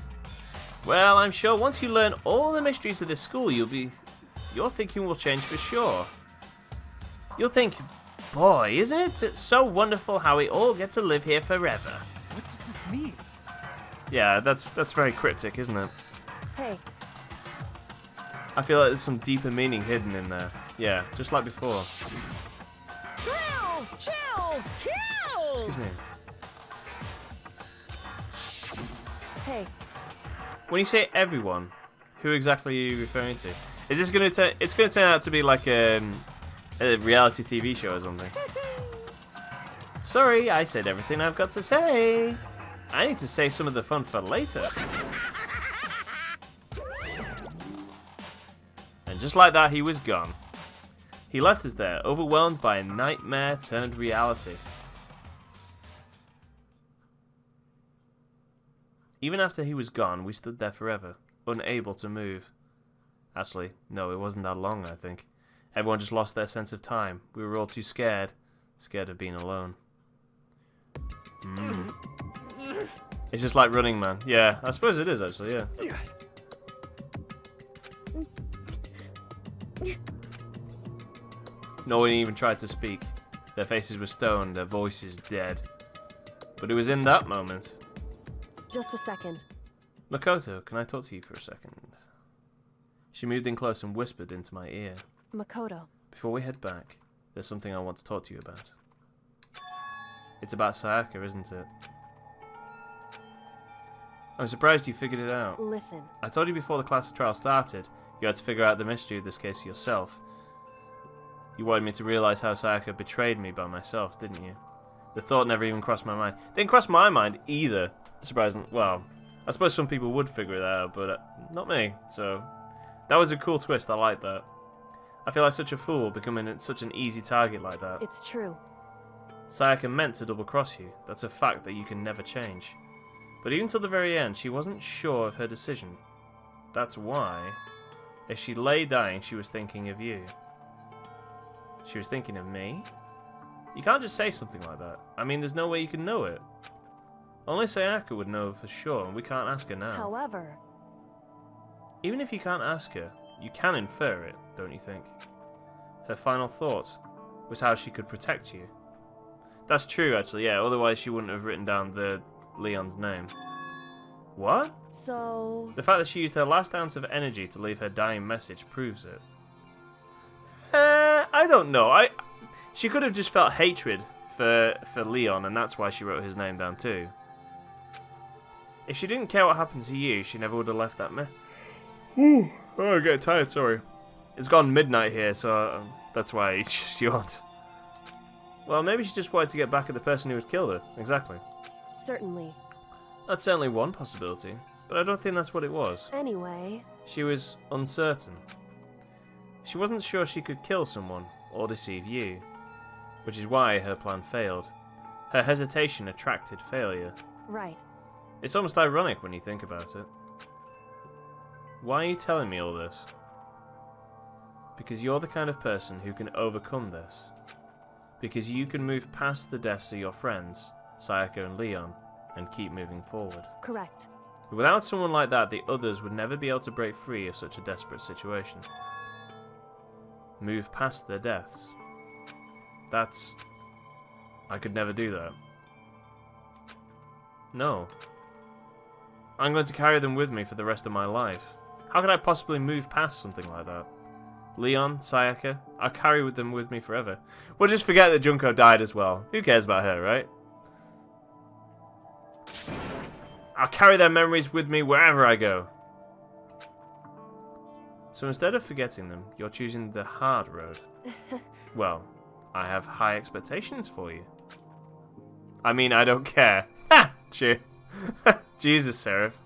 Well, I'm sure once you learn all the mysteries of this school, your thinking will change for sure. You'll think, boy, isn't it so wonderful how we all get to live here forever? What does this mean? Yeah, that's very cryptic, isn't it? Hey. I feel like there's some deeper meaning hidden in there. Yeah, just like before. Grills, chills, kills! Excuse me. Hey. When you say everyone, who exactly are you referring to? Is this gonna it's gonna turn out to be like a reality TV show or something? Sorry, I said everything I've got to say. I need to save some of the fun for later. And just like that, he was gone. He left us there, overwhelmed by a nightmare turned reality. Even after he was gone, we stood there forever, unable to move. Actually, no, it wasn't that long, I think. Everyone just lost their sense of time. We were all too scared. Scared of being alone. It's just like Running Man. Yeah, I suppose it is, actually, yeah. No one even tried to speak. Their faces were stone, their voices dead. But it was in that moment. Just a second. Makoto, can I talk to you for a second? She moved in close and whispered into my ear. Makoto. Before we head back, there's something I want to talk to you about. It's about Sayaka, isn't it? I'm surprised you figured it out. Listen. I told you before the class trial started, you had to figure out the mystery of this case yourself. You wanted me to realize how Sayaka betrayed me by myself, didn't you? The thought never even crossed my mind. Didn't cross my mind either. Surprisingly, well, I suppose some people would figure it out, but not me. So that was a cool twist. I like that. I feel like such a fool becoming such an easy target like that. It's true. Sayaka meant to double cross you. That's a fact that you can never change. But even till the very end, she wasn't sure of her decision. That's why, as she lay dying, she was thinking of you. She was thinking of me? You can't just say something like that. I mean, there's no way you can know it. Only Sayaka would know for sure, and we can't ask her now. However... Even if you can't ask her, you can infer it, don't you think? Her final thought was how she could protect you. That's true, actually, yeah. Otherwise, she wouldn't have written down Leon's name. What? So... The fact that she used her last ounce of energy to leave her dying message proves it. I don't know. She could have just felt hatred for Leon, and that's why she wrote his name down too. If she didn't care what happened to you, she never would have left that Oh, I'm getting tired, sorry. It's gone midnight here, so that's why she yawned. Well, maybe she just wanted to get back at the person who had killed her. Exactly. Certainly. That's certainly one possibility, but I don't think that's what it was. Anyway... She was uncertain. She wasn't sure she could kill someone, or deceive you, which is why her plan failed. Her hesitation attracted failure. Right. It's almost ironic when you think about it. Why are you telling me all this? Because you're the kind of person who can overcome this. Because you can move past the deaths of your friends, Sayaka and Leon, and keep moving forward. Correct. Without someone like that, the others would never be able to break free of such a desperate situation. Move past their deaths. I could never do that. No. I'm going to carry them with me for the rest of my life. How could I possibly move past something like that? Leon, Sayaka, I'll carry them with me forever. We'll just forget that Junko died as well. Who cares about her, right? I'll carry their memories with me wherever I go. So instead of forgetting them, you're choosing the hard road. Well, I have high expectations for you. I mean, I don't care. Ha! Cheer. Jesus, Seraph.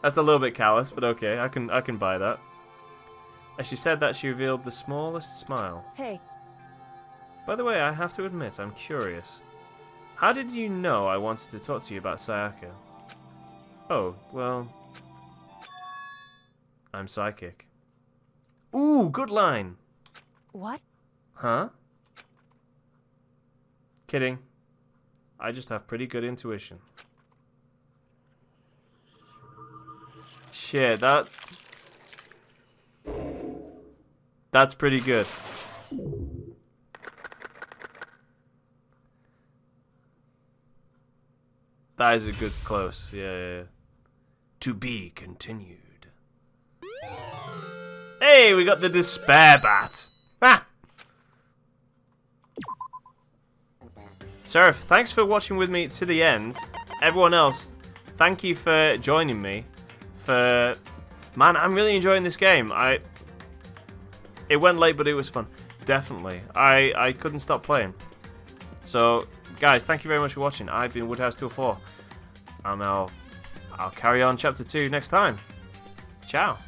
That's a little bit callous, but okay, I can buy that. As she said that, she revealed the smallest smile. Hey. By the way, I have to admit, I'm curious. How did you know I wanted to talk to you about Sayaka? Oh, well... I'm psychic. Ooh, good line! What? Huh? Kidding. I just have pretty good intuition. Shit, that's pretty good. That is a good close. Yeah. To be continued. Hey, we got the despair bat. Ah! Seraph, thanks for watching with me to the end. Everyone else, thank you for joining me. Man, I'm really enjoying this game. It went late, but it was fun. Definitely. I couldn't stop playing. So, guys, thank you very much for watching. I've been Woodhouse204. And I'll carry on chapter 2 next time. Ciao.